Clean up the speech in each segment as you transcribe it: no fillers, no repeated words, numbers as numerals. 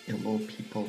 Hello, people.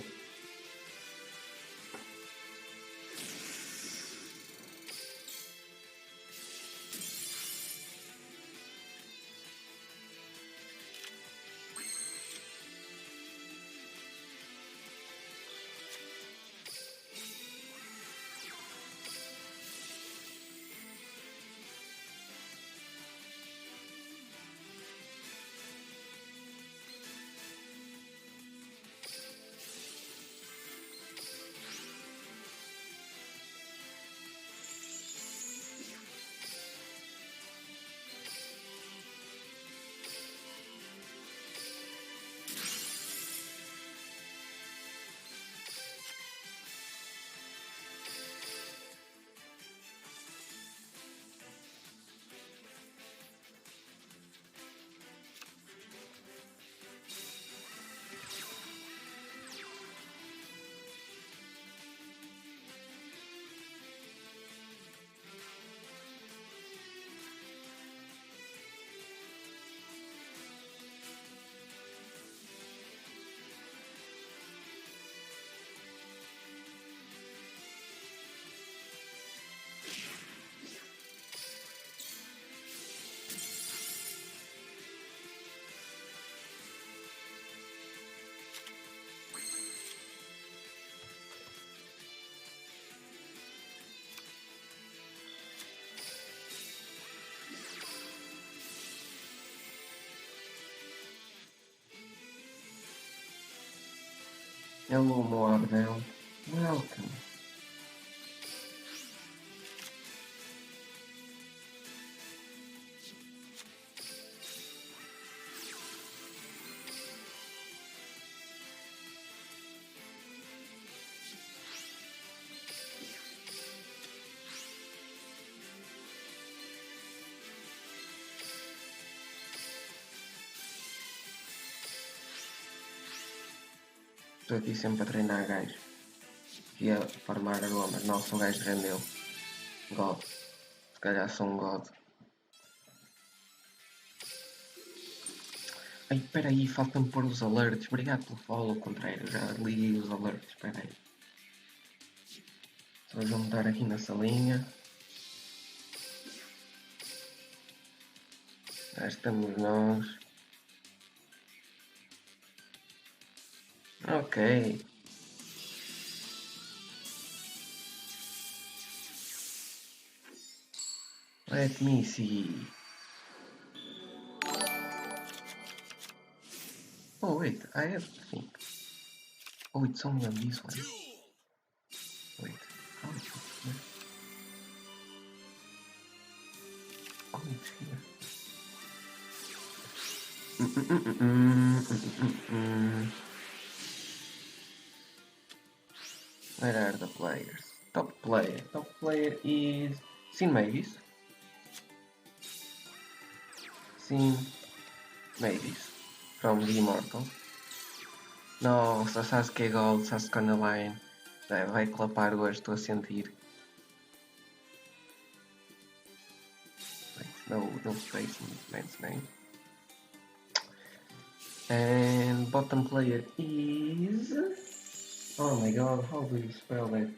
Hello, Moabdel. Welcome. Estou aqui sempre a treinar gajos. Ia farmar aroma, mas não, sou gajo rendeu. God. Se calhar sou um God. Ai, peraí, falta-me pôr os alerts. Obrigado pelo follow, ao contrário, já liguei os alerts, peraí. Só vamos dar aqui na salinha. Já estamos nós. Ok. Let me see. Oh wait, I have to think. Oh, it's only on this one. Wait, how is it here? Oh, it's here. Where are the players? Top player is Sin Mavis. Sin Mavis from the Immortals. Nossa, Sasuke Gold, Sasuke on the line. Vai clapar hoje, estou a sentir. Wait, no space in this man's name. And bottom player is... Oh my god, how do you spell that?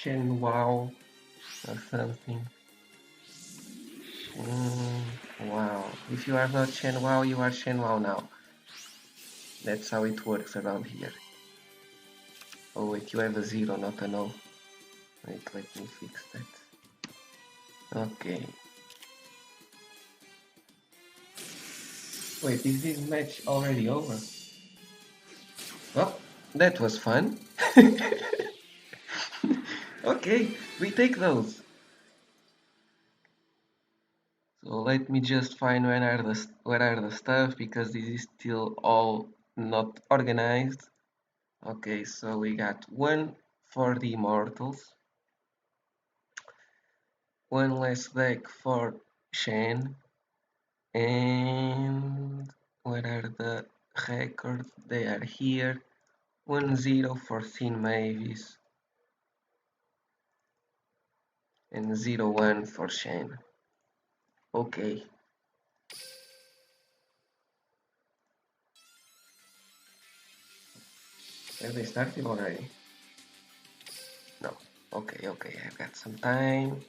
Shenwao or something. Wow. If you are not Shenwao, you are Shenwao now. That's how it works around here. Oh wait, you have a 0, not an O. Wait, let me fix that. Okay. Wait, is this match already over? Well, that was fun. Okay, we take those. So let me just find where are the stuff, because this is still all not organized. Okay, so we got one for the Immortals, one less deck for Shen, and where are the records? They are here. 1-0 for Sin Mavis and 0-1 for Shen. Okay. Have they started already? No. Okay, I've got some time.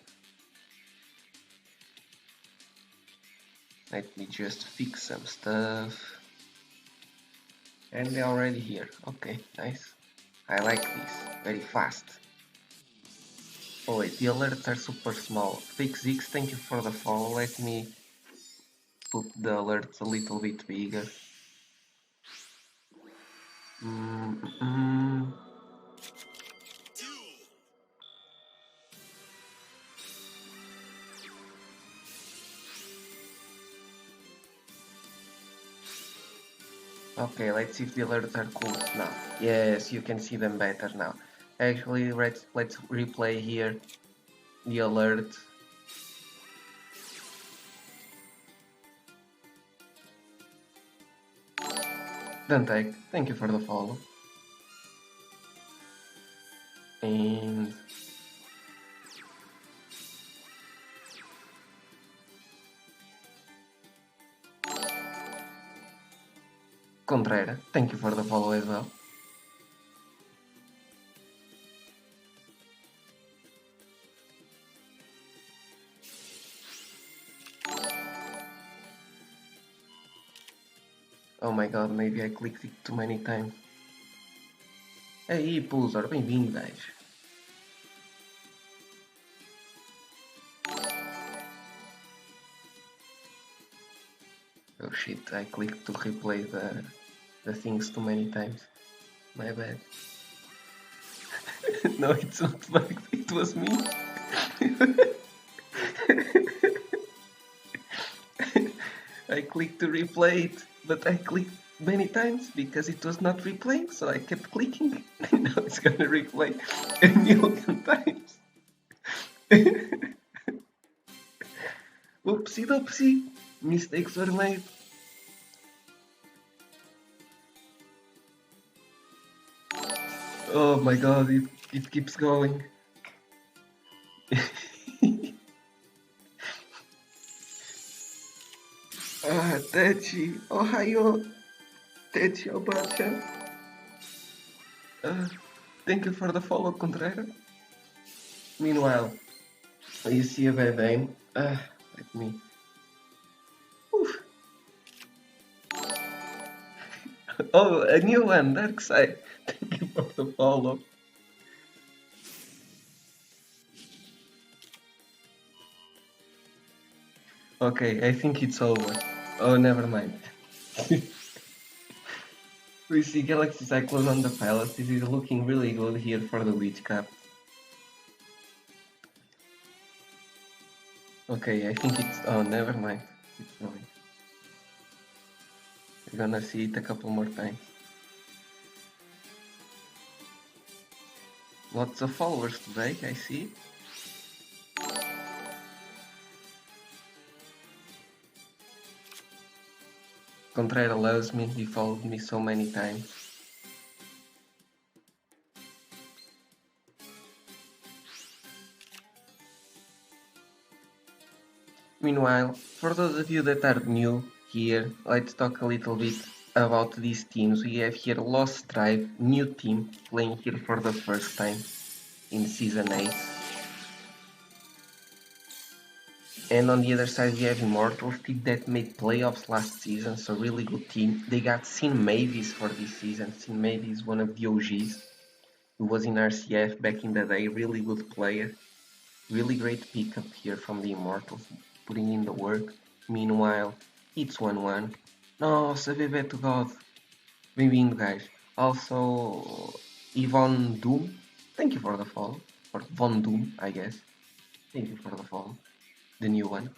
Let me just fix some stuff. And they're already here. Okay, nice. I like this. Very fast. Oh wait, the alerts are super small. FixX, thank you for the follow. Let me put the alerts a little bit bigger. Okay, let's see if the alerts are cool now. Yes, you can see them better now. Actually, let's replay here the alert. Dante, thank you for the follow. And Contreras, thank you for the follow as well. Oh my god, maybe I clicked it too many times. Aí, Pulsar, bem-vindo, guys. Oh shit, I clicked to replay the things too many times. My bad. No, it's not bugged, it was me. I clicked to replay it, but I clicked many times because it was not replaying, so I kept clicking. And now it's gonna replay a million times. Oopsie doopsie, mistakes were made. Oh my god, it keeps going. Techi, Ohio, Techi Obacha. Thank you for the follow, Contreras. Meanwhile, you see a bad aim. Let me. Oof. Oh, a new one, Dark Side. Thank you for the follow. Okay, I think it's over. Oh, never mind. We see Galaxy Cyclone on the palace. This is looking really good here for the Witch Cap. Okay, I think it's... Oh, never mind. It's going. We're gonna see it a couple more times. Lots of followers today, I see. Contreras loves me, he followed me so many times. Meanwhile, for those of you that are new here, let's talk a little bit about these teams. We have here Lost Tribe, new team, playing here for the first time in Season 8. And on the other side we have Immortals, team that made playoffs last season, so really good team. They got Sin Mavis for this season. Sin Mavis, one of the OGs, who was in RCF back in the day, really good player. Really great pickup here from the Immortals, putting in the work. Meanwhile, it's 1-1. Nossa, bebê to God. Bem-vindo, guys. Also, Yvonne Doom, thank you for the follow. Or Von Doom, I guess. Thank you for the follow. The new one.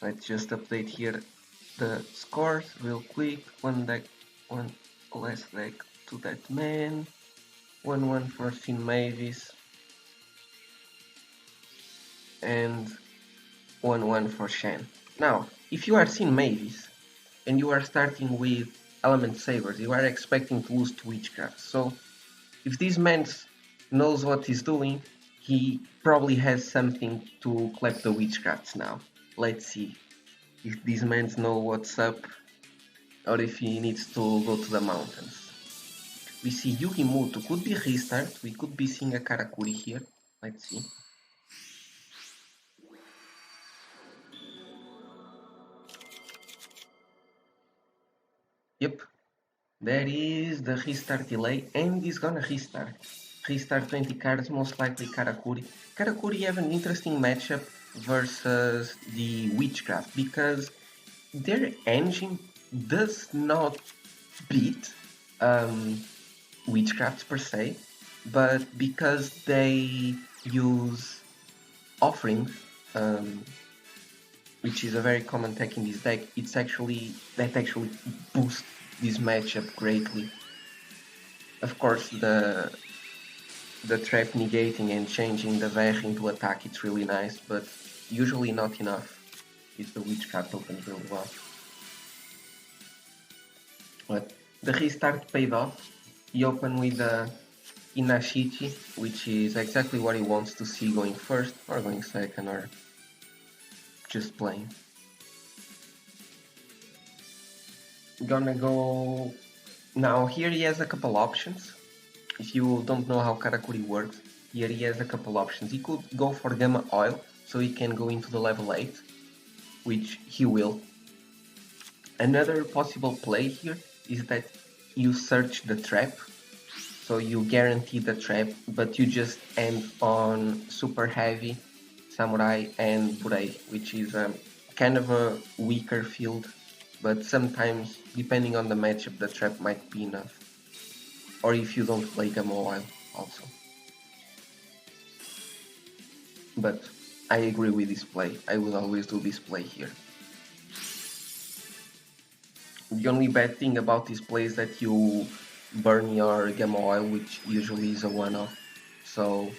Let's just update here the scores real quick. One less deck to that man. 1-1 for Sin Mavis. And 1-1 for Shen. Now, if you are Sin Mavis and you are starting with Element Sabers, you are expecting to lose to Witchcraft. So, if this man knows what he's doing, he probably has something to clap the Witchcrafts now. Let's see if these men know what's up or if he needs to go to the mountains. We see Yugimuto could be restart. We could be seeing a Karakuri here. Let's see. Yep, there is the restart delay, and he's gonna restart. Restart 20 cards, most likely Karakuri. Karakuri have an interesting matchup versus the Witchcraft because their engine does not beat Witchcrafts per se, but because they use offerings, which is a very common tech in this deck, that actually boosts this matchup greatly. Of course, the trap negating and changing the Ver into attack, it's really nice, but usually not enough if the Witchcraft opens really well. But the restart paid off. He opened with the Inashichi, which is exactly what he wants to see going first, or going second, or just playing. Gonna go... Now here he has a couple options. If you don't know how Karakuri works, here he has a couple options. He could go for Gamma Oil, so he can go into the level 8, which he will. Another possible play here is that you search the trap, so you guarantee the trap, but you just end on Super Heavy, Samurai, and Burei, which is kind of a weaker field, but sometimes, depending on the matchup, the trap might be enough. Or if you don't play Gamma Oil, also. But I agree with this play. I will always do this play here. The only bad thing about this play is that you burn your Gamma Oil, which usually is a one-off. So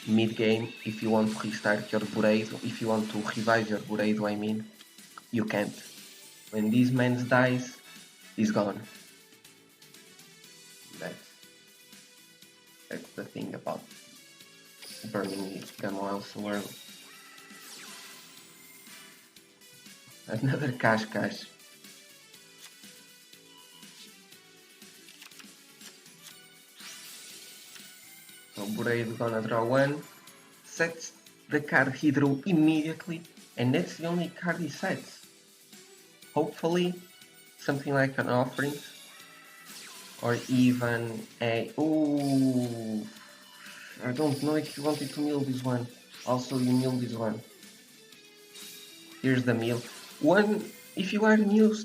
mid-game, if you want to restart your Bureido, if you want to revive your Bureido, I mean, you can't. When this man dies, he's gone. That's the thing about burning Gamma Oil so early. Another Cash. So Bureido gonna draw one, sets the card he drew immediately, and that's the only card he sets. Hopefully, something like an offering, or even a... Ooh, I don't know if you wanted to mill this one. Also, you mill this one. Here's the mill. If you are a new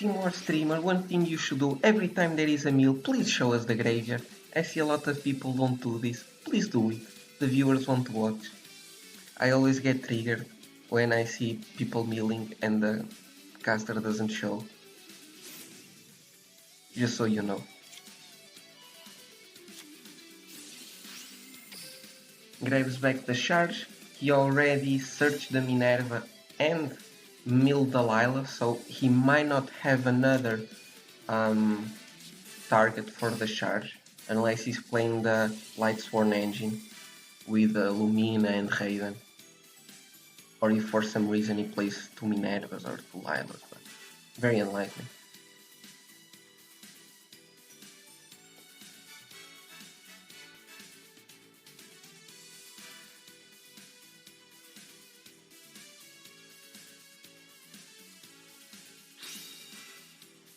Steam or streamer, one thing you should do every time there is a mill, please show us the graveyard. I see a lot of people don't do this. Please do it. The viewers want to watch. I always get triggered when I see people milling and the caster doesn't show. Just so you know. Grabs back the charge. He already searched the Minerva and milled the Lila, so he might not have another target for the charge unless he's playing the Lightsworn engine with Lumina and Raiden, or if for some reason he plays two Minervas or two Lilas, but very unlikely.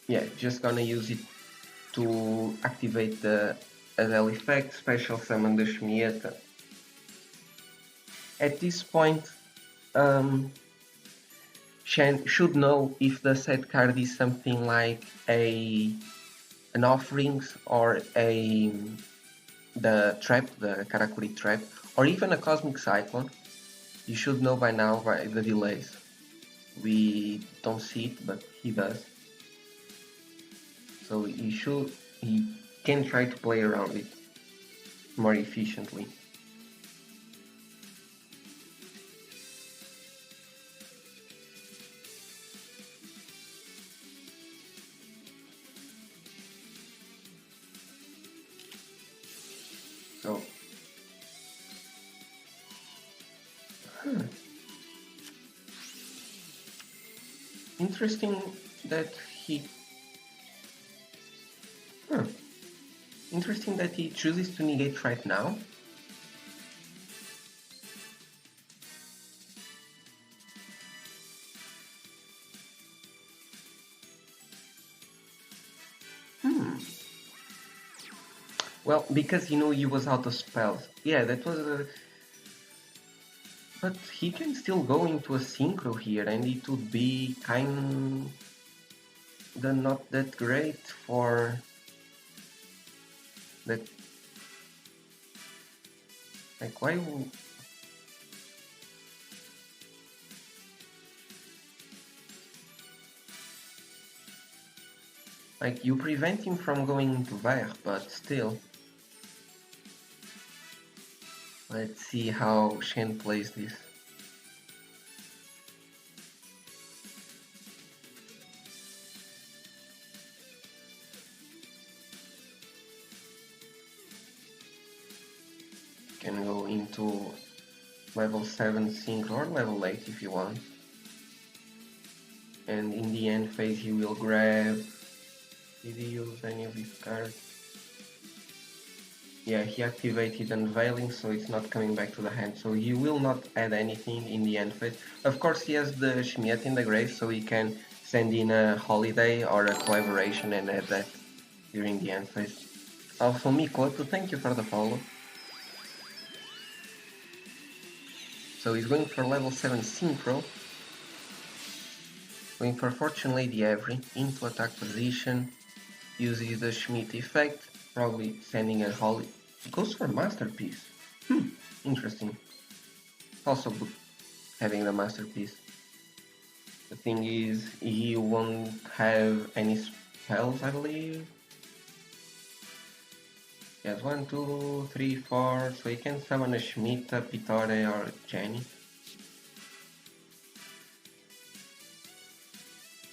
Yeah, just gonna use it to activate the Adele effect, special summon the Shmieta. At this point, Shen should know if the set card is something like an offerings or the trap, the Karakuri trap, or even a cosmic cyclone. You should know by now by the delays. We don't see it, but he does. So he can try to play around it more efficiently. So, interesting that he... Interesting that he chooses to negate right now. Well, because you know he was out of spells. Yeah, that was a... But he can still go into a synchro here, and it would be kind of not that great for that. Like, why? Like, you prevent him from going into Vair, but still. Let's see how Shen plays this. Can go into level 7 sync or level 8 if you want. And in the end phase he will grab... Did he use any of his cards? Yeah, he activated Unveiling, so it's not coming back to the hand. So he will not add anything in the end phase. Of course, he has the Shmiet in the grave, so he can send in a Holiday or a Collaboration and add that during the end phase. Also, Mikoto, thank you for the follow. So he's going for level 7 Synchro. Going for Fortune Lady Every into attack position. Uses the Schmidt effect, probably sending a Holly. Goes for Masterpiece. Interesting. Also good having the Masterpiece. The thing is, he won't have any spells, I believe. He has 1, 2, 3, 4, so he can summon a Schmidt, a Pitore, or Jenny.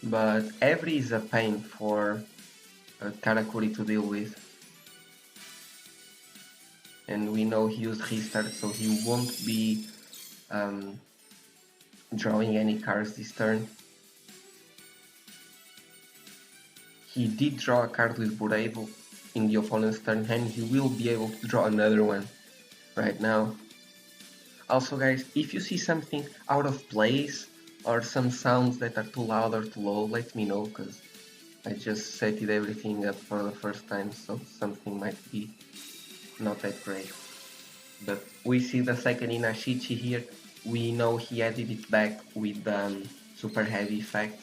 But every is a pain for Karakuri to deal with. And we know he used Restart, so he won't be drawing any cards this turn. He did draw a card with Bureido in the opponent's turn, and he will be able to draw another one right now. Also guys, if you see something out of place or some sounds that are too loud or too low, let me know, because I just set everything up for the first time, so something might be not that great. But we see the second Inashichi here. We know he added it back with super heavy effect.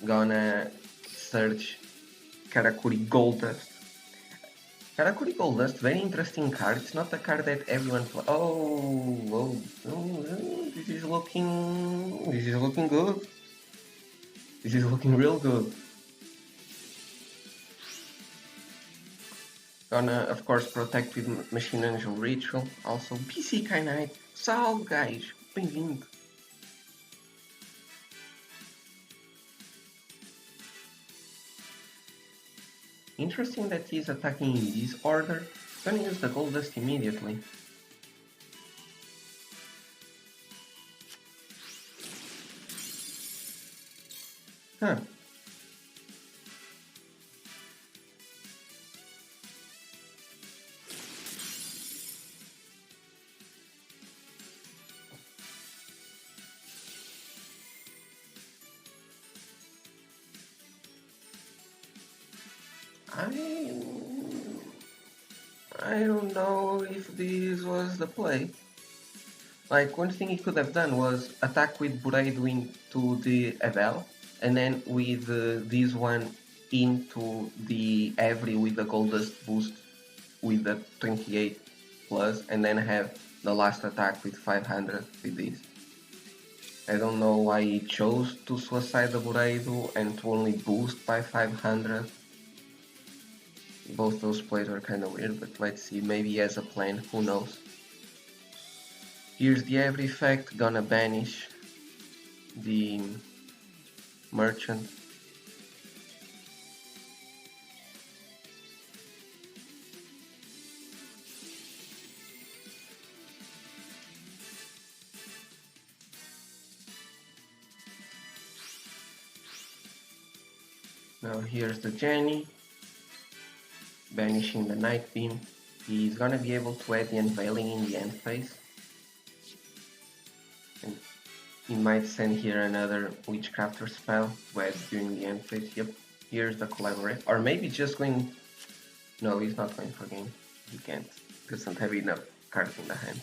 Gonna search Karakuri Goldust. Karakuri Goldust, very interesting card. It's not a card that everyone plays. Oh, this is looking good. This is looking real good. Gonna, of course, protect with Machine Angel Ritual. Also, PC Kainite. Salve, guys. Bem-vindo. Interesting that he's attacking in this order. Gonna use the Gold Dust immediately. Huh. I don't know if this was the play. Like, one thing he could have done was attack with Bureido into the Abel, and then with this one into the Every with the Goldust boost with the 28 plus, and then have the last attack with 500 with this. I don't know why he chose to suicide the Bureido and to only boost by 500. Both those plays are kind of weird, but let's see, maybe he has a plan, who knows. Here's the Every effect, gonna banish the Merchant. Now here's the Jenny. banishing the Night Beam. He's gonna be able to add the Unveiling in the end phase. And he might send here another Witchcrafter spell to add during the end phase. Yep, here's the Collaborate. Or maybe just going... No, he's not going for game. He can't. Doesn't have enough cards in the hand.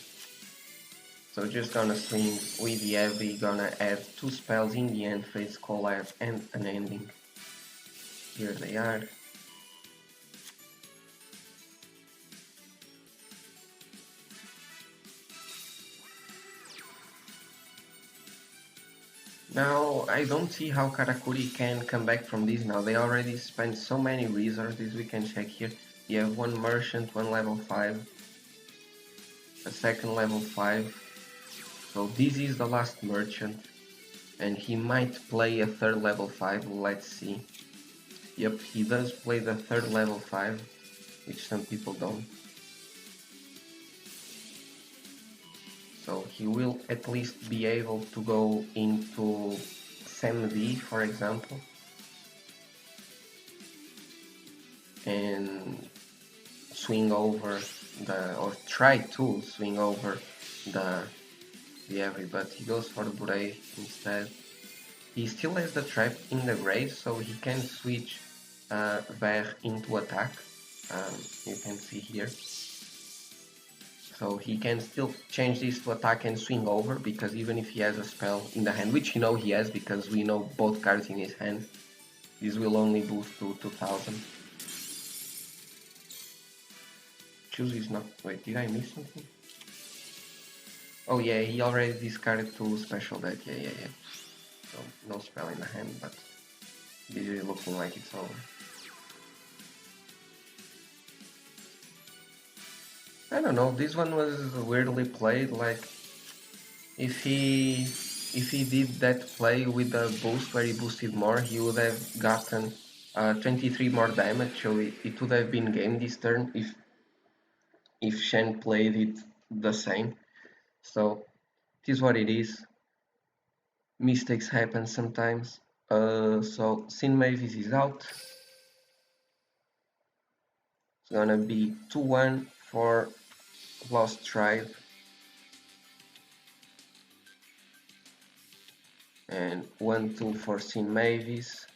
So just gonna swing with the Heavy, gonna add 2 spells in the end phase, Collab and an Ending. Here they are. Now, I don't see how Karakuri can come back from this now. They already spent so many resources. We can check here. You have 1 Merchant, 1 level 5, a second level 5. So this is the last Merchant. And he might play a 3rd level 5. Let's see. Yep, he does play the 3rd level 5, which some people don't. So he will at least be able to go into SMD, for example, and swing over the, or try to swing over the Heavy, but he goes for the Bure instead. He still has the trap in the grave, so he can switch Ver into attack. You can see here. So he can still change this to attack and swing over, because even if he has a spell in the hand, which you know he has because we know both cards in his hand, this will only boost to 2000. Choose is not... Wait, did I miss something? Oh yeah, he already discarded 2 special deck, yeah. So no spell in the hand, but this is looking like it's over. I don't know, this one was weirdly played. Like, if he did that play with the boost where he boosted more, he would have gotten 23 more damage, so it would have been game this turn if Shen played it the same. So it is what it is. Mistakes happen sometimes. So Sin Mavis is out. It's gonna be 2-1 for Lost Tribe. And 1-2 for Sin Mavis.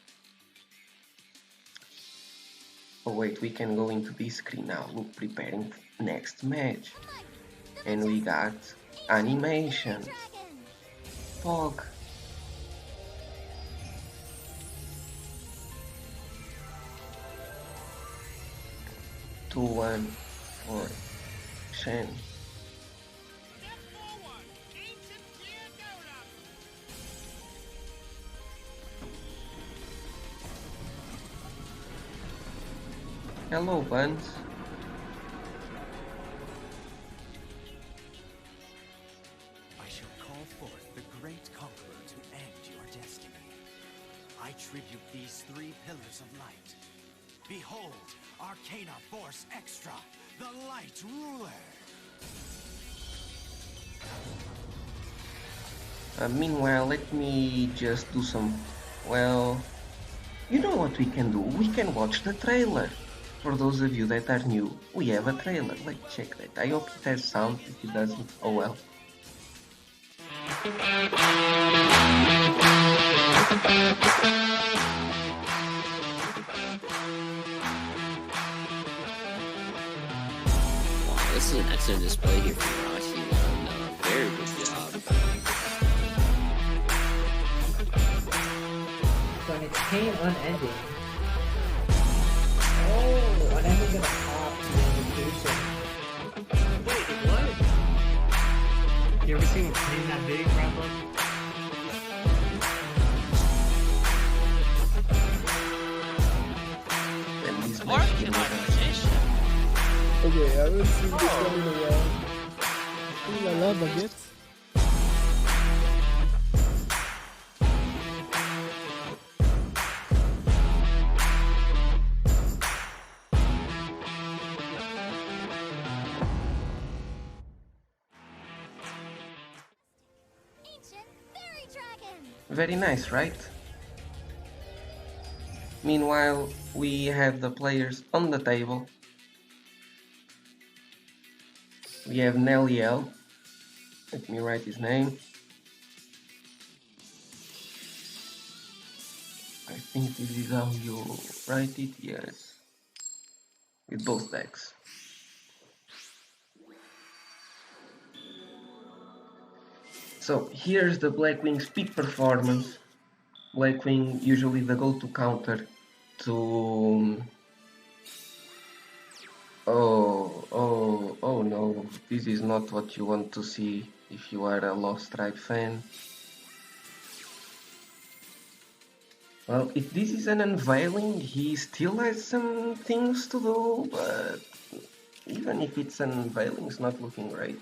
Oh wait, we can go into this screen now. Look, preparing next match. And we got animation. Fog. Two, 1 for Shen. Hello, Buns. I shall call forth the great conqueror to end your destiny. I tribute these 3 pillars of light. Behold, Arcana Force Extra, the Light Ruler. Meanwhile, let me just do some... Well, you know what we can do? We can watch the trailer. For those of you that are new, we have a trailer. Let's check that. I hope it has sound. If it doesn't, oh well. Wow, this is an excellent display here from Rashi. Very good job. So it's pain unending. Oh, unending gonna pop the invitation. Wait, what? You ever seen a pain that big, Rapper? Marking my position. Okay, I haven't seen this one in a while. I love baguettes. Very nice, right? Meanwhile, we have the players on the table. We have Neliel. Let me write his name. I think this is how you write it, yes. With both decks. So here's the Blackwing's peak performance. Blackwing usually the go-to counter to... Oh no, this is not what you want to see if you are a Lost Tribe fan. Well, if this is an unveiling, he still has some things to do, but even if it's an unveiling, it's not looking great.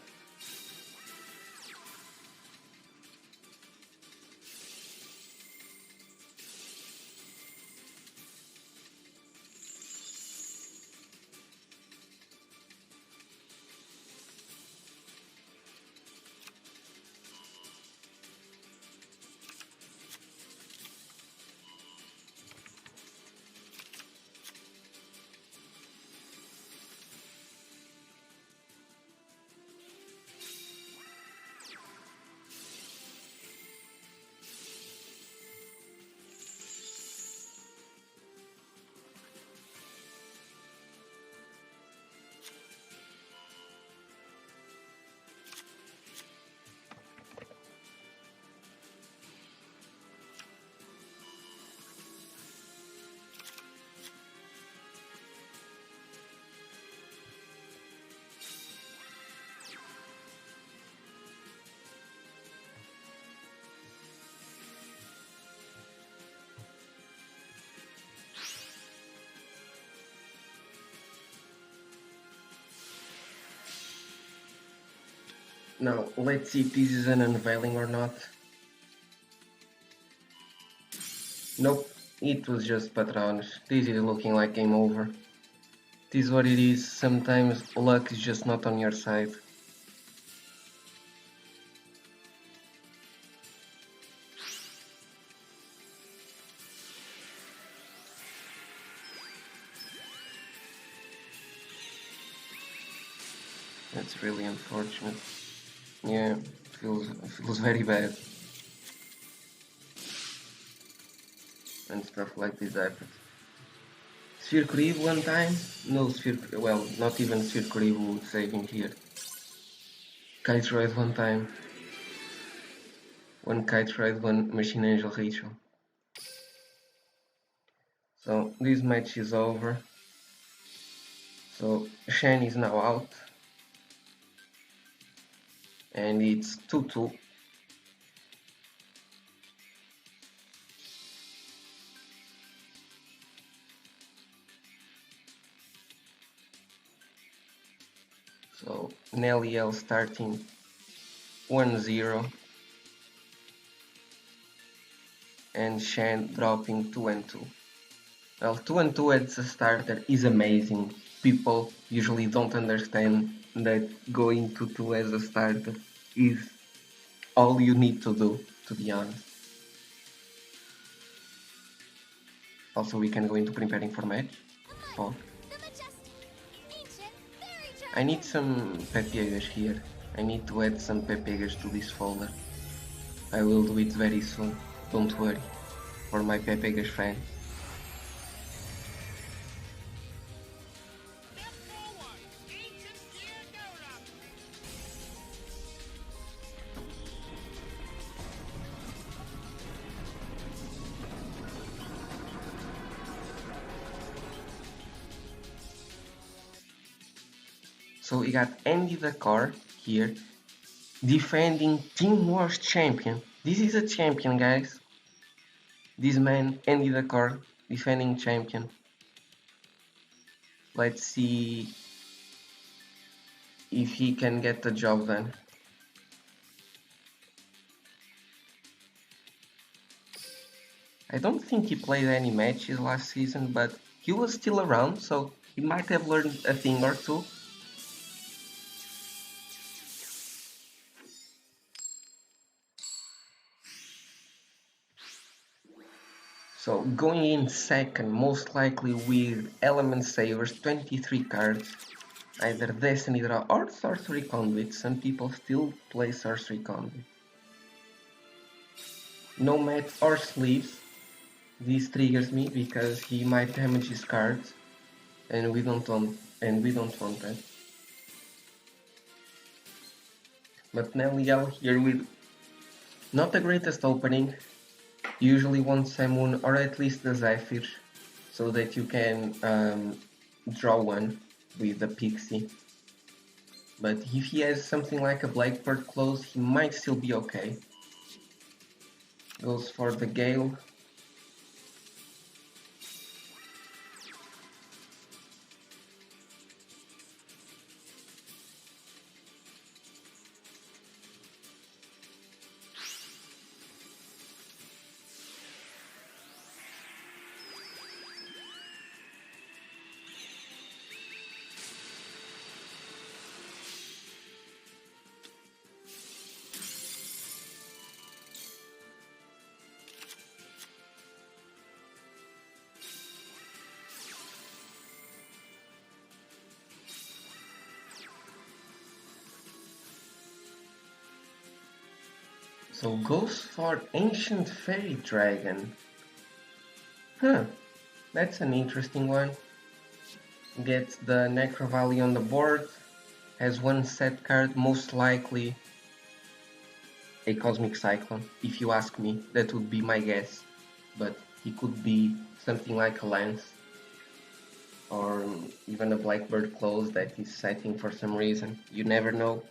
Now, let's see if this is an unveiling or not. Nope, it was just Patrones. This is looking like game over. This is what it is, sometimes luck is just not on your side. That's really unfortunate. Yeah, feels very bad. And stuff like this happens. Sphere Creep one time? No Sphere, well, not even Sphere Creep would save him here. Kite Ride one time. One Kite Ride, one Machine Angel Ritual. So this match is over. So Shen is now out. And it's 2-2. So Neliel starting 1-0 and Shen dropping 2-2. Well, 2-2 as a starter is amazing. People usually don't understand that going 2-2 as a starter is all you need to do, to be honest. Also, we can go into preparing for match. Oh. I need some Pepegas here. I need to add some Pepegas to this folder. I will do it very soon, don't worry, for my Pepegas fans. So we got AndyTsang here, defending Team Wars champion. This is a champion, guys. This man, AndyTsang, defending champion. Let's see if he can get the job done. I don't think he played any matches last season, but he was still around, so he might have learned a thing or two. So going in second, most likely with Element Savers, 23 cards. Either Destiny Draw or Sorcery Conduit. Some people still play Sorcery Conduit. No mat or sleeves. This triggers me because he might damage his cards, and we don't want that. But Neliel here with not the greatest opening. Usually one Samoon or at least the Zephyr, so that you can draw one with the Pixie. But if he has something like a Blackbird close, he might still be okay. Goes for the Gale. So goes for Ancient Fairy Dragon. Huh, that's an interesting one. Gets the Necro Valley on the board, has one set card, most likely a Cosmic Cyclone. If you ask me, that would be my guess. But he could be something like a Lance, or even a Blackbird close that he's setting for some reason. You never know.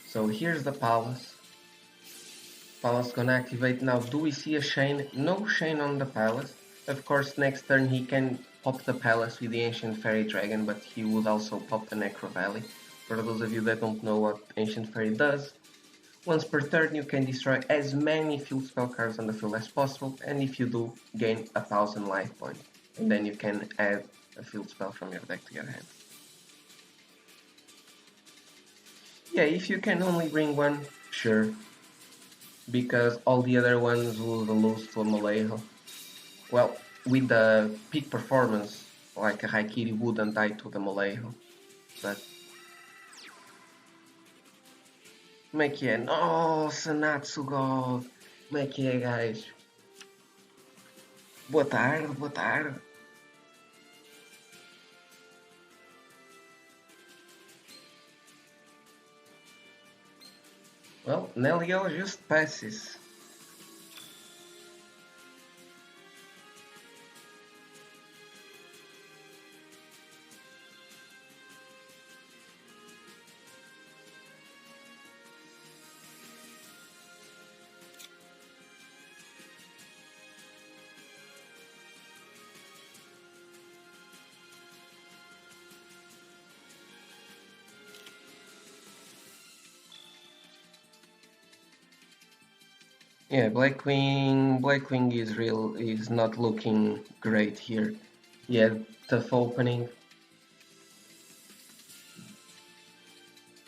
So here's the Palace. Palace gonna activate now. Do we see a Shane? No Shane on the Palace. Of course, next turn he can pop the Palace with the Ancient Fairy Dragon, but he would also pop the Necro Valley. For those of you that don't know what Ancient Fairy does, once per turn you can destroy as many field spell cards on the field as possible, and if you do, gain 1000 life points. And then you can add a field spell from your deck to your hand. Yeah, if you can only bring one, sure. Because all the other ones will lose to a Malejo. Well, with the peak performance, like a Haikiri wouldn't die to the Malejo. But... como é que é? Nossa, Natsu God! Como é que é, guys? Boa tarde, boa tarde. Well, Neliel just passes. Yeah, Blackwing is not looking great here. Yeah, tough opening.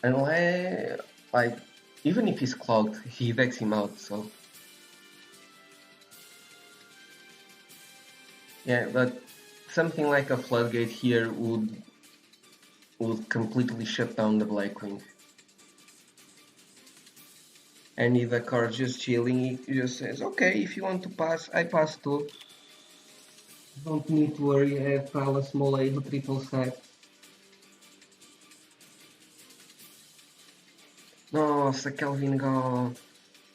Unless, like, even if he's clogged, he decks him out, so... yeah, but something like a Floodgate here would completely shut down the Blackwing. And if the card's just chilling, he just says, okay, if you want to pass, I pass too. Don't need to worry, I have Palace, Molay, triple set. Nossa, Kelvin God.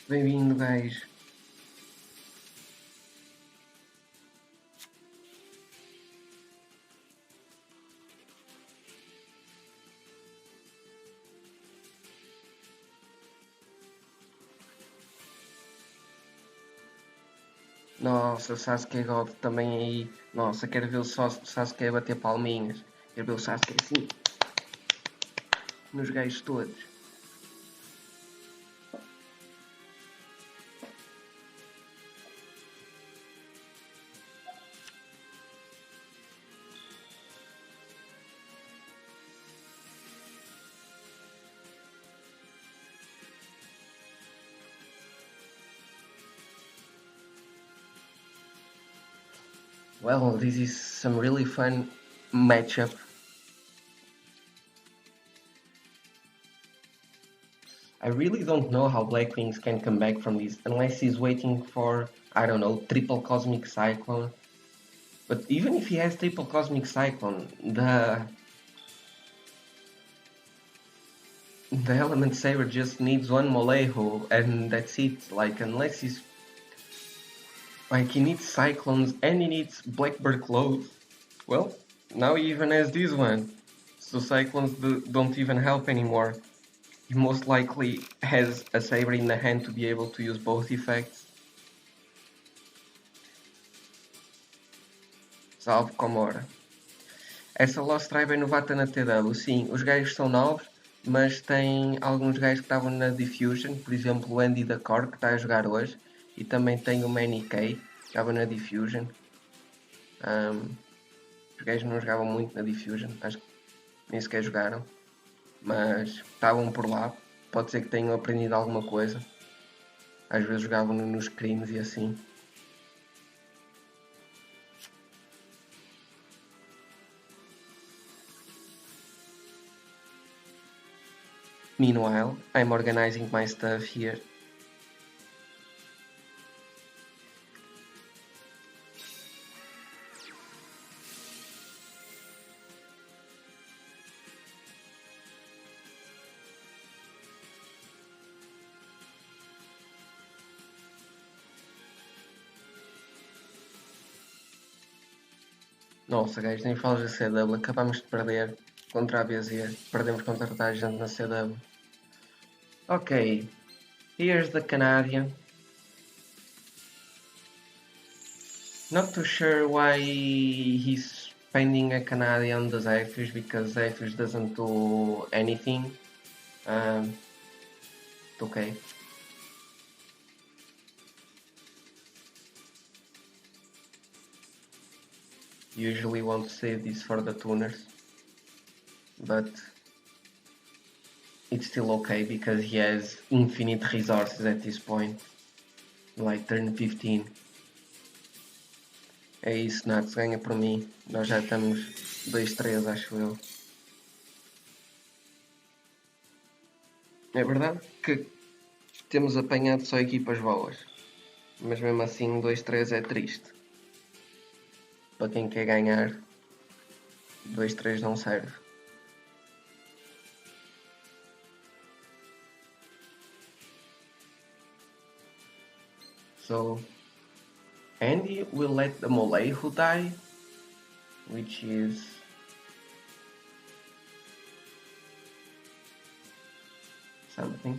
Bem-vindo, gajo. Nossa, Sasuke God também aí. Nossa, quero ver o Sasuke bater palminhas. Quero ver o Sasuke assim. Nos gajos todos. Well, this is some really fun matchup. I really don't know how Black Wings can come back from this unless he's waiting for, I don't know, triple Cosmic Cyclone. But even if he has triple Cosmic Cyclone, the Element Saber just needs one Molejo and that's it. Like, unless he's... Like, he needs Cyclones and he needs Blackbird Clothes. Well, now he even has this one. So Cyclones don't even help anymore. He most likely has a Saber in the hand to be able to use both effects. Salve Comora. Essa Lost Tribe é novata na TW. Sim, os gajos são novos, mas tem alguns gajos que estavam na Diffusion, por exemplo o Andy da Core, que está a jogar hoje, e também tem o Manny K, que estava na Diffusion. Os gajos não jogavam muito na Diffusion, acho que nem sequer jogaram, mas estavam por lá. Pode ser que tenham aprendido alguma coisa. Às vezes jogavam nos crimes e assim. Meanwhile, I'm organizing my stuff here. Nossa, guys, nem falas da CW, acabamos de perder contra a BZ, perdemos contra toda a gente na CW. Ok, here's the Canadian. Not too sure why he's spending a Canadian on the Zephyrs, because Zephyrs doesn't do anything. Okay. Usually want to save this for the tuners, but it's still okay because he has infinite resources at this point, like turn 15. É isso, Nats, ganha por mim. Nós já estamos 2-3, acho eu. É verdade que temos apanhado só equipas boas, mas mesmo assim 2-3 é triste. Para quem quer ganhar, 2-3 não serve. So, Andy will let the Molejo die, which is something.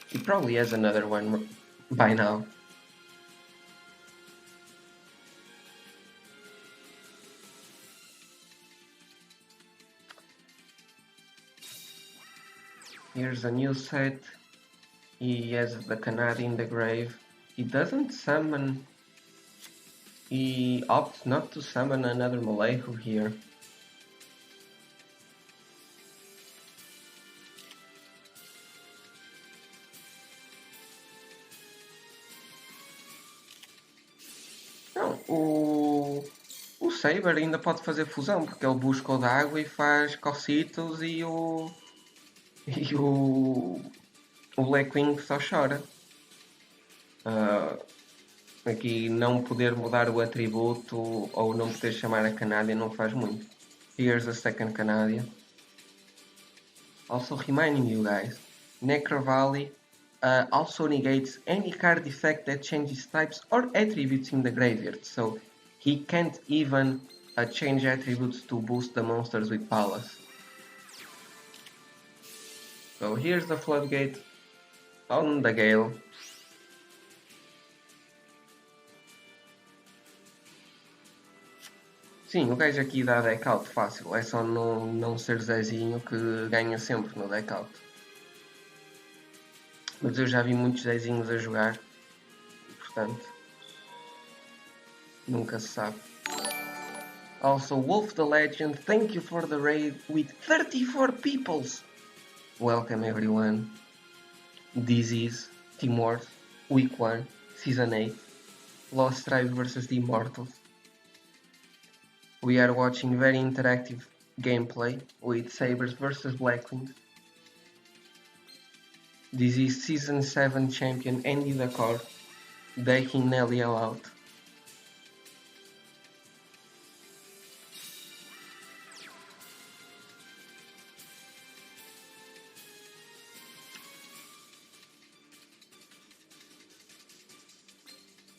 He probably has another one by now. Here's a new set. He has the Canary in the grave. He doesn't summon. He opts not to summon another Molejo here. Não, o Saber ainda pode fazer fusão, porque ele busca o da água e faz cocitos e o Blackwing só chora. Aqui não poder mudar o atributo ou não poder chamar a Canadian não faz muito. Here's a second Canadian. Also reminding you guys, Necro Valley also negates any card effect that changes types or attributes in the graveyard, so he can't even change attributes to boost the monsters with Palace. So here's the Floodgate on the Gale. Sim, o gajo aqui dá deck out fácil, é só não ser Zezinho que ganha sempre no deck out. Mas eu já vi muitos Zezinhos a jogar, portanto, nunca se sabe. Also, Wolf the Legend, thank you for the raid with 34 peoples! Welcome everyone. This is Immortals, Week 1, Season 8, Lost Tribe versus the Immortals. We are watching very interactive gameplay with Sabres versus Blackwings. This is Season 7 champion AndyTsang taking Neliel out.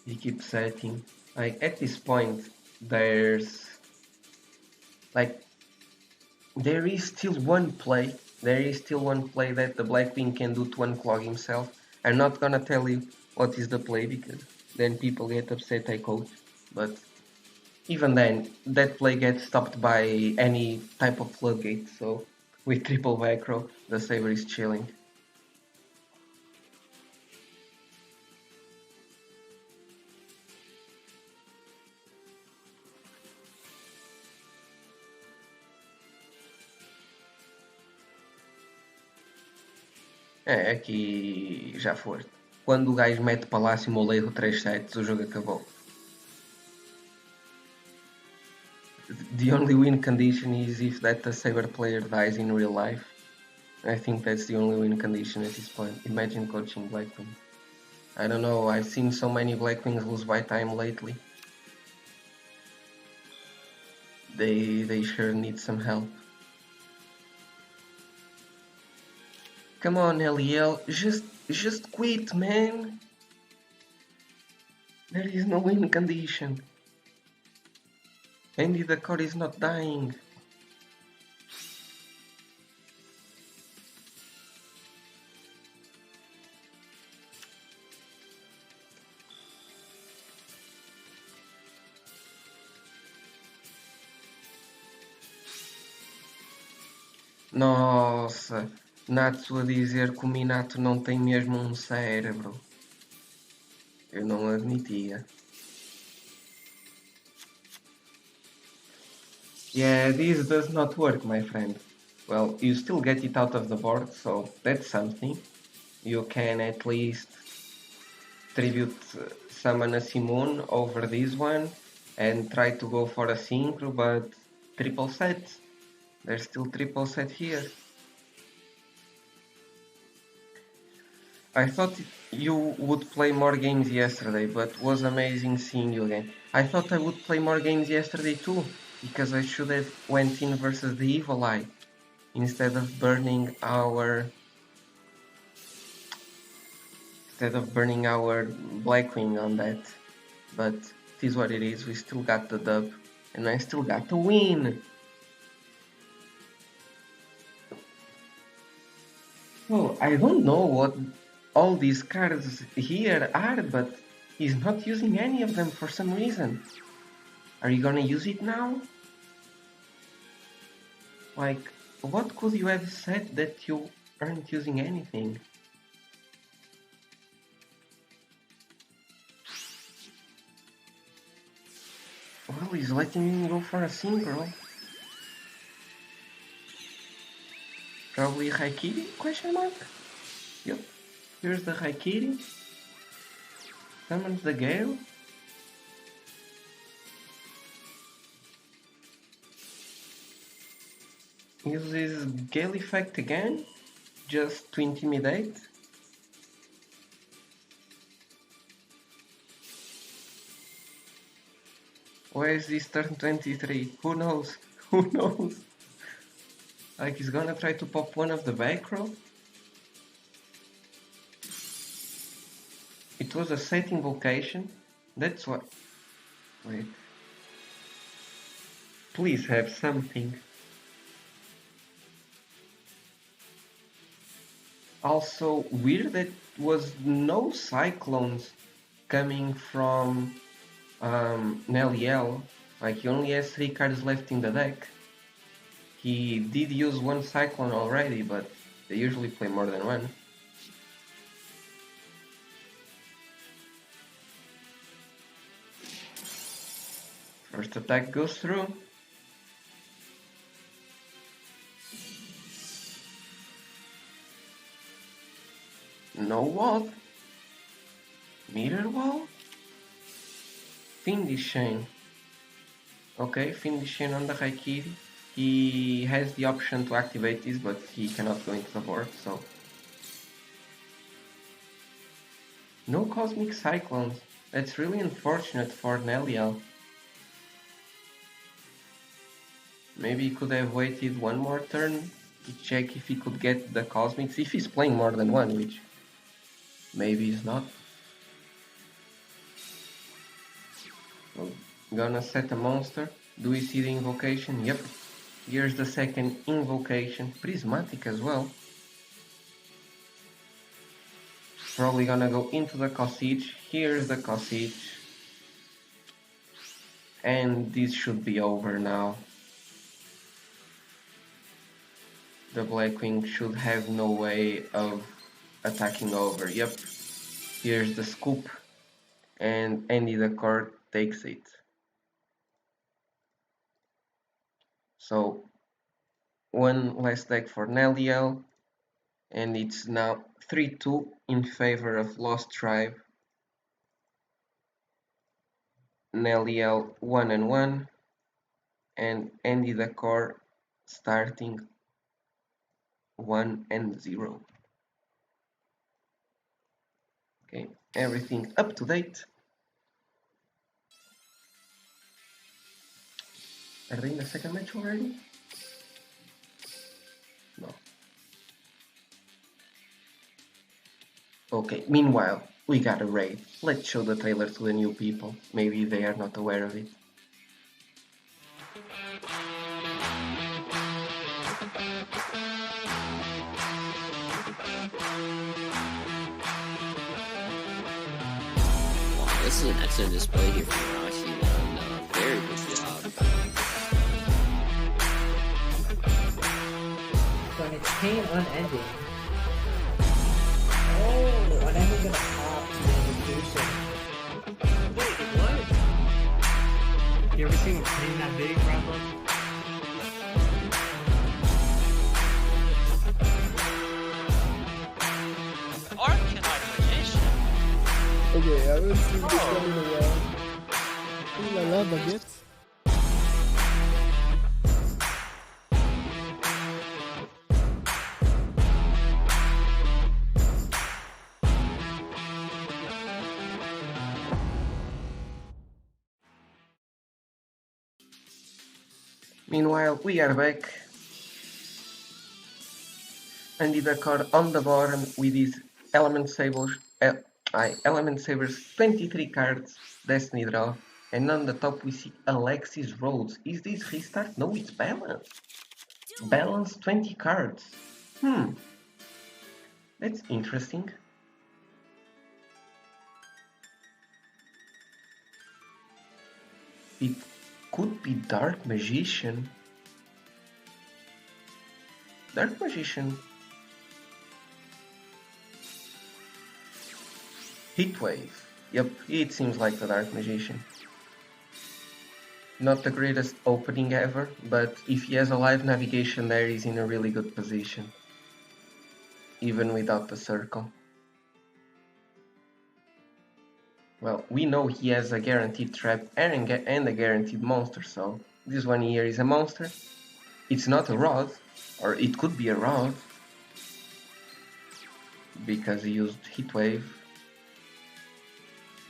He keeps setting. Like at this point, there is still one play. There is still one play that the Blackwing can do to unclog himself. I'm not gonna tell you what is the play because then people get upset I coach. But even then, that play gets stopped by any type of floodgate. So with triple macro, the Saber is chilling. É, aqui já foi. Quando o gajo mete Palácio Moleiro 3 sets, o jogo acabou. The only win condition is if that Saber player dies in real life. I think that's the only win condition at this point. Imagine coaching Blackwing. I don't know, I've seen so many Blackwings lose by time lately. They sure need some help. Come on, LEL, just quit, man. There is no win condition. AndyTsang is not dying. Nossa, Natsu a dizer que o Minato não tem mesmo um cérebro. Eu não admitia. Yeah, this does not work, my friend. Well, you still get it out of the board, so that's something. You can at least tribute summon a Simone over this one and try to go for a synchro, but triple set. There's still triple set here. I thought you would play more games yesterday, but was amazing seeing you again. I thought I would play more games yesterday too, because I should have went in versus the Evil Eye instead of burning our Blackwing on that. But it is what it is. We still got the dub, and I still got the win. Oh, I don't know what all these cards here are, but he's not using any of them for some reason. Are you gonna use it now? Like, what could you have said that you aren't using anything? Well, he's letting me go for a synchro. Probably Haikiri? Question mark? Yep. Here's the Haikiri. Summons the Gale. Uses Gale effect again, just to intimidate. Where is this turn 23? Who knows? Who knows? Like he's gonna try to pop one of the back row. It was a set invocation. That's what. Wait. Please have something. Also weird that was no cyclones coming from Neliel. Like he only has 3 cards left in the deck. He did use one cyclone already, but they usually play more than one. First attack goes through. No wall. Mirror wall? Findy Shane. Okay, Findy Shane on the Haikiri. He has the option to activate this, but he cannot go into the board, so. No Cosmic Cyclones. That's really unfortunate for Neliel. Maybe he could have waited one more turn to check if he could get the Cosmics, if he's playing more than one, which maybe he's not. So, gonna set a monster. Do we see the invocation? Yep. Here's the second invocation. Prismatic as well. Probably gonna go into the Kosich. Here's the Kosich. And this should be over now. The Blackwing should have no way of attacking over. Yep. Here's the scoop. And Andy the Court takes it. So one last deck for Neliel, and it's now 3-2 in favor of Lost Tribe. Neliel 1-1, and Andy the Core starting 1-0. Okay, everything up to date. Are they in the second match already? No. Okay, meanwhile, we got a raid. Let's show the trailer to the new people. Maybe they are not aware of it. Wow, this is an excellent display here from Rashi. Very good job. So it's pain unending. Oh, unending gonna pop the invitation. Wait, what? You ever seen a pain that big, Bravo? Arcanine Magician. Okay, I haven't seen this one in a while. Ooh la la, baguettes. Meanwhile, we are back. Andy the Core on the bottom with his Element Sabers, Element Sabers 23 cards, Destiny Draw. And on the top we see Alexis Rhodes. Is this restart? No, it's Balance. Balance 20 cards. That's interesting. It could be Dark Magician. Dark Magician. Heatwave. Yep, it seems like the Dark Magician. Not the greatest opening ever, but if he has a live navigation there, he's in a really good position. Even without the circle. Well, we know he has a guaranteed trap and a guaranteed monster, so this one here is a monster. It's not a rod, or it could be a rod, because he used Heatwave.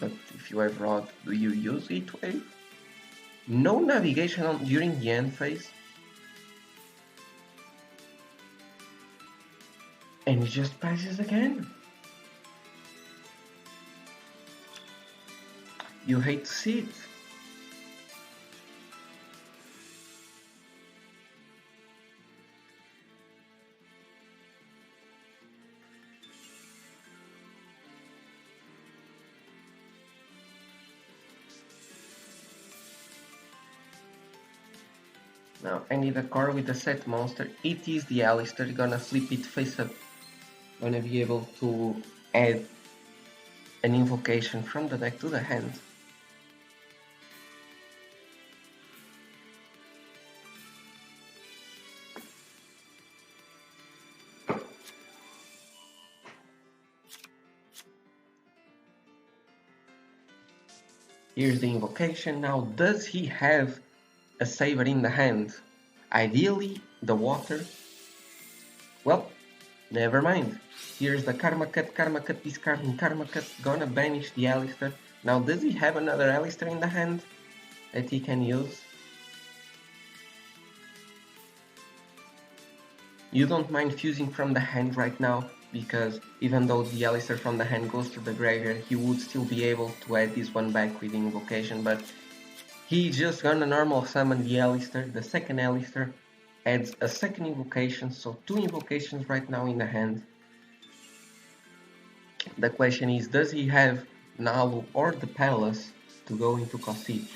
But if you have rod, do you use Heatwave? No navigation during the end phase. And he just passes again. You hate to see it. Now I need a core with a set monster. It is the Alistair, gonna flip it face up. Gonna be able to add an invocation from the deck to the hand. Here's the invocation. Now, does he have a saber in the hand? Ideally, the water. Well, never mind. Here's the Karma Cut, discarding Karma Cut, gonna banish the Alistair. Now, does he have another Alistair in the hand that he can use? You don't mind fusing from the hand right now, because even though the Alistair from the hand goes to the graveyard, he would still be able to add this one back with the invocation, but he's just gonna normal summon the Alistair. The second Alistair adds a second invocation, so 2 invocations right now in the hand. The question is, does he have Nalu or the Palace to go into Kosich?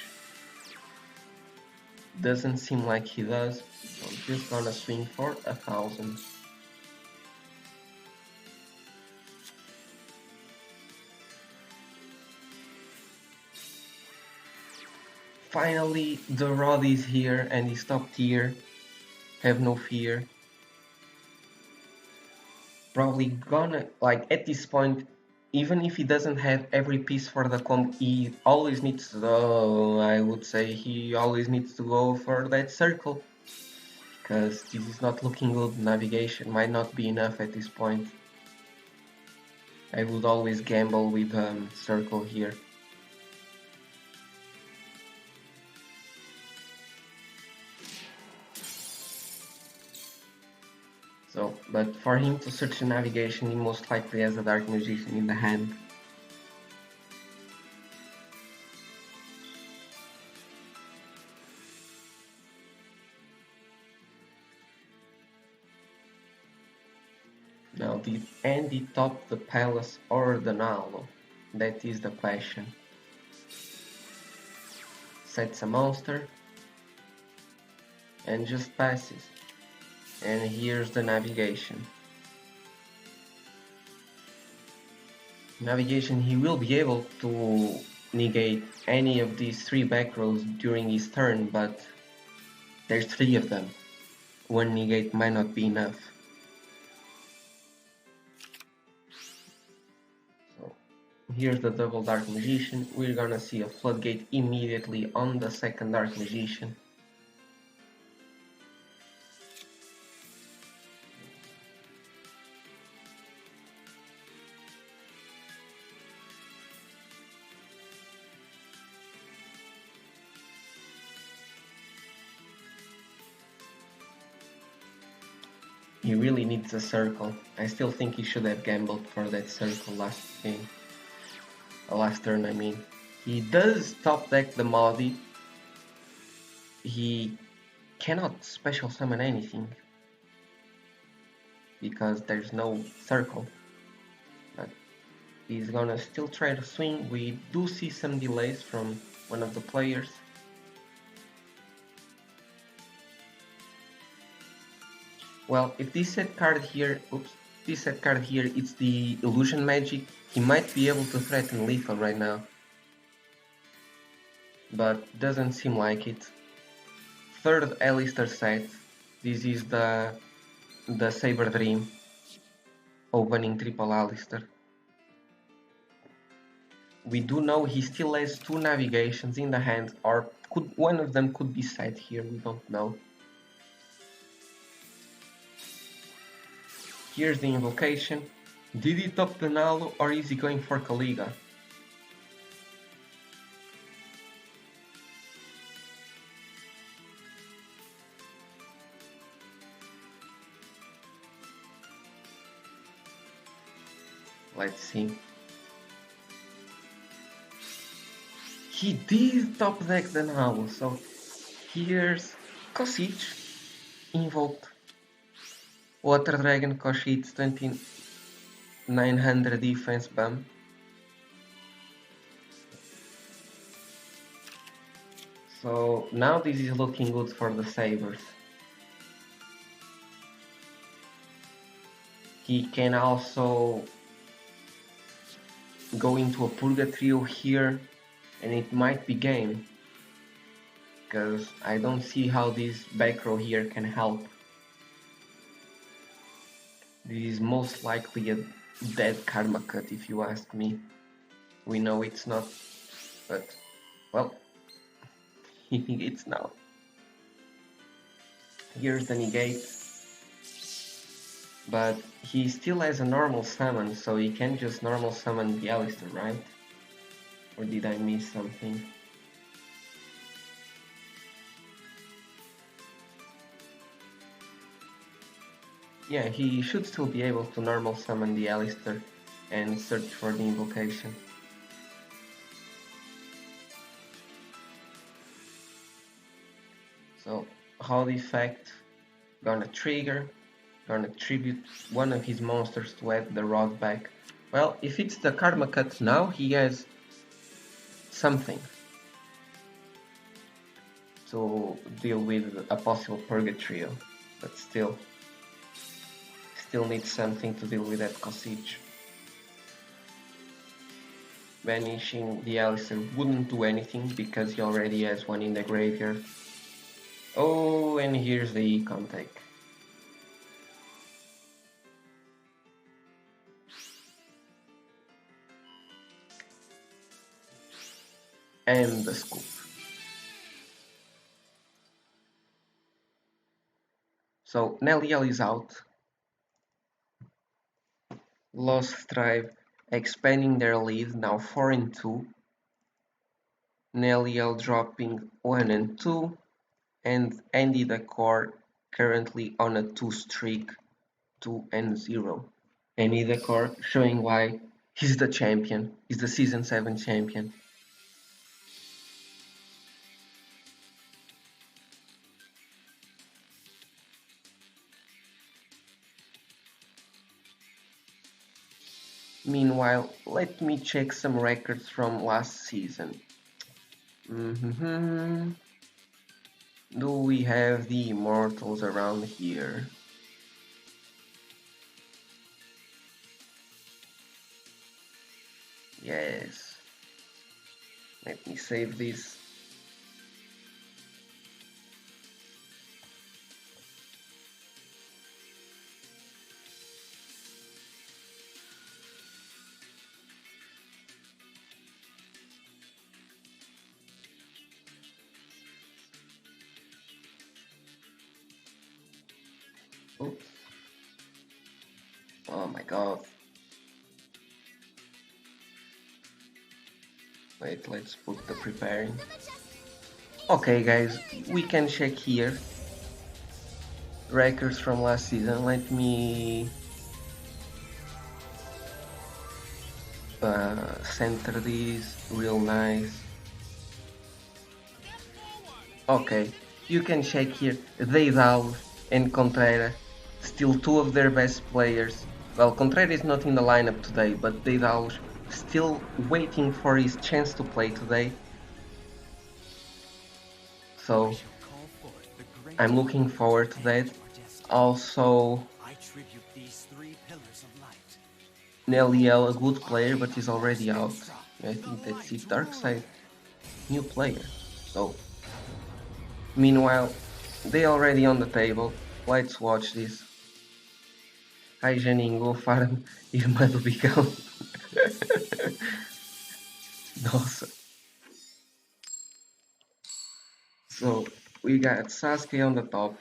Doesn't seem like he does, so I'm just gonna swing for 1000. Finally, the Rod is here and he's top tier. Have no fear. Probably gonna, like, at this point, even if he doesn't have every piece for the combo, he always needs to, I would say he always needs to go for that circle, because this is not looking good. Navigation might not be enough at this point. I would always gamble with circle here. So, but for him to search the navigation, he most likely has a Dark Magician in the hand. Now, did Andy top the Palace or the Nalo? That is the question. Sets a monster and just passes. And here's the navigation. Navigation, he will be able to negate any of these 3 back rows during his turn, but there's 3 of them. 1 negate might not be enough. So here's the double Dark Magician. We're gonna see a Floodgate immediately on the second Dark Magician. He really needs a circle. I still think he should have gambled for that circle last game. Last turn, I mean. He does top deck the Maudie. He cannot special summon anything, because there's no circle. But he's gonna still try to swing. We do see some delays from one of the players. Well, if this set card here, this set card here, it's the Illusion Magic, he might be able to threaten lethal right now. But doesn't seem like it. Third Alistair set, this is the Saber Dream, opening triple Alistair. We do know he still has 2 navigations in the hand, or one of them could be set here, we don't know. Here's the invocation. Did he top the Nalu or is he going for Kaliga? Let's see. He did top deck the Nalu, so here's Kosich, invoked. Water Dragon Koshit's 2900 defense bump. So now this is looking good for the Sabres. He can also go into a Purgatrio here and it might be game, because I don't see how this back row here can help. This is most likely a dead Karma Cut if you ask me. We know it's not, but Well, he negates now. Here's the negate. But he still has a normal summon, so he can just normal summon the Alistair, right? Or did I miss something? Yeah, he should still be able to normal summon the Alistair and search for the invocation. So, Hard Effect, gonna trigger, gonna tribute one of his monsters to add the rod back. Well, if it's the Karma Cut now, he has something to deal with a possible Purgatrio, but still needs something to deal with that Kosich. Banishing the Alistair wouldn't do anything because he already has one in the graveyard. Oh, and here's the Econ Tech. And the scoop. So Neliel is out. Lost Tribe expanding their lead, now 4-2. Neliel dropping 1-2. And Andy the Core currently on a 2 streak, 2-0. Andy the Core showing why he's the champion. He's the Season 7 champion. Meanwhile, let me check some records from last season. Do we have the Immortals around here? Yes. Let me save this. Oops. Oh my god. Wait, let's put the preparing. Okay guys, we can check here. Records from last season. Let me center these real nice. Okay, you can check here. Deidal and Contreras, still two of their best players. Well, Contreras is not in the lineup today, but Deidal still waiting for his chance to play today. So I'm looking forward to that. Also, Neliel, a good player, but he's already out. I think that's it. Darkseid, new player. So, meanwhile, they already on the table. Let's watch this. Hi Janinho, go farm Irmã do Bicão. Nossa. So, we got Sasuke on the top.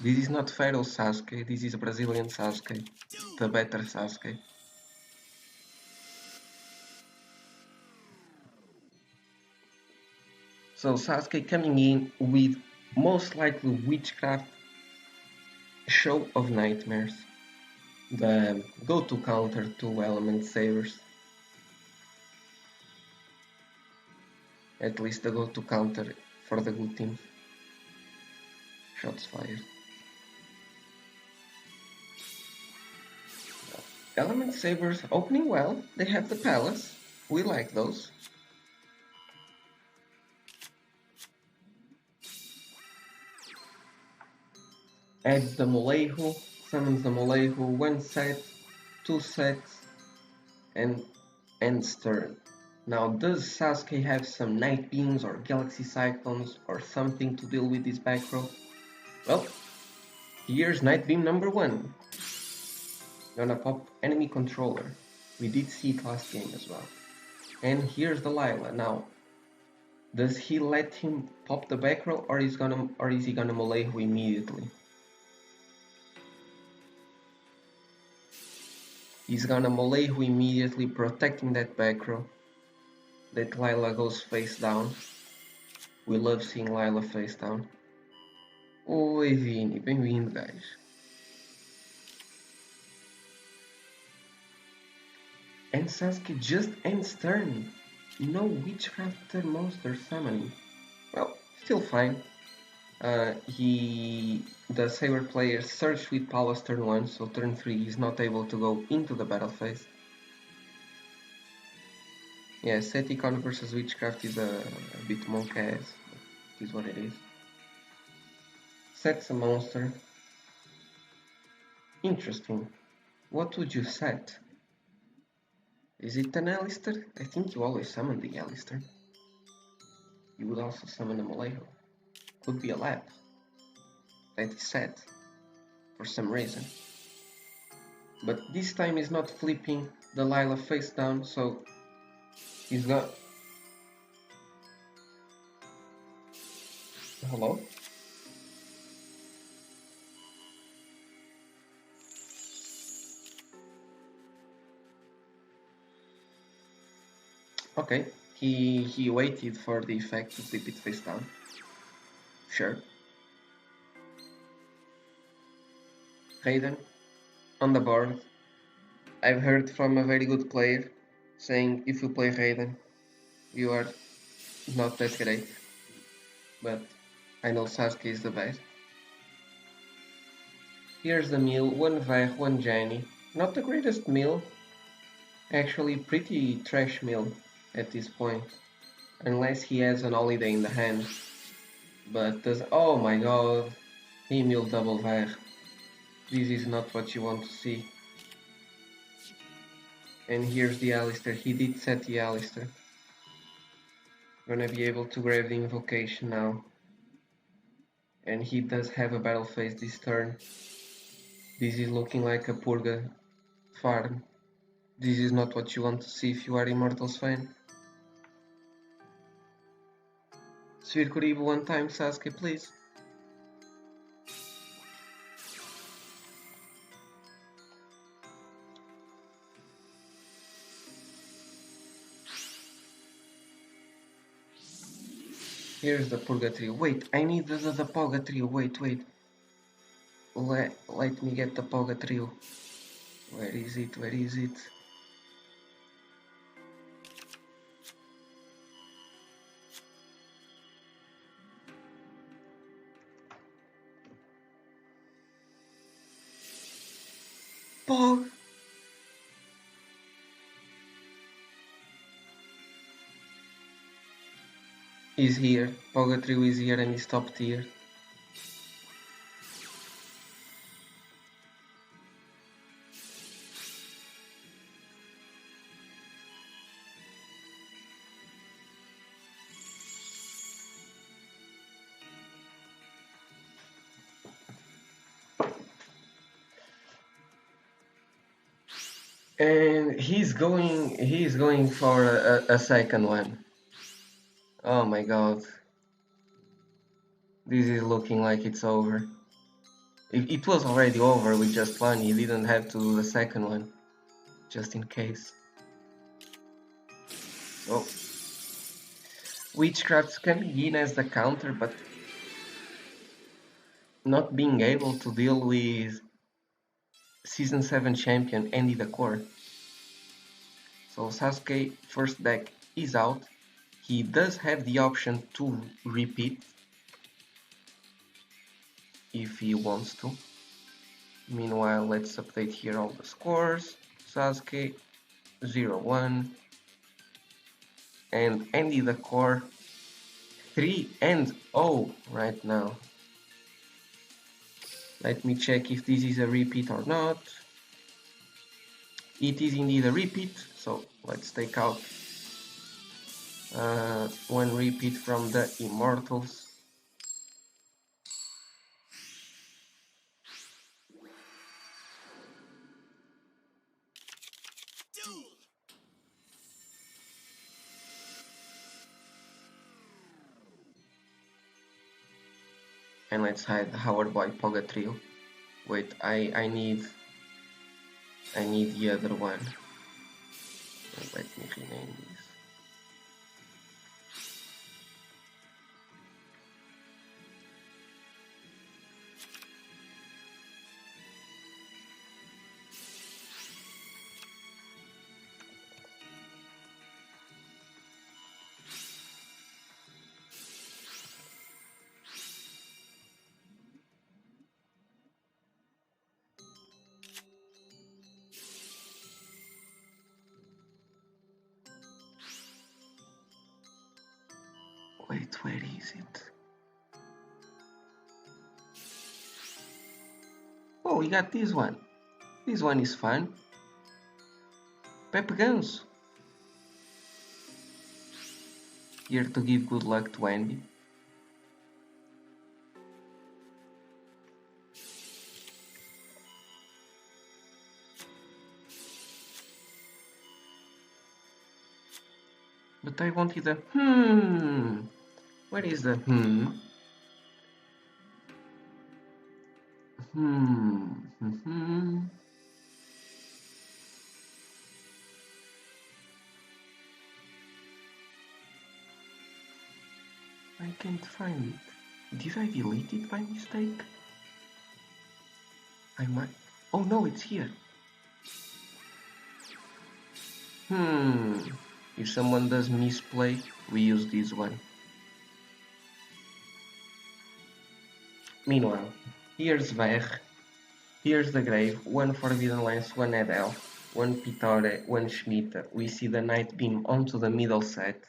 This is not Pharaoh Sasuke, this is Brazilian Sasuke. The better Sasuke. So Sasuke coming in with most likely Witchcraft, Show of Nightmares, the go-to counter to Element Sabers. At least the go-to counter for the good team. Shots fired. Element Sabers opening well, they have the Palace, we like those. Adds the Molehu, summons the Molehu, 1 set, 2 sets, and ends turn. Now, does Sasuke have some Night Beams or Galaxy Cyclones or something to deal with this back row? Well, here's Night Beam number 1. Gonna pop enemy controller. We did see it last game as well. And here's the Lila. Now, Does he let him pop the back row, or is he gonna melee immediately? He's gonna melee immediately, protecting that back row. That Lila goes face down. We love seeing Lila face down. Oi Vini, bem-vindo, guys. And Sasuke just ends turn. No Witchcrafter monster summoning. Well, still fine. The Saber player searched with Paula's turn 1, so turn 3 he's not able to go into the battle phase. Yeah, Seticon versus Witchcraft is a bit monk ass. It is what it is. Sets a monster. Interesting. What would you set? Is it an Alistair? I think you always summon the Alistair. You would also summon a Maleho. Could be a lab. That is set. For some reason. But this time he's not flipping the Lila face down, so he's not... Hello? Okay, he waited for the effect to flip it face down. Sure. Raiden, on the board. I've heard from a very good player saying if you play Raiden, you are not that great. But I know Sasuke is the best. Here's the meal, one Vair, one Jani. Not the greatest meal. Actually pretty trash meal at this point. Unless he has an holiday in the hand. But does... Oh my god. He milled double Vair. This is not what you want to see. And here's the Alistair. He did set the Alistair. Gonna be able to grab the invocation now. And he does have a battle phase this turn. This is looking like a Purga farm. This is not what you want to see if you are Immortals fan. Sphere Kuribo one time, Sasuke, please. Here's the Purgatory. Wait, I need the Purgatory. Wait. Let me get the Purgatory. Where is it? Where is it? Pog! He's here. Purgatory is here and he stopped here. And he's going for a second one. Oh my god. This is looking like it's over. It was already over with just one, he didn't have to do the second one. Just in case. So Witchcrafts can begin as the counter, but not being able to deal with Season 7 champion Andy the Core. So Sasuke first deck is out. He does have the option to repeat if he wants to. Meanwhile, let's update here all the scores. Sasuke 0-1 and Andy the Core 3-0 right now. Let me check if this is a repeat or not. It is indeed a repeat, so let's take out one repeat from the Immortals. And let's hide our boy Pogatrio. Wait, I need the other one. Let me rename this. Wait, where is it? Oh, we got this one. This one is fun. Pepe Ganso. Here to give good luck to Andy. But I wanted a Where is the I can't find it. Did I delete it by mistake? I might. Oh no, it's here. If someone does misplay, we use this one. Meanwhile, here's Ver, here's the Grave, one Forbidden Lance, one Edel, one Pitore, one Schmidt. We see the Night Beam onto the middle set.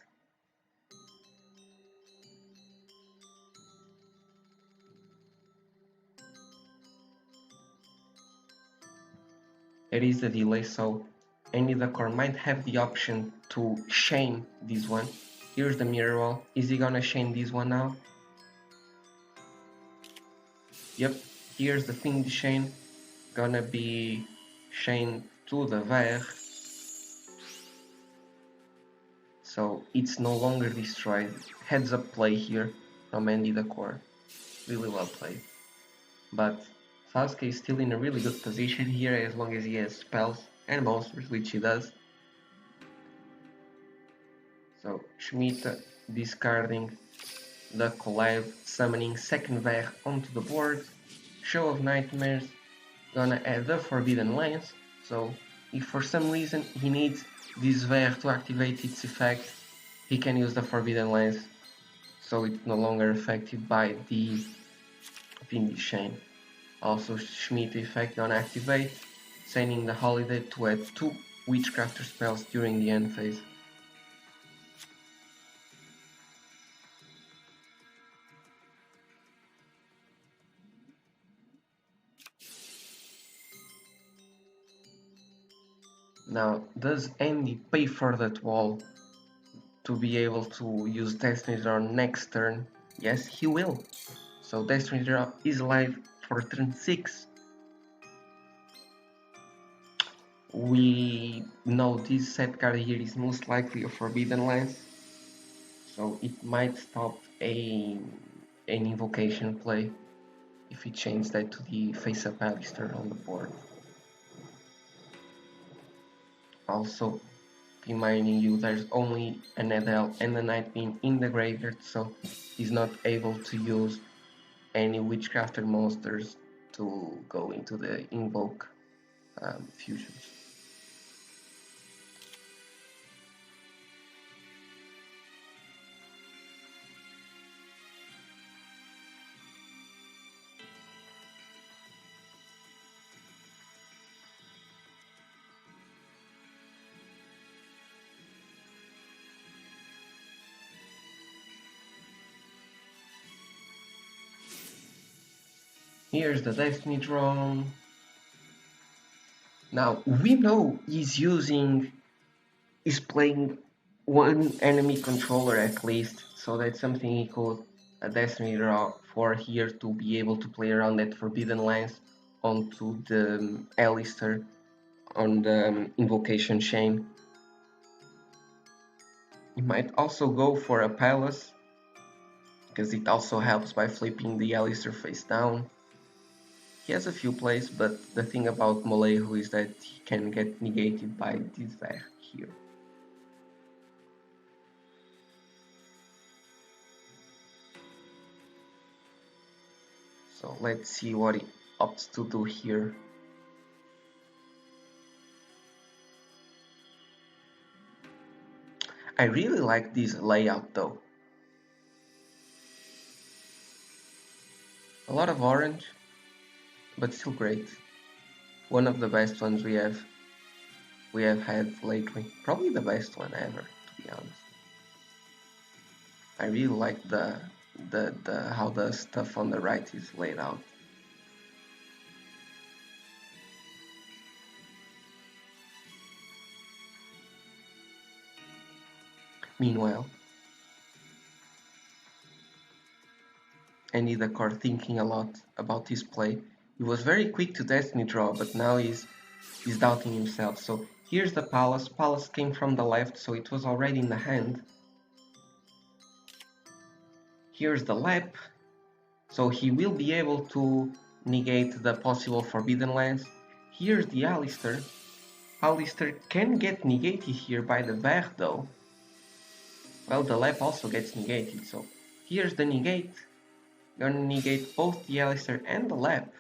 There is a delay, so any the core might have the option to chain this one. Here's the mirror wall. Is he gonna chain this one now? Yep, here's the thing chain. Gonna be chained to the Ver. So it's no longer destroyed. Heads up play here from Andy the core. Really well played. But Sasuke is still in a really good position here as long as he has spells and monsters, which he does. So Schmidt discarding the collab, summoning second Ver onto the board. Show of Nightmares, gonna add the Forbidden Lance. So if for some reason he needs this Ver to activate its effect, he can use the Forbidden Lance, so it's no longer affected by the Windy Chain. Also Schmidt effect gonna activate, sending the Holiday to add 2 Witchcrafter spells during the end phase. Now, does Andy pay for that wall to be able to use Destiny Draw next turn? Yes, he will. So Destiny Draw is live for turn 6. We know this set card here is most likely a Forbidden Lance, so it might stop an invocation play if he changes that to the face-up Alistair on the board. Also, reminding you there's only an Edel and a Night Beam in the graveyard, so he's not able to use any Witchcrafter monsters to go into the Invoke fusions. Here's the Destiny Drone. Now we know he's playing one enemy controller at least, so that's something he could a Destiny Draw for here to be able to play around that Forbidden Lance onto the Alistair on the Invocation Chain. He might also go for a Palace because it also helps by flipping the Alistair face down. He has a few plays, but the thing about Molehu is that he can get negated by this Ver here. So let's see what he opts to do here. I really like this layout though. A lot of orange, but still great. One of the best ones we have had lately. Probably the best one ever, to be honest. I really like the how the stuff on the right is laid out. Meanwhile, Andy the core thinking a lot about his play. He was very quick to destiny draw, but now he's doubting himself. So here's the palace. Palace came from the left, so it was already in the hand. Here's the lap, so he will be able to negate the possible forbidden lands. Here's the Alistair. Alistair can get negated here by the Ver though. Well, the lap also gets negated, so here's the negate. Gonna negate both the Alistair and the lap.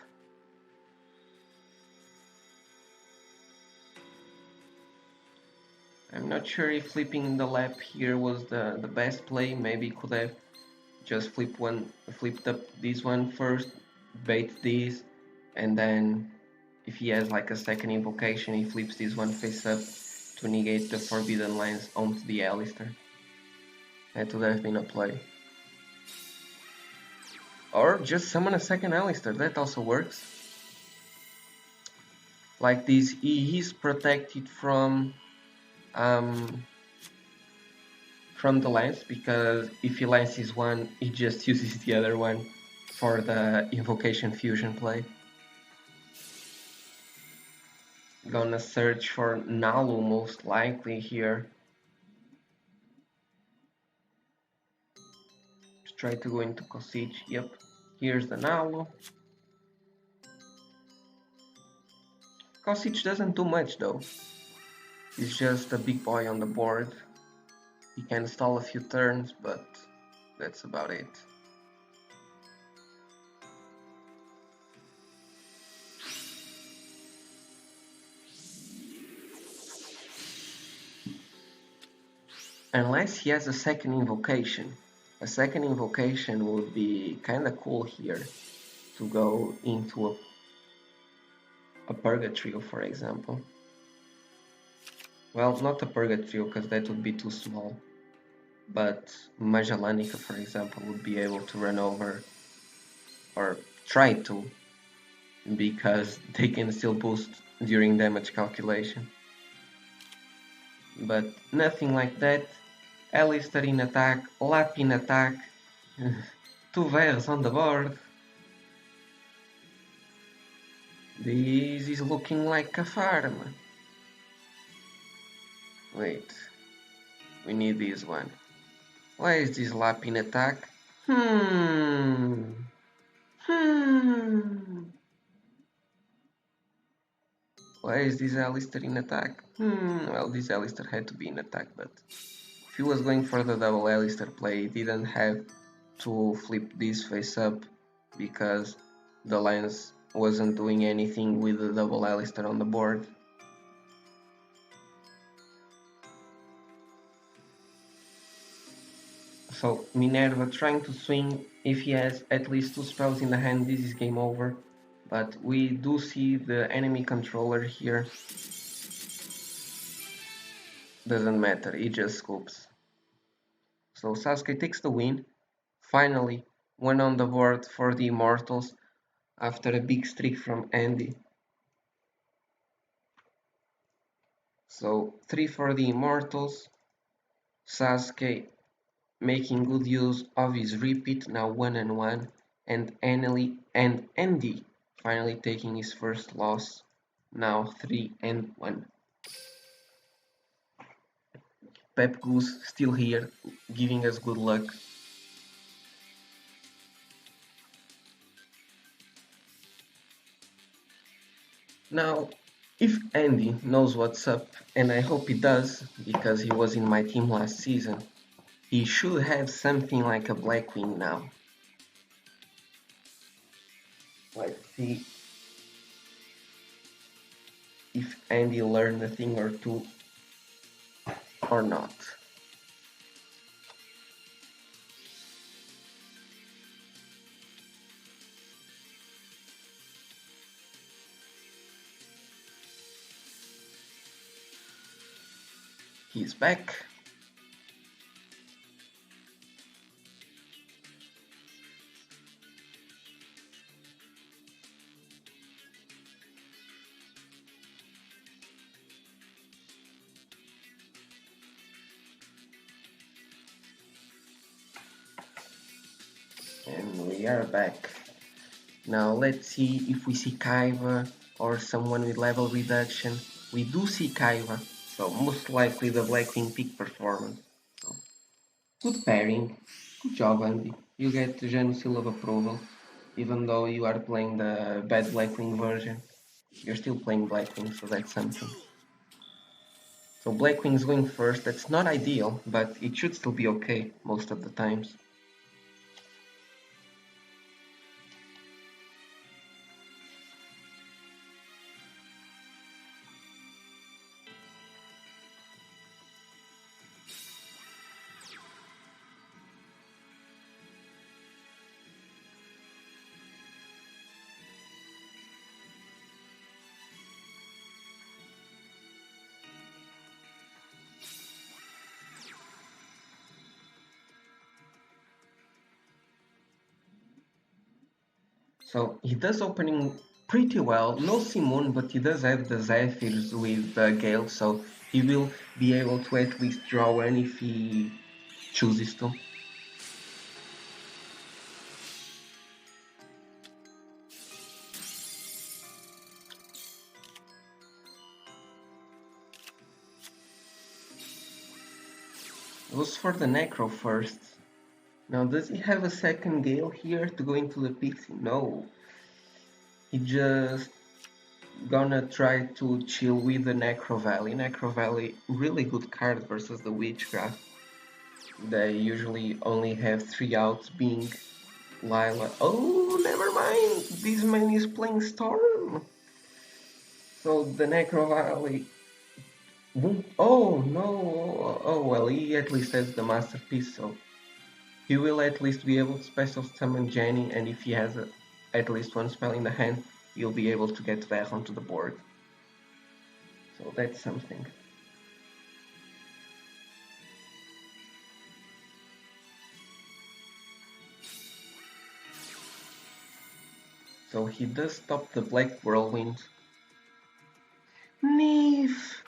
I'm not sure if flipping the lap here was the best play. Maybe could have just flipped up this one first, bait this, and then if he has like a second invocation, he flips this one face up to negate the forbidden lands onto the Alistair. That would have been a play. Or just summon a second Alistair, that also works. Like this, he is protected from the lance, because if he lances one, he just uses the other one for the invocation fusion play. Gonna search for Nalu most likely here. Just try to go into Kosich. Yep, here's the Nalu. Kosich doesn't do much though. He's just a big boy on the board. He can stall a few turns, but that's about it. Unless he has a second invocation. A second invocation would be kinda cool here to go into a Purgatrio, for example. Well, not a Purgatrio, because that would be too small. But Majalanica, for example, would be able to run over, or try to, because they can still boost during damage calculation. But nothing like that. Alistair in attack, Lap in attack, 2 Vers on the board. This is looking like a farm. Wait, we need this one. Why is this Lap in attack? Why is this Alistair in attack? Well, this Alistair had to be in attack, but if he was going for the double Alistair play, he didn't have to flip this face up, because the lance wasn't doing anything with the double Alistair on the board. So Minerva trying to swing. If he has at least 2 spells in the hand, this is game over. But we do see the enemy controller here. Doesn't matter, he just scoops. So Sasuke takes the win. Finally, one on the board for the Immortals after a big streak from Andy. So 3 for the Immortals. Sasuke making good use of his repeat, now 1-1, and Andy finally taking his first loss, now 3-1. Pep Goose still here, giving us good luck. Now, if Andy knows what's up, and I hope he does, because he was in my team last season, he should have something like a Blackwing now. Let's see if Andy learned a thing or two or not. He's back. And we are back. Now let's see if we see Kaiba or someone with level reduction. We do see Kaiba, so most likely the Blackwing peak performance. So, good pairing. Good job, Andy. You get the Jano seal of approval. Even though you are playing the bad Blackwing version, you're still playing Blackwing, so that's something. So Blackwing's going first. That's not ideal, but it should still be okay most of the times. So he does opening pretty well. No Simon, but he does have the Zephyrs with the Gale, so he will be able to at least draw one if he chooses to. Goes for the Necro first. Now, does he have a second Gale here to go into the Pixie? No. He just gonna try to chill with the Necro Valley. Necro Valley, really good card versus the Witchcraft. They usually only have 3 outs being Lila. Oh, never mind. This man is playing Storm. So the Necro Valley. Oh no. Oh well, he at least has the Masterpiece, so he will at least be able to special summon Jenny, and if he has at least one spell in the hand, he'll be able to get back onto the board. So that's something. So he does stop the Black Whirlwind. Nif!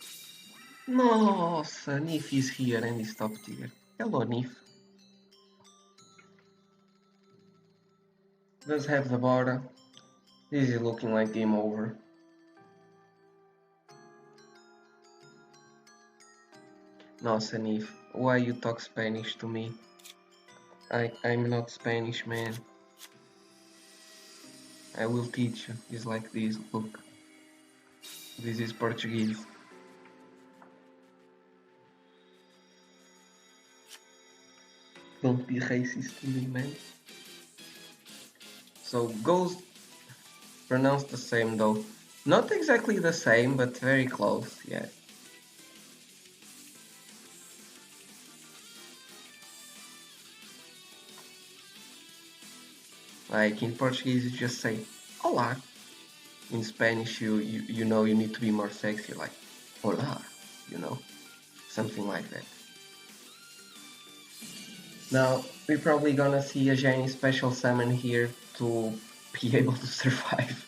Nossa, Nif is here and he stopped here. Hello, Nif. Does have the border. This is looking like game over. Nossa, Nif, why you talk Spanish to me? I'm not Spanish, man. I will teach you. It's like this, look. This is Portuguese. Don't be racist to me, man. So goes pronounced the same though. Not exactly the same, but very close, yeah. Like in Portuguese you just say Olá. In Spanish you know you need to be more sexy, like Olá, you know. Something like that. Now, we're probably gonna see a Jenny special summon here to be able to survive.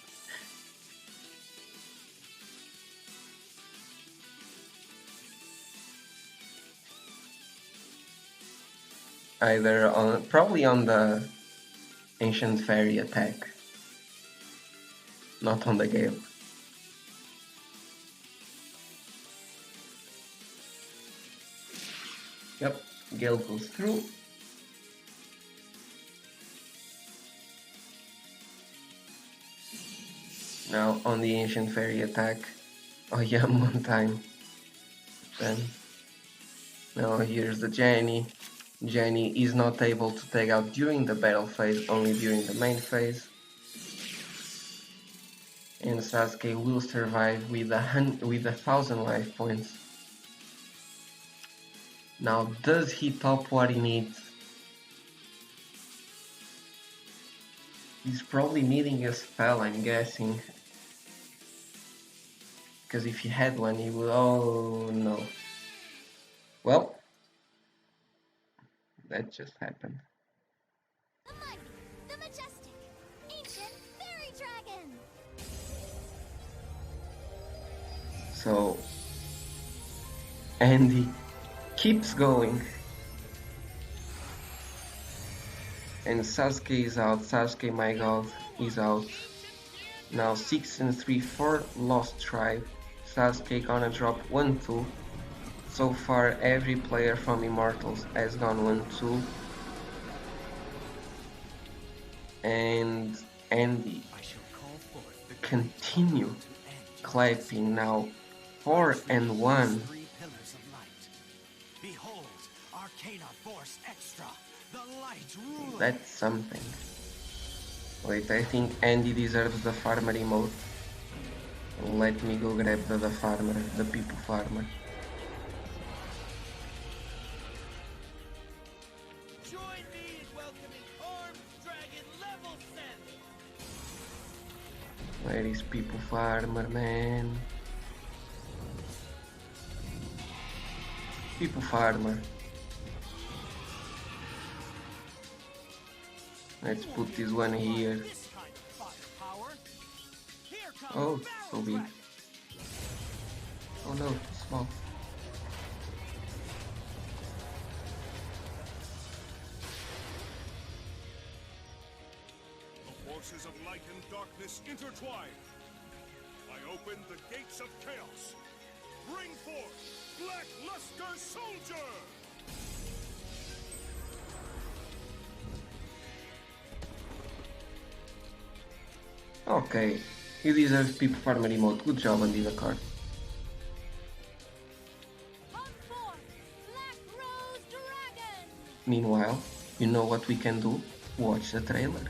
Either on, probably on the Ancient Fairy attack, not on the Gale. Yep, Gale goes through. Now on the Ancient Fairy attack. Oh yeah, one time. Then now here's the Jenny. Jenny is not able to take out during the battle phase, only during the main phase. And Sasuke will survive with 1,000 life points. Now, does he top what he needs? He's probably needing a spell, I'm guessing. Because if he had one, he would... Oh, no. Well, that just happened. The mighty, the majestic, ancient fairy dragon! So, Andy keeps going. And Sasuke is out. Sasuke, my god, is out. Now 6 and 3 for Lost Tribe. Sasuke gonna drop 1-2. So far every player from Immortals has gone 1-2. And Andy continue clapping now 4 and 1. Behold, Arcana Force Extra, the light ruler. That's something. Wait, I think Andy deserves the farmer emote. Let me go grab the farmer, the people farmer. Join me in welcoming Armed Dragon Level 7. Where is people farmer, man? People farmer. Let's put this one here. Oh, so big. Oh no, small. The forces of light and darkness intertwine. I open the gates of chaos. Bring forth Black Luster Soldier! Okay, he deserves people farmer emote. Good job, Andy the card. Meanwhile, you know what we can do? Watch the trailer.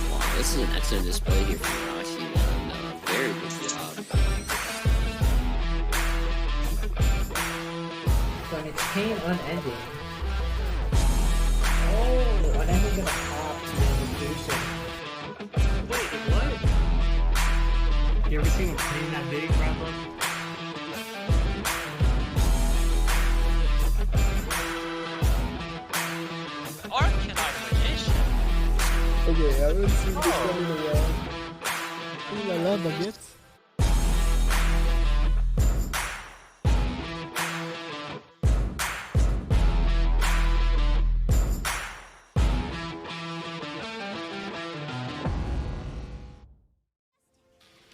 Wow, this is an excellent display here from Rashi. Very good job. So when it's pain unending. Oh, and then we're gonna pop the invitation. Wait, what? You ever seen a plane that big, Bravo? Arcanine magician. Okay, I haven't seen this one in a while. Ooh la la, baguette.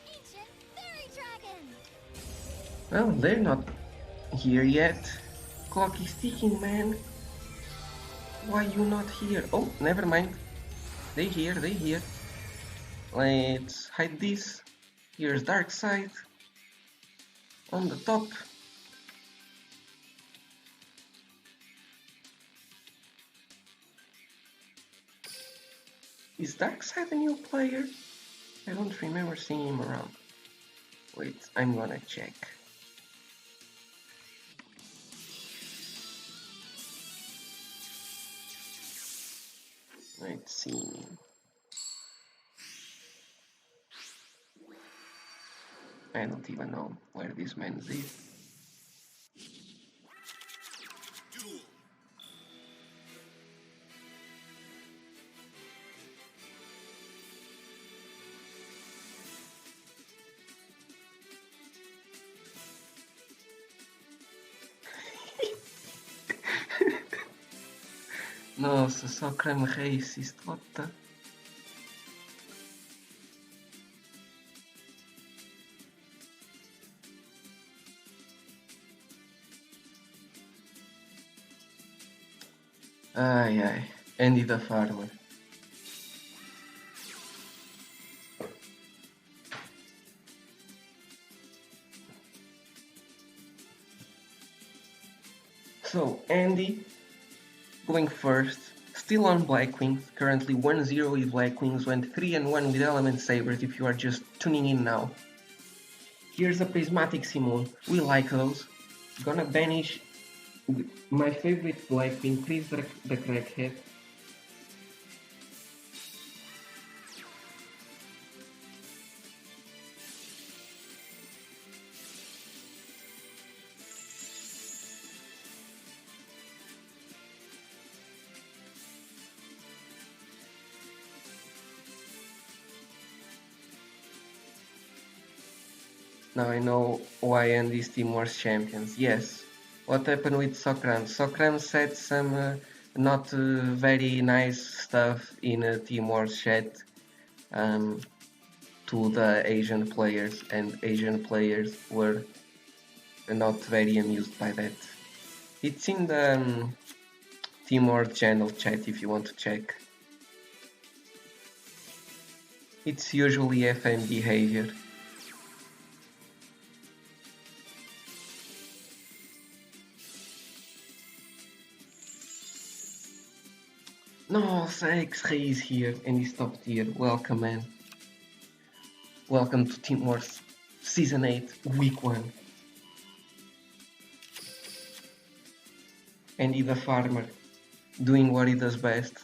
Ancient fairy dragon! Well, they're not here yet. Clock is ticking, man. Why you not here? Oh, never mind. They here, they here. Let's hide this. Here's Dark Side. On the top. Is Dark Side a new player? I don't remember seeing him around. Wait, I'm gonna check. Let's see. I don't even know where this man is. Duel. Nossa, só creme racist, what the... Ai ai, Andy the Farmer. So, Andy, going first, still on Black Wings, currently 1-0 with Black Wings, went 3-1 with Element Sabers if you are just tuning in now. Here's a Prismatic Simone, we like those. Gonna banish my favorite Black Wing, Chris the Crackhead. Now I know why Andy's team was champions. Yes. What happened with Sokram? Sokram said some not very nice stuff in Team Wars chat to the Asian players, and Asian players were not very amused by that. It's in the Team Wars channel chat if you want to check. It's usually FM behavior. No, X-Ray is here and he's top tier. Welcome, man. Welcome to Team Wars Season 8, Week 1. Andy the Farmer, doing what he does best.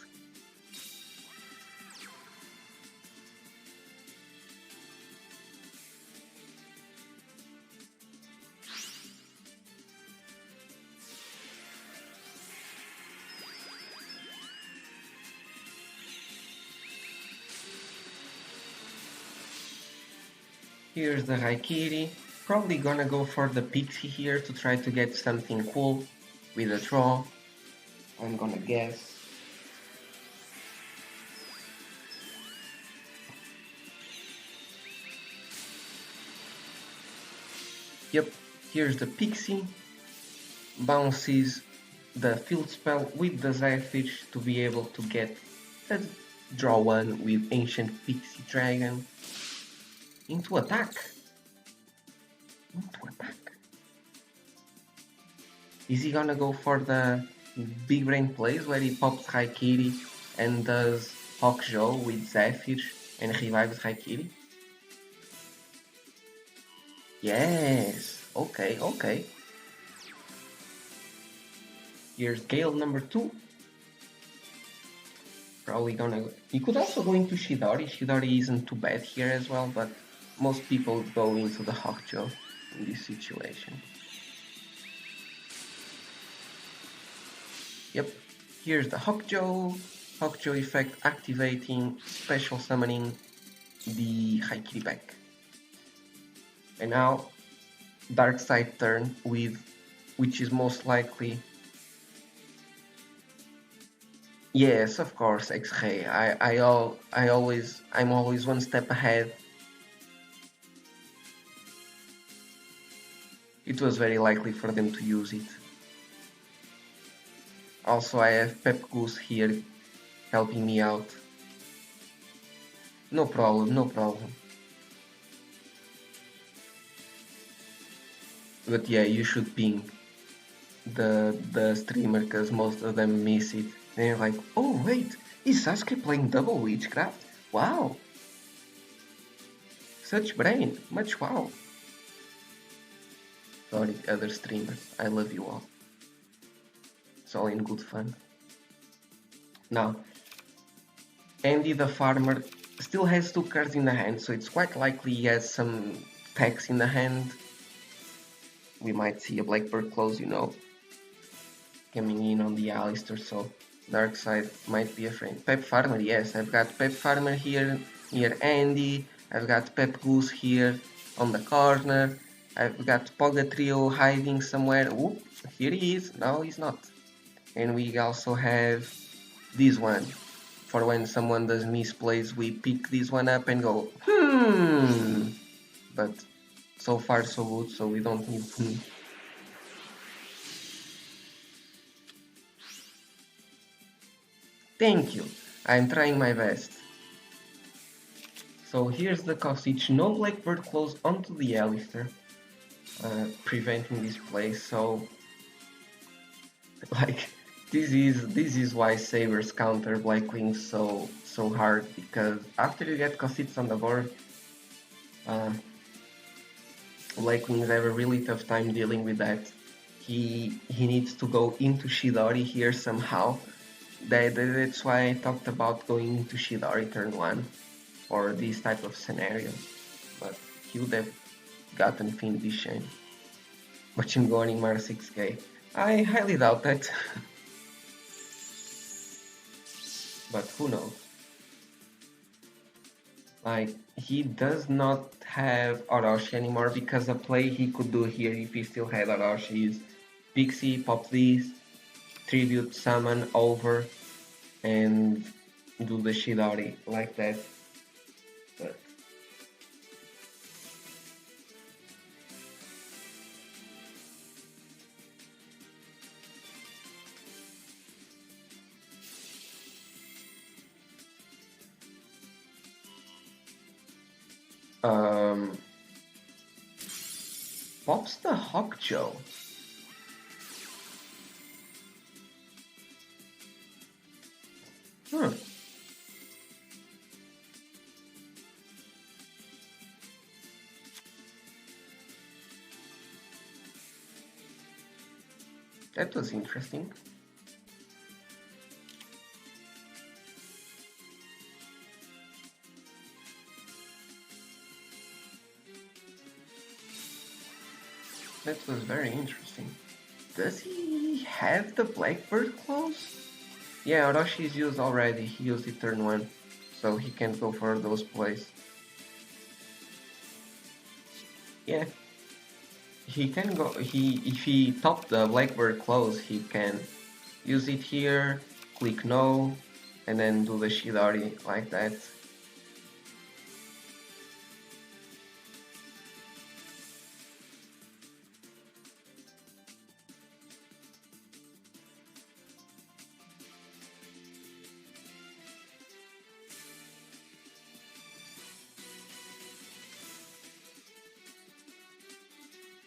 Here's the Raikiri, probably gonna go for the Pixie here to try to get something cool with a draw, I'm gonna guess. Yep, here's the Pixie, bounces the field spell with the Zephyr to be able to get a draw one with Ancient Pixie Dragon. Into attack. Is he gonna go for the big brain plays where he pops Raikiri and does Hawkjaw with Zephyr and revives Raikiri? Yes. Okay. Here's Gale number 2. Probably gonna... He could also go into Shidori. Shidori isn't too bad here as well, but most people go into the Hawkjaw in this situation. Yep, here's the Hawkjaw. Hawkjaw effect activating, special summoning the Haikiri back. And now, Dark Side turn with, which is most likely... Yes, of course, X-Ray. I'm always one step ahead. It was very likely for them to use it. Also, I have Pep Goose here helping me out. No problem. But yeah, you should ping the streamer because most of them miss it. They're like, oh wait, is Sasuke playing double witchcraft? Wow! Such brain, much wow. Sorry, other streamers, I love you all. It's all in good fun. Now, Andy the Farmer still has 2 cards in the hand, so it's quite likely he has some packs in the hand. We might see a Blackbird close, coming in on the Alistair, so Dark Side might be a friend. Pep Farmer, yes, I've got Pep Farmer here near Andy, I've got Pep Goose here on the corner, I've got Poga Trio hiding somewhere. Oop, here he is, no he's not. And we also have this one. For when someone does misplays, we pick this one up and go, But so far so good, so we don't need Thank you. I'm trying my best. So here's the Kosich. No Blackbird close onto the Alistair, preventing this play. So, like, this is why Sabers counter Black Wings so hard, because after you get Kosich on the board, Black Wings have a really tough time dealing with that. He needs to go into Shidori here somehow. That's why I talked about going into Shidori turn 1 for these type of scenarios. But he would have gotten Fiend Vishen. Watching going Mar 6k. I highly doubt that. But who knows? Like, he does not have Orochi anymore, because a play he could do here if he still had Orochi is Pixie, pop these, tribute, summon, over, and do the Shidori like that. But pops the Hawkjoe. Huh. That was interesting. That was very interesting. Does he have the Blackbird clause? Yeah, Orochi is used already. He used it turn 1, so he can't go for those plays. Yeah. He can go, if he top the Blackbird clause, he can use it here, click no, and then do the Shidori like that.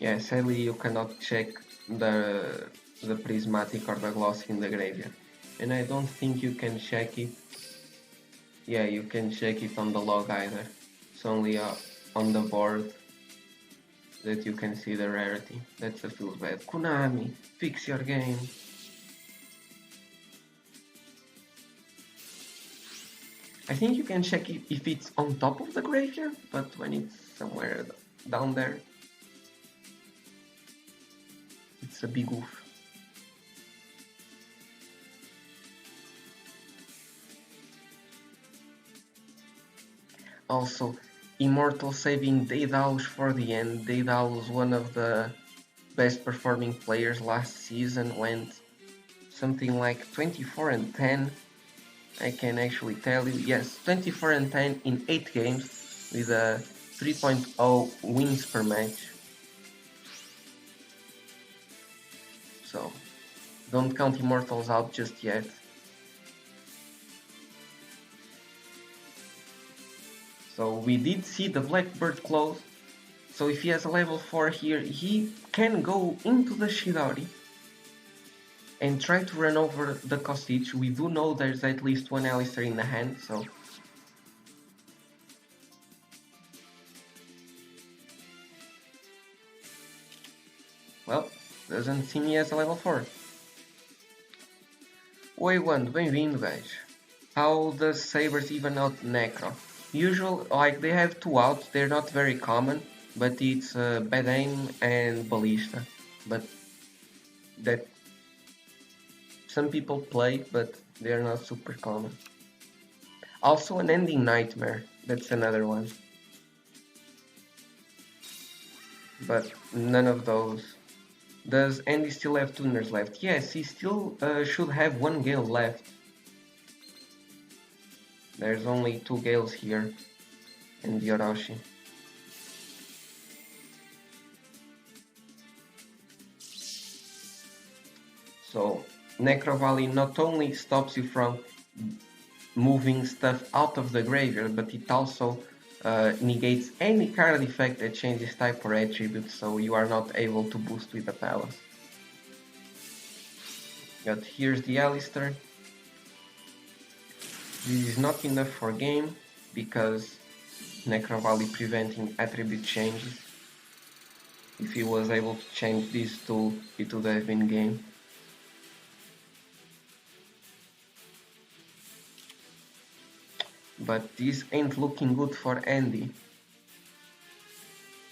Yeah, sadly you cannot check the prismatic or the glossy in the graveyard. And I don't think you can check it. Yeah, you can check it on the log either. It's only on the board that you can see the rarity. That's a feels bad. Konami, fix your game. I think you can check it if it's on top of the graveyard, but when it's somewhere down there, it's a big oof. Also, Immortal saving Daedalus for the end. Daedalus, one of the best performing players last season, went something like 24 and 10. I can actually tell you, yes, 24 and 10 in 8 games with a 3.0 wins per match. So, don't count Immortals out just yet. So we did see the Blackbird close. So if he has a level 4 here, he can go into the Shidori and try to run over the Kosich. We do know there's at least one Alistair in the hand, so... Well, doesn't seem he has a level 4. Oi, Wando, bem-vindo, guys. How does Sabers even out Necro? Usual, like, they have 2 outs, they're not very common, but it's Bad Aim and Ballista. But that some people play, but they're not super common. Also an Ending Nightmare, that's another one. But none of those. Does Andy still have tuners left? Yes, he still should have 1 Gale left. There's only 2 Gales here and the Orochi. So Necro Valley not only stops you from moving stuff out of the graveyard, but it also negates any card effect that changes type or attribute, so you are not able to boost with the palace. But here's the Alistair. This is not enough for game because Necro Valley preventing attribute changes. If he was able to change these two, it would have been game. But this ain't looking good for Andy.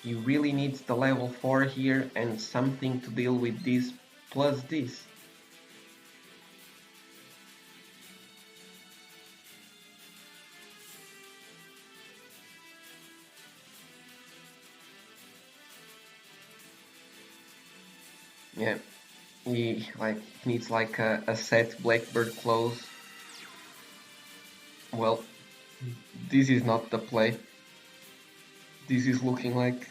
He really needs the level 4 here and something to deal with this plus this. Yeah, he needs like a set Blackbird close. Well, this is not the play. This is looking like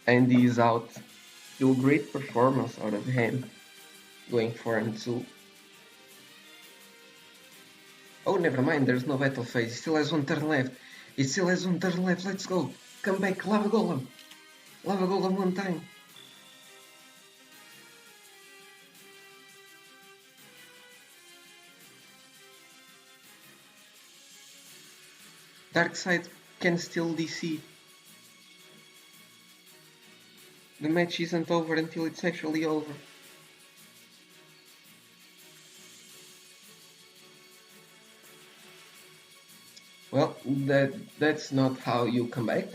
Andy is out. Still great performance out of him, going 4-2. Oh, never mind, there's no battle phase. He still has one turn left. He still has one turn left. Let's go. Come back, Lava Golem. Lava Golem one time. Darkseid can still DC. The match isn't over until it's actually over. Well, that's not how you come back.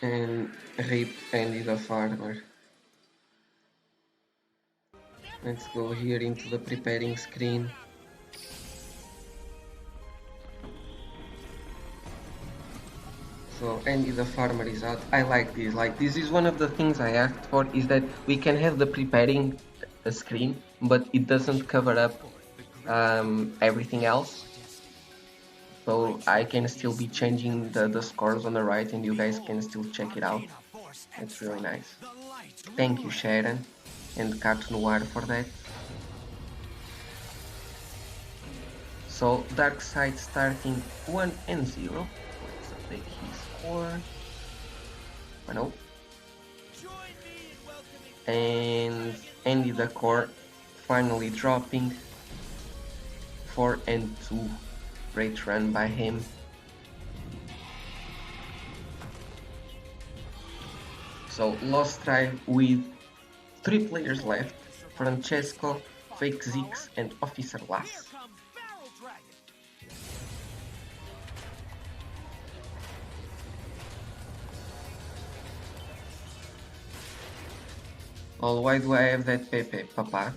And rape Andy the farmer. Let's go here into the preparing screen. So Andy the farmer is out. I like this. Like, this is one of the things I asked for, is that we can have the preparing screen, but it doesn't cover up everything else. So I can still be changing the scores on the right and you guys can still check it out. It's really nice. Thank you, Sharon and Cartoon Noir, for that. So Darkseid starting 1-0. Let's update his score. 1-0. And Andy the Core finally dropping 4-2. Great run by him. So Lost Tribe with 3 players left: Francesco, Fake Zix and Officer Lass. Well, why do I have that Pepe, Papa?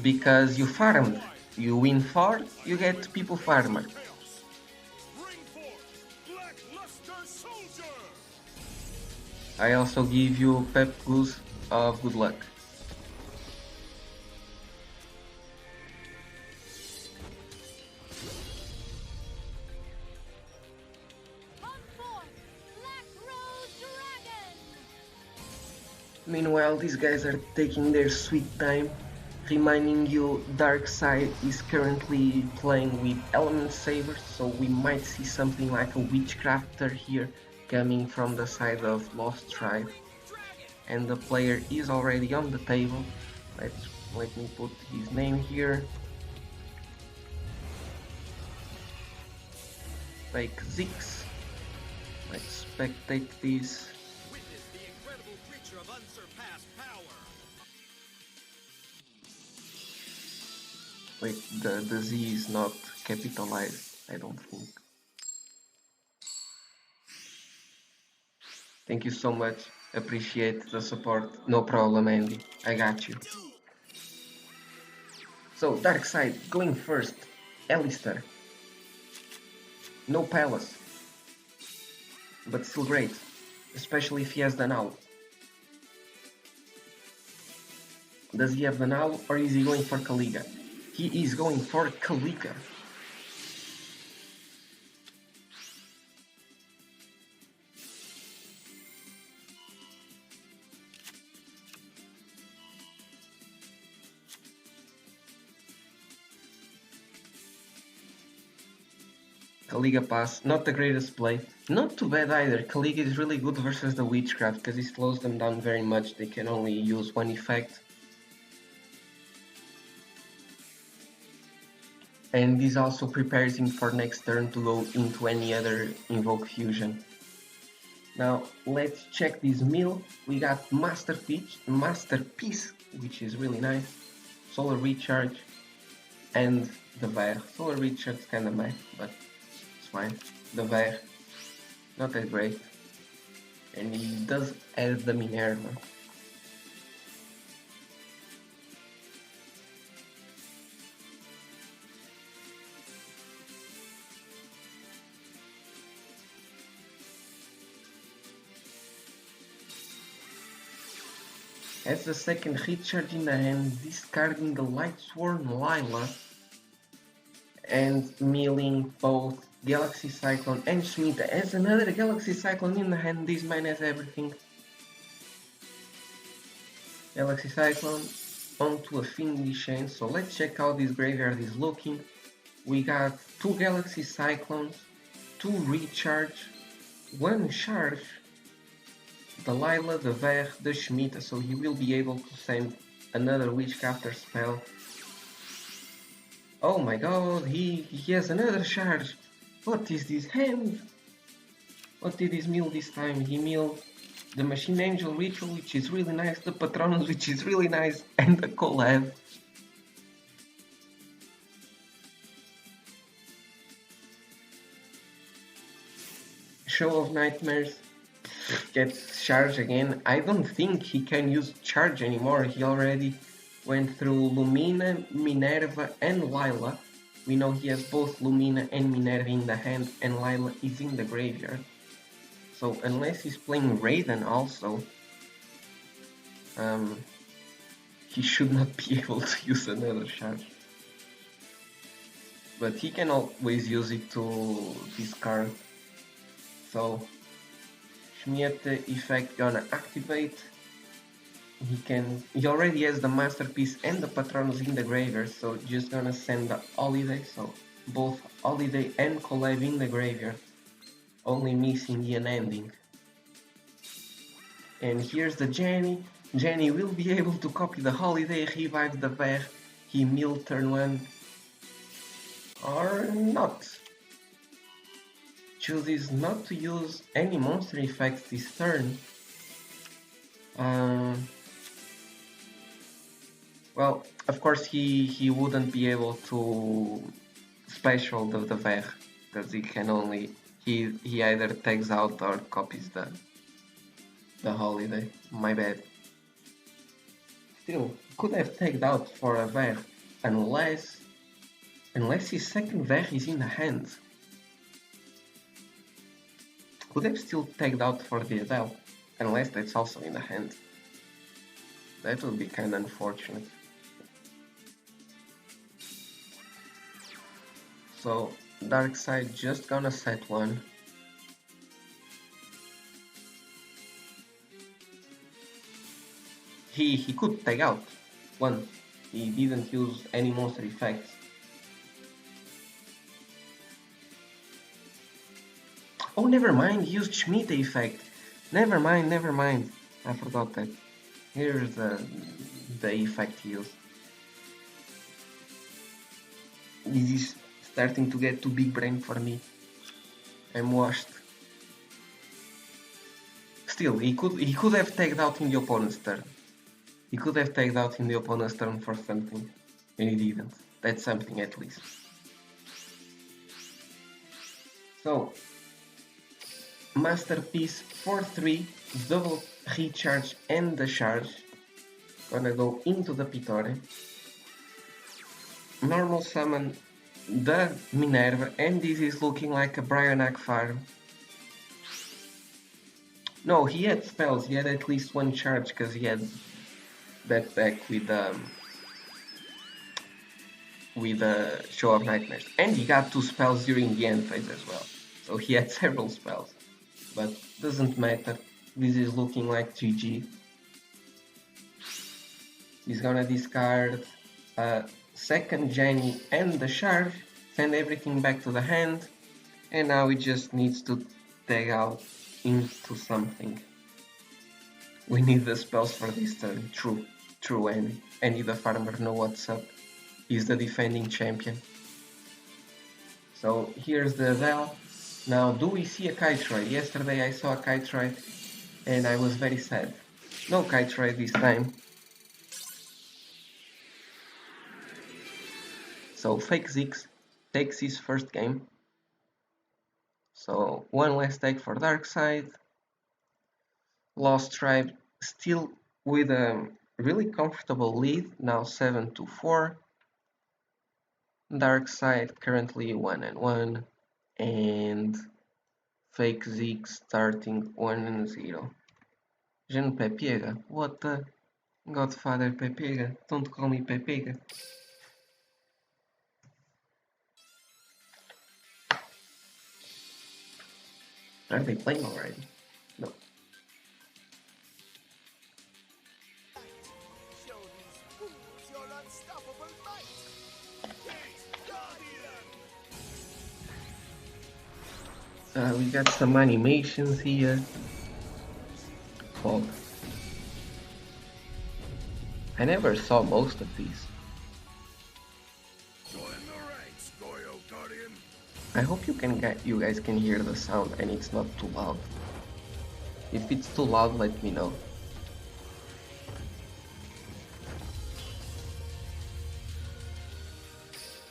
Because you farmed. You win 4, you get people farmer. I also give you Pep Goose of good luck. Meanwhile, these guys are taking their sweet time. Reminding you, Darkseid is currently playing with Element Sabers, so we might see something like a Witchcrafter here coming from the side of Lost Tribe. And the player is already on the table. Let me put his name here. Like Zix. Let's spectate this. Wait, the Z is not capitalized, I don't think. Thank you so much. Appreciate the support. No problem, Andy. I got you. So, Darkseid going first. Alistair. No Palace. but still great, especially if he has the now. Does he have the now, or is he going for Kaliga? He is going for Kaliga. Kaliga pass, not the greatest play. Not too bad either. Kaliga is really good versus the Witchcraft because he slows them down very much. They can only use one effect. And this also prepares him for next turn to go into any other Invoke Fusion. Now let's check this mill. We got Masterpiece, which is really nice. Solar Recharge and the Ver. Solar Recharge is kinda meh, but it's fine. The Ver, not that great. And he does add the Minerva. As the second recharge in the hand, discarding the Lightsworn Lila and milling both Galaxy Cyclone and Shemitah. As another Galaxy Cyclone in the hand, this man has everything. Galaxy Cyclone onto Affinity Chain, so let's check how this graveyard is looking. We got 2 Galaxy Cyclones, 2 Recharge, 1 Charge, the Lila, the Ver, the Shemitah, so he will be able to send another Witchcrafter spell. Oh my god, he has another charge. What is this hand? What did he mill this time? He milled the Machine Angel Ritual, which is really nice, the Patronus, which is really nice, and the collab. Show of Nightmares gets charge again. I don't think he can use charge anymore. He already went through Lumina, Minerva and Lila. We know he has both Lumina and Minerva in the hand and Lila is in the graveyard. So unless he's playing Raiden also, he should not be able to use another charge. But he can always use it to discard. So Shemitah effect gonna activate. He already has the Masterpiece and the Patronus in the graveyard, so just gonna send the Holiday, so both Holiday and Collab in the graveyard, only missing the Unending. And here's the Jenny. Jenny will be able to copy the Holiday, revive the Ver, he mill turn 1, or not. Chooses not to use any monster effects this turn. Well, of course he wouldn't be able to special the Ver, because he can only he either takes out or copies the Holiday. My bad. Still, could have tagged out for a Ver unless his second Ver is in the hand. Could have still tagged out for the Adele, unless that's also in the hand. That would be kinda unfortunate. So, Darkseid just gonna set 1. He could take out 1. He didn't use any monster effects. Oh, never mind, he used Shemitah effect. Never mind. I forgot that. Here's the effect he used. This is starting to get too big brain for me. I'm washed. Still, he could have tagged out in the opponent's turn. He could have tagged out in the opponent's turn for something, and he didn't. That's something at least. So, Masterpiece for 3, double recharge and the charge. Gonna go into the Pitore. Normal summon the Minerva, and this is looking like a Brionac farm. No, he had spells. He had at least one charge because he had that deck with Show of Nightmares, and he got 2 spells during the end phase as well. So he had several spells, but doesn't matter. This is looking like GG. He's gonna discard second Jenny and the Shard, send everything back to the hand, and now he just needs to tag out into something. We need the spells for this turn. True, Andy. Andy the farmer know what's up. He's the defending champion. So here's the bell. Now, do we see a kite ride? Yesterday I saw a kite ride and I was very sad. No kite ride this time. So Fake Zix takes his first game. So one less take for Darkseid. Lost Tribe still with a really comfortable lead, now 7-4. Darkseid currently 1-1, and Fake Zeke starting 1-0. Jano Pepega, what the Godfather Pepega? Don't call me Pepega. Are they playing already? No. Show these fools your unstoppable might. Gate Guardian. We got some animations here. Fog. I never saw most of these. Join the ranks, Goyo Guardian. I hope you guys can hear the sound and it's not too loud. If it's too loud, let me know.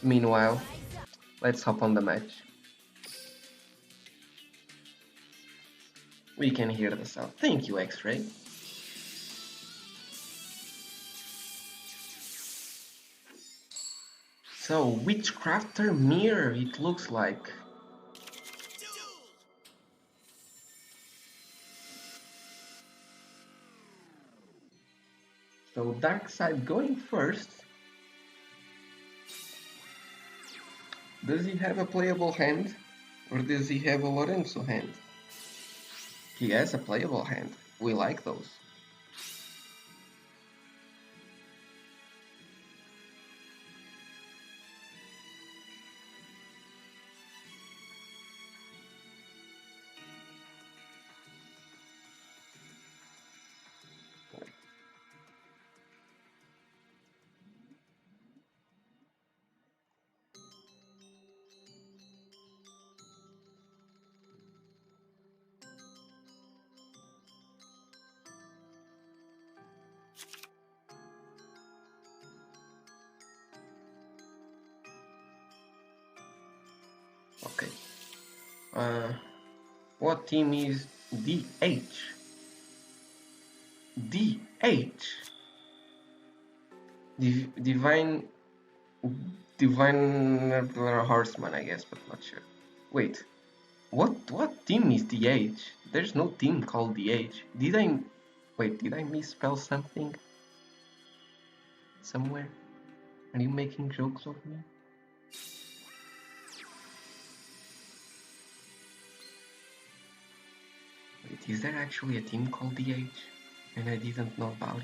Meanwhile, let's hop on the match. We can hear the sound. Thank you, X-Ray. So, Witchcrafter Mirror, it looks like. So, Darkseid going first. Does he have a playable hand? Or does he have a Lorenzo hand? He has a playable hand. We like those. Okay. What team is DH? DH? Divine Horseman, I guess, but not sure. Wait, what team is DH? There's no team called DH. Did I misspell something? Somewhere? Are you making jokes of me? Wait, is there actually a team called DH? And I didn't know about it?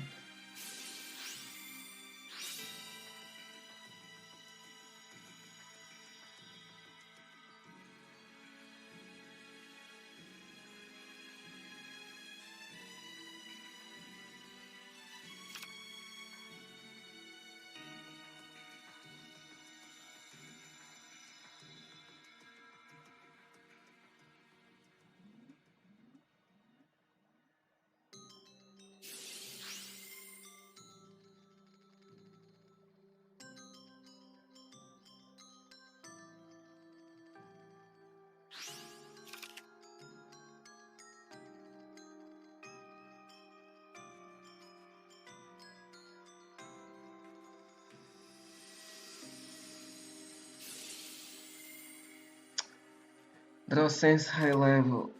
Draw sense high level.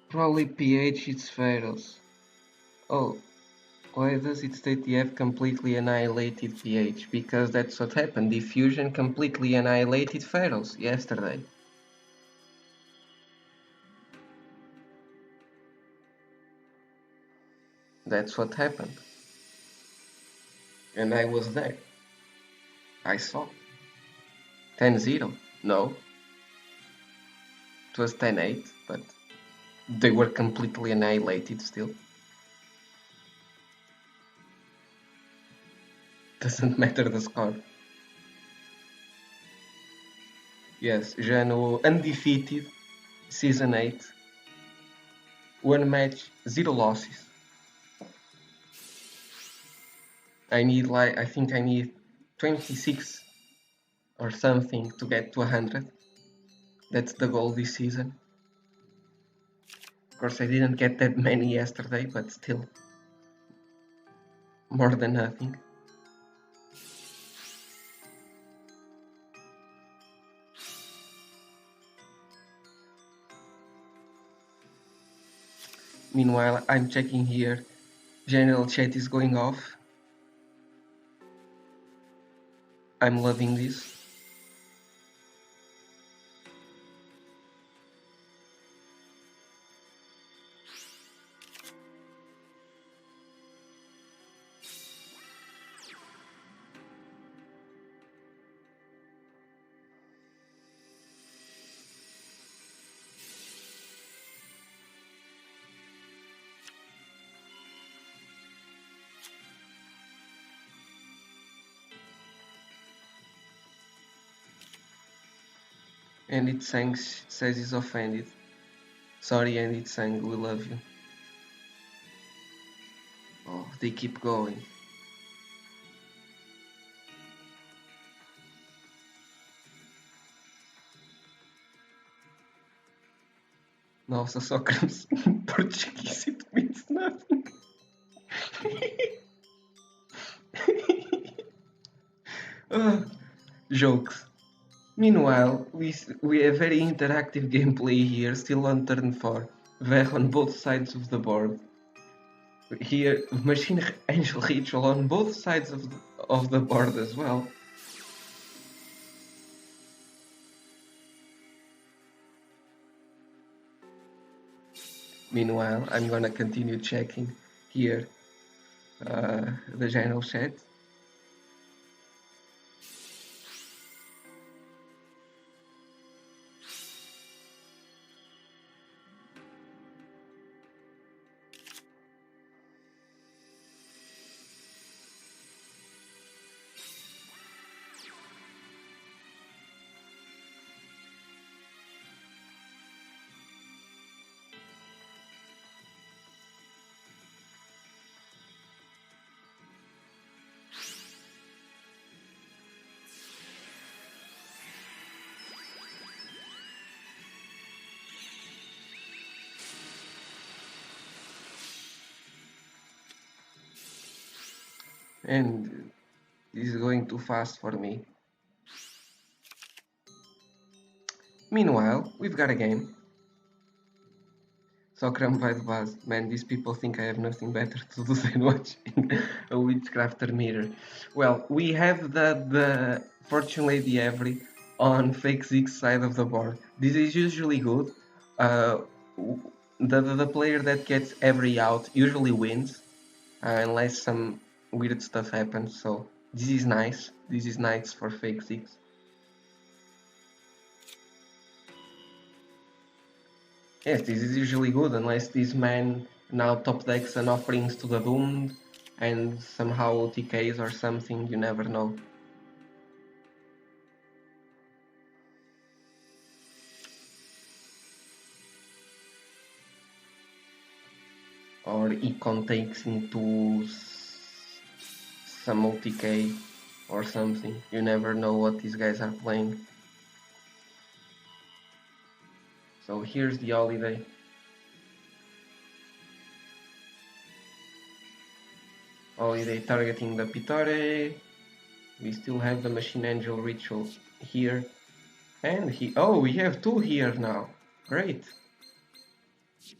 Probably PH it's Pharaohs. Oh, why does it state the F completely annihilated PH? Because that's what happened. Diffusion completely annihilated Pharaohs yesterday. That's what happened. And I was there. I saw. 10-0. No. It was 10-8, but they were completely annihilated still. Doesn't matter the score. Yes, Jano undefeated, season 8. 1 match, 0 losses. I think I need 26 or something to get to 100. That's the goal this season. Of course, I didn't get that many yesterday, but still, more than nothing. Meanwhile, I'm checking here. General chat is going off. I'm loving this. AndyTsang says he's offended. Sorry, AndyTsang, we love you. Oh, they keep going. Nossa, só queremos em português, it means nothing. Jokes. Meanwhile, we have very interactive gameplay here, still on turn 4. Ver on both sides of the board. Here, Machine Angel Ritual on both sides of the board as well. Meanwhile, I'm gonna continue checking here the general chat. And this is going too fast for me. Meanwhile, we've got a game. Socram vai de base. Man, these people think I have nothing better to do than watching a Witchcrafter mirror. Well, we have the Fortune Lady Every on Fake Zig's side of the board. This is usually good. The player that gets every out usually wins, unless some weird stuff happens. So this is nice. This is nice for Fake Zig's. Yes, this is usually good, unless this man now top decks an offerings to the Doomed and somehow OTKs or something, you never know. Or Econ takes into some OTK or something, you never know what these guys are playing. So here's the holiday. Holiday targeting the Pitore. We still have the Machine Angel Ritual here. And we have 2 here now. Great.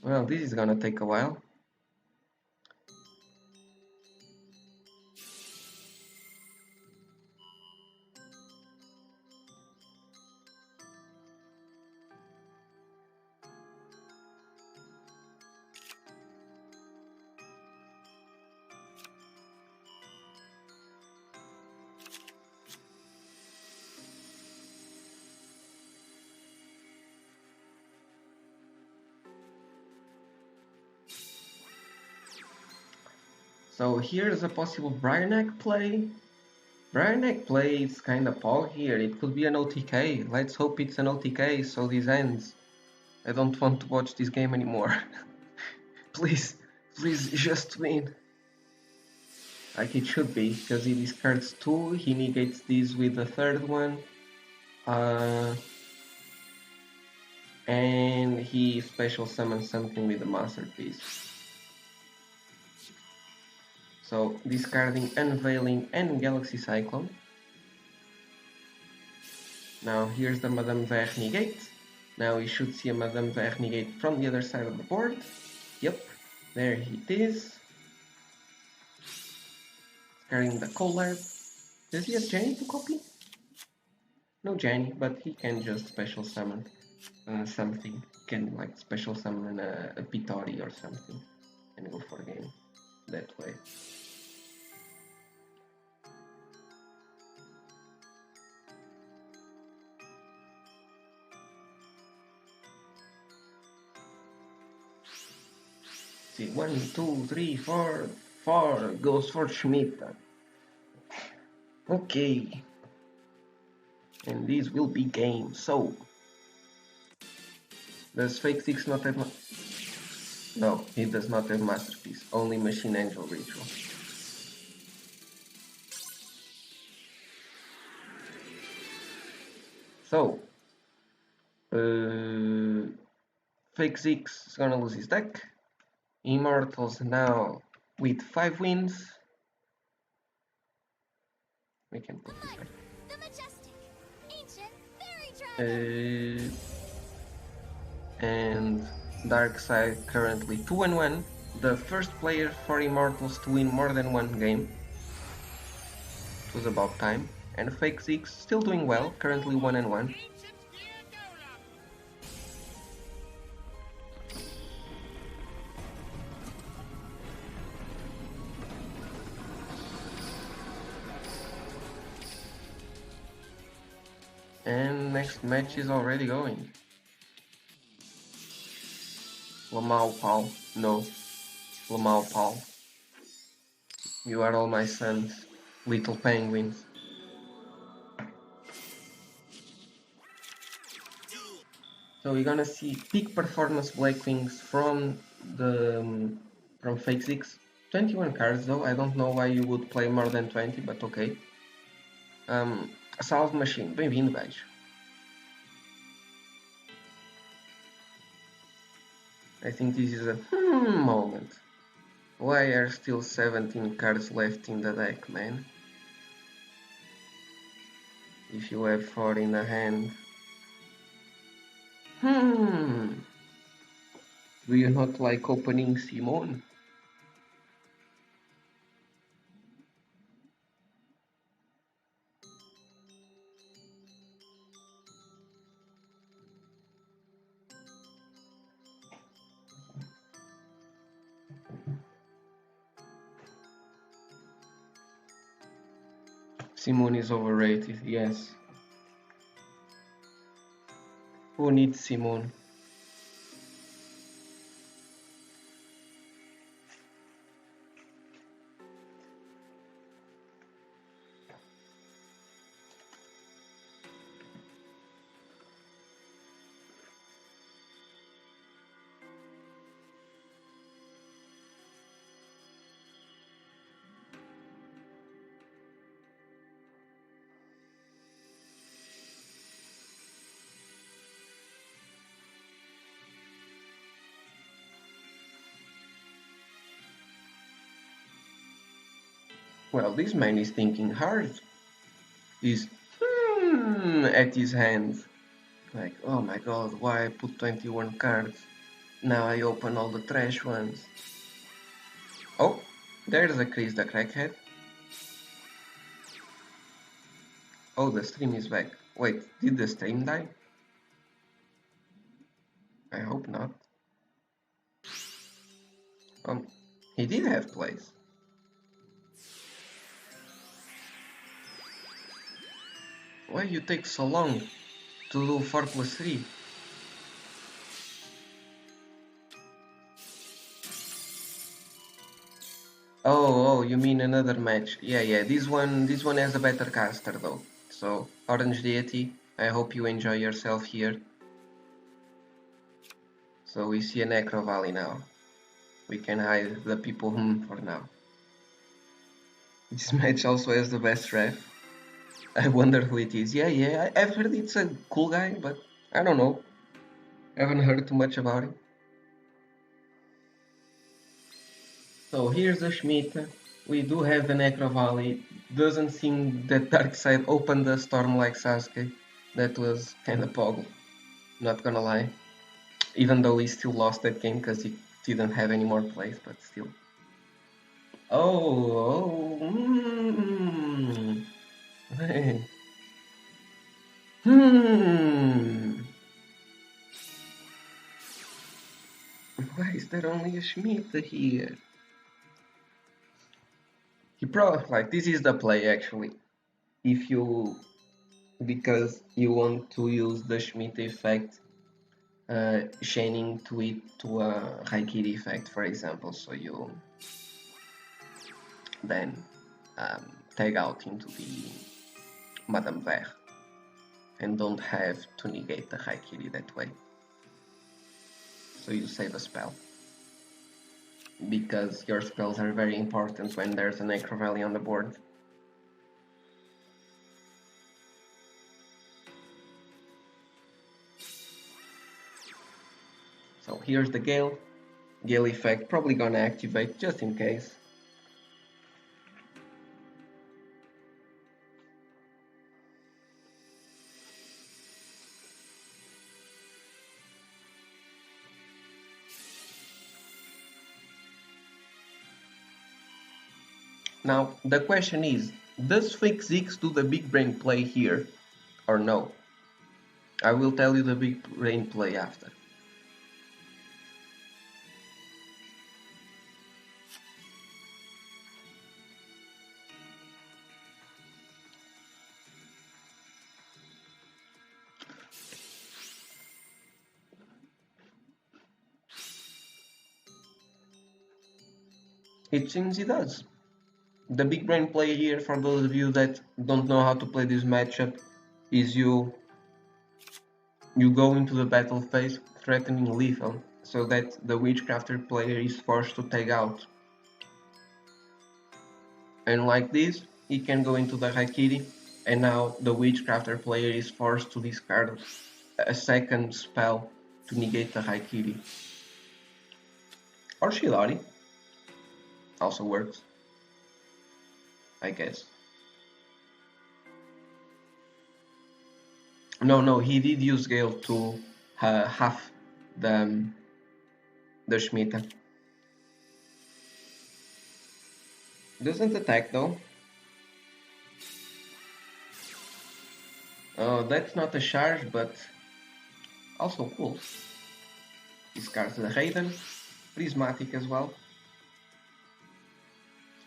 Well, this is gonna take a while. So here's a possible Brianek play. Brianek play is kinda pog here. It could be an OTK. Let's hope it's an OTK so this ends. I don't want to watch this game anymore. Please, please just win. Like it should be, because he discards 2, he negates this with the third one. And he special summons something with the masterpiece. So discarding Unveiling and Galaxy Cyclone. Now here's the Madame Ver negate. Now you should see a Madame Ver negate from the other side of the board. Yep, there it is. Discarding the Collab. Does he have Jenny to copy? No Jenny, but he can just special summon something. Can like special summon a Pitori or something and go for a game that way. See, 1, 2, 3, 4, 4 goes for Schmidt. Okay. And this will be game. So, does Fake 6 not have... No, he does not have Masterpiece. Only Machine Angel Ritual. So, Fake 6 is gonna lose his deck. Immortals now with 5 wins. We can put this back. The majestic, ancient fairy dragon. And Darkside currently 2-1. The first player for Immortals to win more than one game. It was about time. And Fake 6 still doing well, currently 1-1. And next match is already going. Lamau Paul, no. Lamau Paul. You are all my sons, little penguins. So we're gonna see peak performance Blackwings from Fake 6. 21 cards though, I don't know why you would play more than 20, but okay. Salve Machine, bem-vindo, gajo. I think this is a moment. Why are still 17 cards left in the deck, man? If you have 4 in the hand. Do you not like opening Simone? Simone is overrated, yes. Who needs Simone? Well, this man is thinking hard. He's at his hand. Like, oh my god, why I put 21 cards? Now I open all the trash ones. Oh, there's a Chris the Crackhead. Oh, the stream is back. Wait, did the stream die? I hope not. He did have plays. Why you take so long to do 4+3? Oh, you mean another match? Yeah. This one has a better caster though. So, Orange Deity, I hope you enjoy yourself here. So we see a Necro Valley now. We can hide the people for now. This match also has the best ref. I wonder who it is. Yeah, I've heard it's a cool guy, but I don't know. I haven't heard too much about him. So here's the Schmidt. We do have the Necro Valley. Doesn't seem that Darkseid opened the storm like Sasuke. That was kinda poggle. Not gonna lie. Even though he still lost that game because he didn't have any more plays, but still. Oh. Why is there only a Schmidt here? He probably, like, this is the play actually. Because you want to use the Schmidt effect, chaining to it to a Haikiri effect, for example, so you then tag out into the Madame Vert and don't have to negate the Haikiri that way. So you save a spell. Because your spells are very important when there's a Necro Valley on the board. So here's the Gale. Gale effect probably gonna activate just in case. Now, the question is, does Fake Zix do the big brain play here, or no? I will tell you the big brain play after. It seems he does. The big brain play here, for those of you that don't know how to play this matchup, is you go into the battle phase threatening lethal, so that the Witchcrafter player is forced to tag out. And like this, he can go into the Haikiri, and now the Witchcrafter player is forced to discard a second spell to negate the Haikiri. Or Shidari. Also works, I guess. No, he did use Gale to half the Shemitah. Doesn't attack though. Oh, that's not a charge, but also cool. Discards the Raiden, prismatic as well.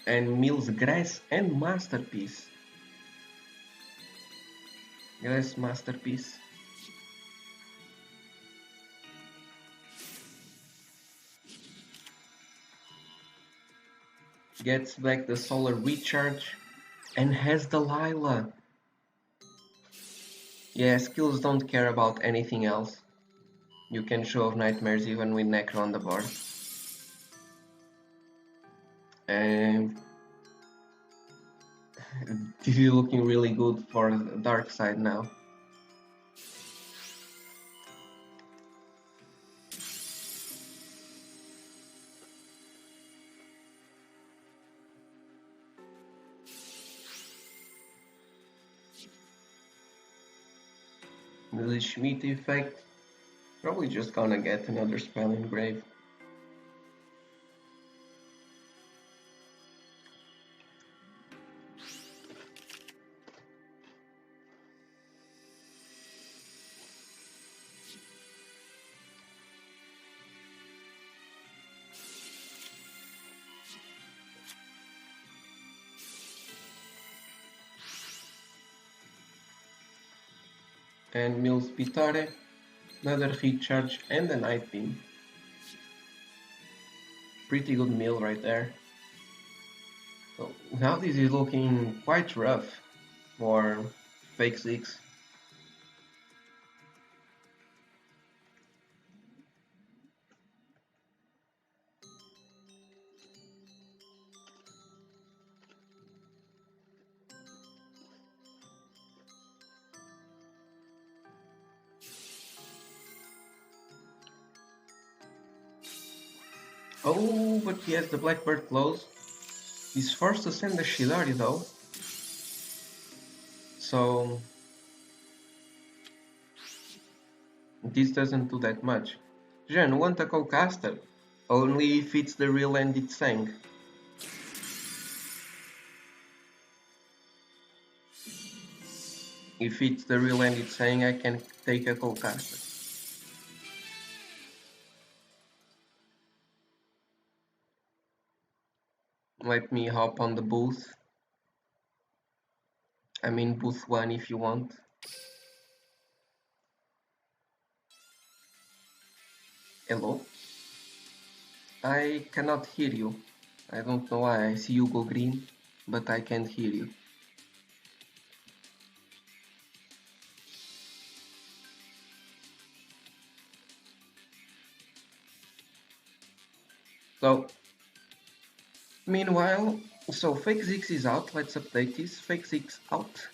And mills Grass and Masterpiece. Grass Masterpiece. Gets back the Solar Recharge and has Delilah. Yeah, skills don't care about anything else. You can show off Nightmares even with Necro on the board. And this is looking really good for the Darkseid now. The Schmidt effect. Probably just gonna get another spell in grave. And Mills Pitore, another recharge and a Night Beam. Pretty good mill right there. So now this is looking quite rough for Fake Six. Oh, but he has the Blackbird Claws. He's forced to send the Shidori though. So this doesn't do that much. Jano, want a co-caster? Only if it's the real AndyTsang. If it's the real AndyTsang, I can take a co-caster. Let me hop on the booth. I mean booth 1 if you want. Hello? I cannot hear you. I don't know why. I see you go green, but I can't hear you. So, meanwhile, so Fake Six is out. Let's update this. Fake Six out.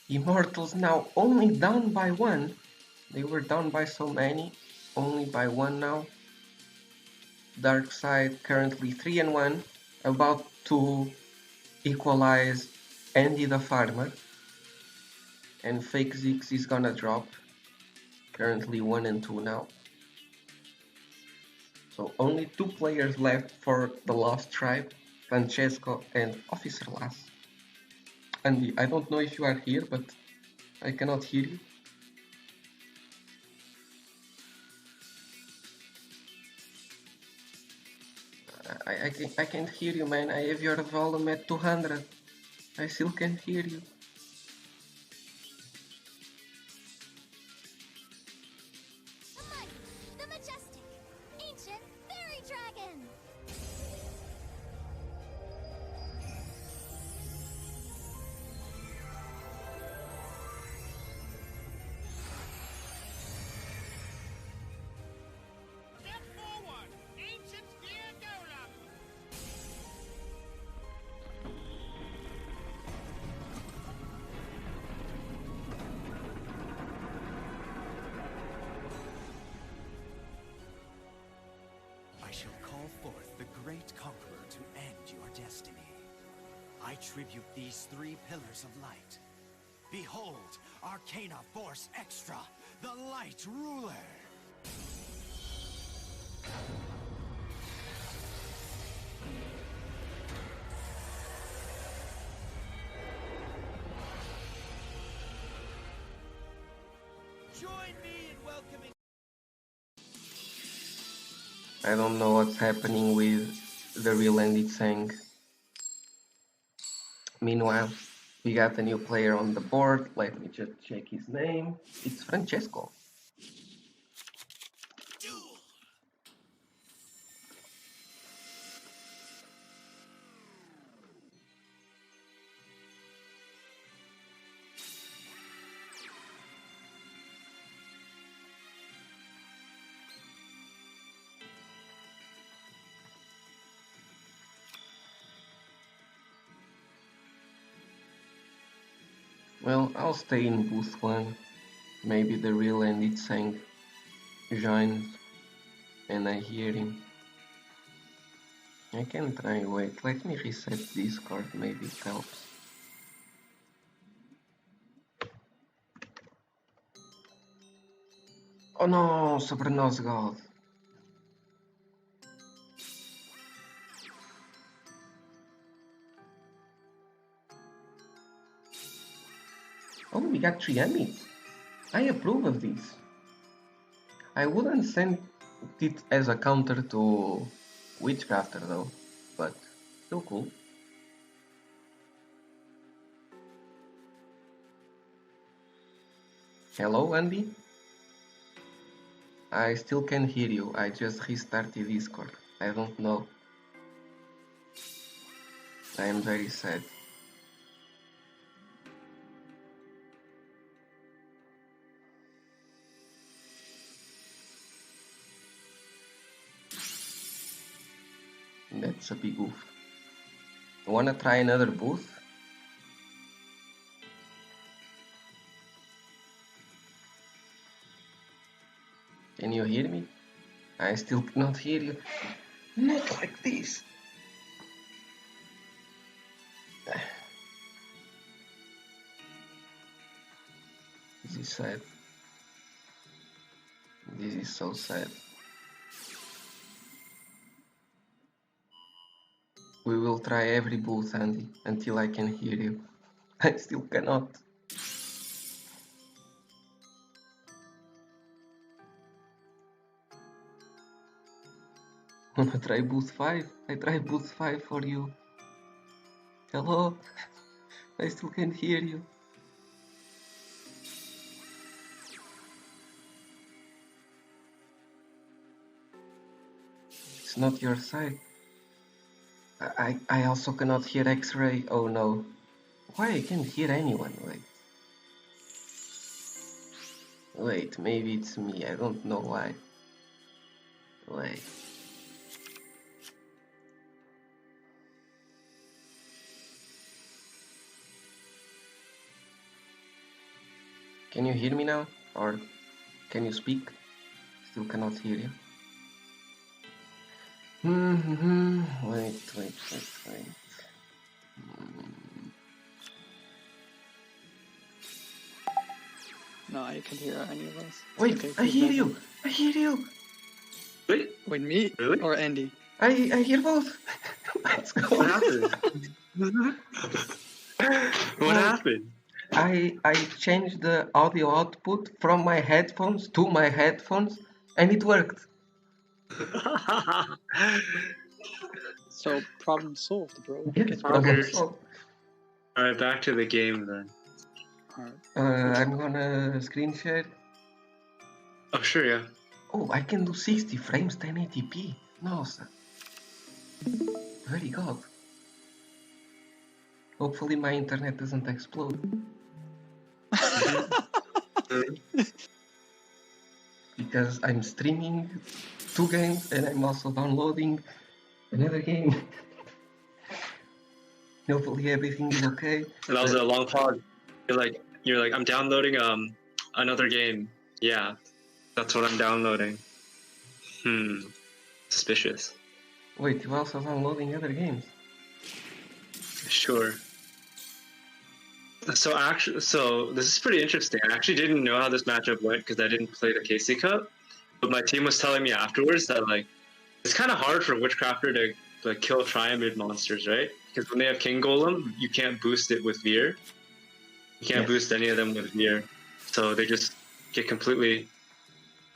Immortals now only down by 1. They were down by so many, only by 1 now. Dark Side currently 3-1, about to equalize Andy the Farmer. And Fake Six is gonna drop, currently 1-2 now. So only 2 players left for the Lost Tribe, Francesco and Officer Lass. Andy, I don't know if you are here, but I cannot hear you. I can't hear you, man. I have your volume at 200. I still can't hear you. The majestic, ancient fairy dragon. Step forward, ancient dear Golem. I shall call forth the great conqueror to end your destiny. I tribute these 3 pillars of light. Behold, Arcana Force Extra, the Light Ruler. Join me in welcoming. I don't know what's happening with the real AndyTsang. Meanwhile, we got a new player on the board. Let me just check his name. It's Francesco. Well, I'll stay in booth 1. Maybe the real AndyTsang joins and I hear him. I can try. Wait, let me reset Discord, maybe it helps. Oh no, Sopranos God. Oh, we got 3 Emmys. I approve of this. I wouldn't send it as a counter to Witchcrafter though, but still cool. Hello, Andy? I still can't hear you. I just restarted Discord. I don't know. I am very sad. That's a big oof. Wanna try another booth? Can you hear me? I still cannot hear you. Not like this. This is sad. This is so sad. We will try every booth, Andy, until I can hear you. I still cannot. Wanna try booth 5? I tried booth 5 for you. Hello? I still can't hear you. It's not your side. I also cannot hear X-Ray. Oh no. Why I can't hear anyone? Wait, maybe it's me. I don't know why. Wait. Can you hear me now? Or can you speak? Still cannot hear you. Wait. No, I can hear any of us. Wait, Okay, I hear you! I hear you! Wait, me? Really? Or Andy? I hear both! Let's go! What happened? What happened? I changed the audio output from my headphones to my headphones and it worked. So, problem solved, bro. Yes, problem solved. Alright, back to the game then. Alright. I'm gonna screen share. Oh, sure, yeah. Oh, I can do 60 frames 1080p. Nossa. Very good. Hopefully my internet doesn't explode. Because I'm streaming 2 games and I'm also downloading another game. Hopefully everything is okay. That was a long pause. You're like, I'm downloading another game. Yeah, that's what I'm downloading. Suspicious. Wait, you're also downloading other games? Sure. So this is pretty interesting. I actually didn't know how this matchup went because I didn't play the KC Cup, but my team was telling me afterwards that like it's kind of hard for Witchcrafter to like kill Triamid monsters, right? Because when they have King Golem, you can't boost it with Veer. You can't boost any of them with Veer, so they just get completely.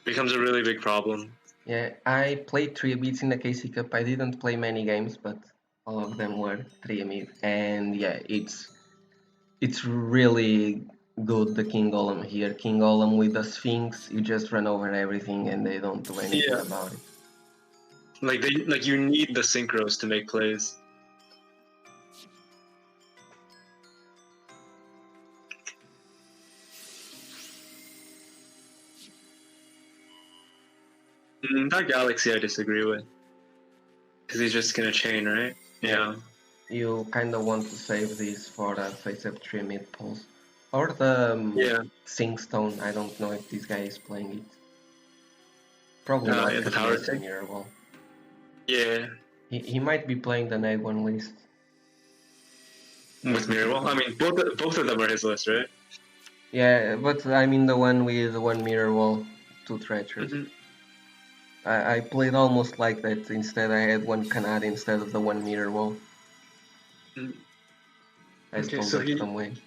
Becomes a really big problem. Yeah, I played 3 beats in the KC Cup. I didn't play many games, but all of them were 3 mid, and yeah, it's really good, the King Golem here. King Golem with the Sphinx, you just run over everything and they don't do anything about it. Like you need the synchros to make plays. That Galaxy I disagree with. Because he's just gonna chain, right? Yeah. You kind of want to save this for a face-up 3 mid pulse. Or the Sing Stone. I don't know if this guy is playing it. Probably not. The power thing. Well. Yeah. He might be playing the Neg 1 list. With Mirror. I mean, both of them are his list, right? Yeah, but I mean the one with 1 mirror wall. 2 treacherous. Mhm. I played almost like that. Instead, I had 1 Kanade instead of the 1 mirror wall. Mhm. I Okay, stole so that from Wayne.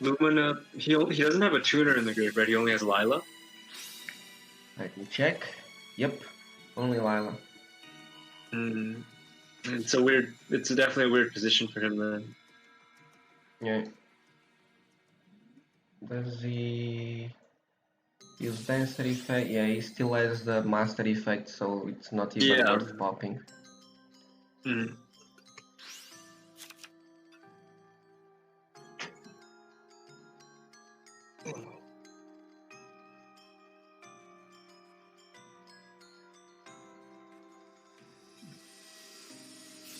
Lumina, he doesn't have a tuner in the grid, right? He only has Lila. Let me check. Yep, only Lila. Mm. It's a weird. It's definitely a weird position for him then. Yeah. Does he use Dancer effect? Yeah, he still has the Master effect, so it's not even Yeah. worth popping. Mm.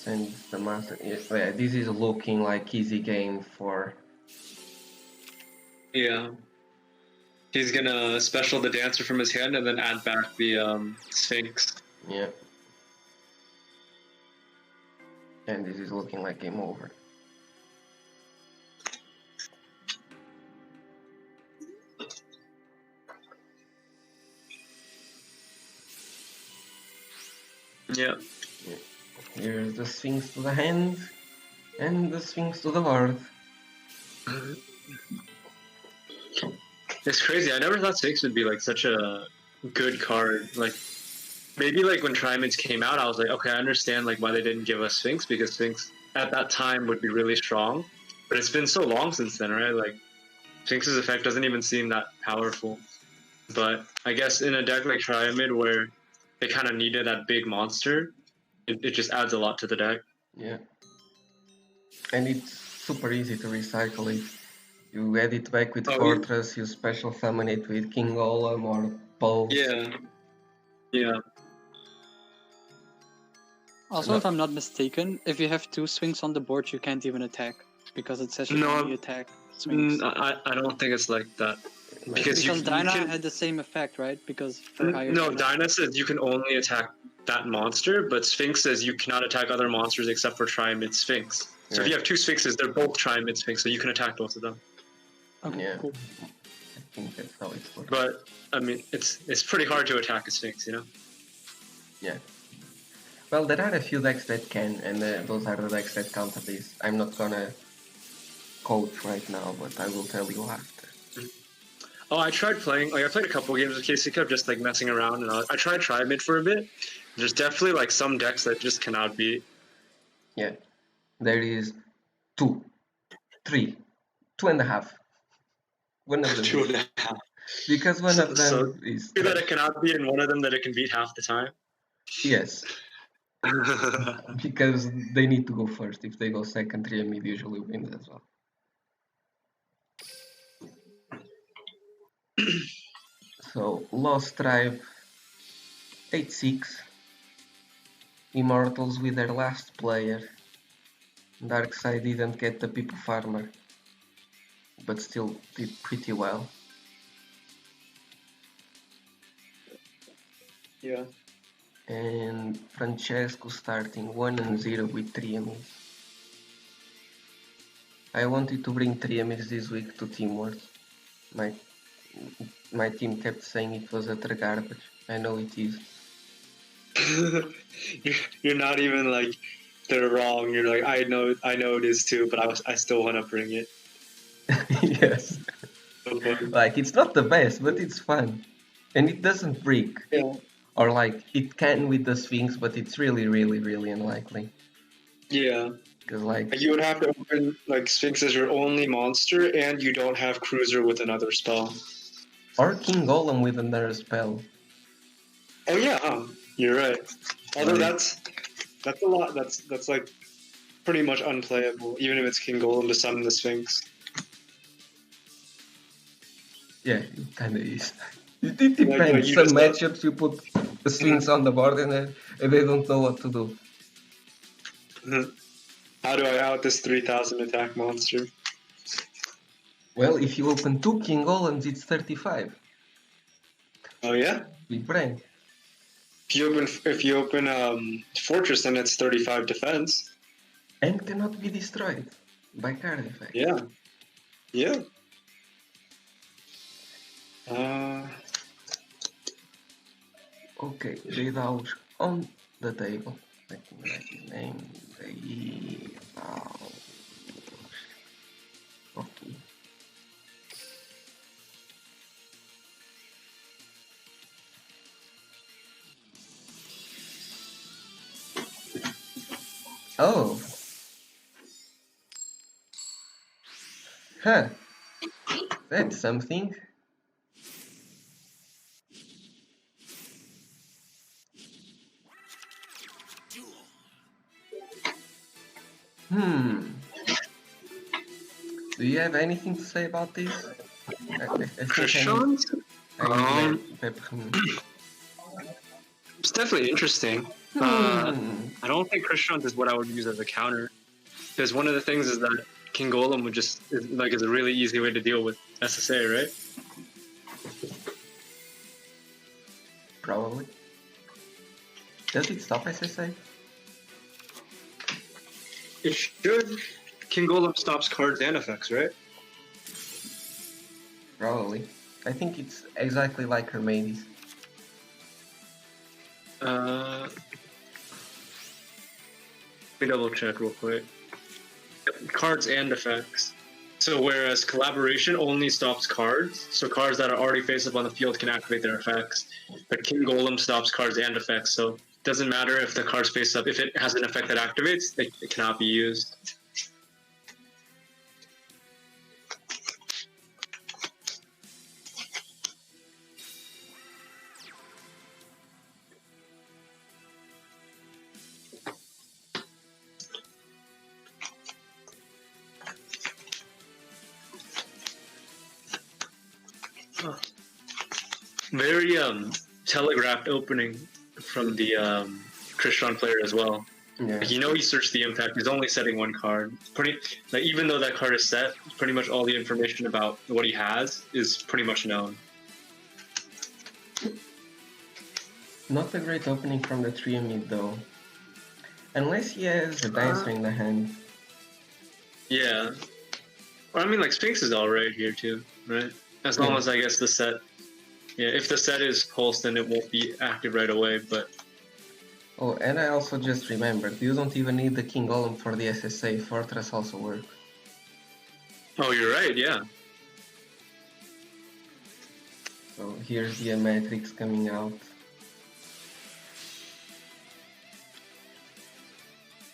And the Master. Yeah, this is looking like easy game for. Yeah. He's gonna special the dancer from his hand and then add back the Sphinx. Yeah. And this is looking like game over. Yeah. Here's the Sphinx to the hand, and the Sphinx to the board. It's crazy. I never thought Sphinx would be like such a good card. Like maybe like when Triamines came out, I was like, okay, I understand like why they didn't give us Sphinx because Sphinx at that time would be really strong. But it's been so long since then, right? Like Sphinx's effect doesn't even seem that powerful. But I guess in a deck like Triamid where they kind of needed that big monster, it just adds a lot to the deck. Yeah. And it's super easy to recycle it. You add it back with Fortress, you special summon it with King Golem or Pulse. Yeah. Yeah. Also, if I'm not mistaken, if you have 2 swings on the board, you can't even attack because it says you can only attack swings. I don't think it's like that. Because Dyna can... had the same effect, right? Because for higher no, Dyna says you can only attack that monster, but Sphinx says you cannot attack other monsters except for Triamid Sphinx. So if you have 2 Sphinxes, they're both Triamid Sphinx, so you can attack both of them. Okay, yeah. cool. I think that's how it works. But I mean, it's pretty hard to attack a Sphinx, you know? Yeah. Well, there are a few decks that can, and those are the decks that counter this. I'm not gonna coach right now, but I will tell you after. Oh, I tried playing, like I played a couple games of KC Cup, just like messing around, and I tried Triamid for a bit. There's definitely like some decks that just cannot beat. Yeah. There is 2, 3, 2.5. One of them. 2.5. Because one of them is... 2 that it cannot beat and one of them that it can beat half the time. Yes. Because they need to go first. If they go second, Triamid usually wins as well. So, Lost Tribe 8-6. Immortals with their last player. Darkside didn't get the People Farmer, but still did pretty well. Yeah. And Francesco starting 1-0 with Triamid. I wanted to bring Triamid this week to Team Wars. My team kept saying it was utter garbage. I know it is. You're not even like they're wrong. You're like I know it is too, but I still want to bring it. Yes. Like it's not the best, but it's fun, and it doesn't break. Yeah. Or like it can with the Sphinx, but it's really, really, really unlikely. Yeah. Because like you would have to open like Sphinx as your only monster, and you don't have Cruiser with another spell. Or King Golem with another spell. Oh yeah, you're right. Although that's a lot. That's like pretty much unplayable, even if it's King Golem to summon the Sphinx. Yeah, it kind of is. It depends. Some matchups you put the Sphinx on the board and they don't know what to do. How do I out this 3,000 attack monster? Well, if you open 2 King Golems, it's 35. Oh yeah? Big brain. If you open Fortress, then it's 35 defense. And cannot be destroyed by card effect. Yeah. Yeah. Okay, Devalge on the table. Let me write his name. Devalge. Okay. Oh. Huh. That's something. Do you have anything to say about this? I Christian? Peppermint. It's definitely interesting. I don't think Christian is what I would use as a counter, because one of the things is that King Golem would just is a really easy way to deal with SSA, right? Probably. Does it stop SSA? It should. King Golem stops cards and effects, right? Probably. I think it's exactly like Hermes. Let me double check real quick. Cards and effects. So whereas collaboration only stops cards, so cards that are already face up on the field can activate their effects. But King Golem stops cards and effects, so it doesn't matter if the card's face up. If it has an effect that activates, it cannot be used. Very telegraphed opening from the Christian player as well. Yeah. Like, he searched the impact. He's only setting one card. Even though that card is set, pretty much all the information about what he has is pretty much known. Not a great opening from the trio mid though. Unless he has a dancer in the hand. Yeah. Well, I mean, like, Sphinx is alright here too, right? As long as, I guess, the set... Yeah, if the set is pulsed, then it won't be active right away, but... Oh, and I also just remembered, you don't even need the King Golem for the SSA, Fortress also works. Oh, you're right, yeah. So here's the Matrix coming out.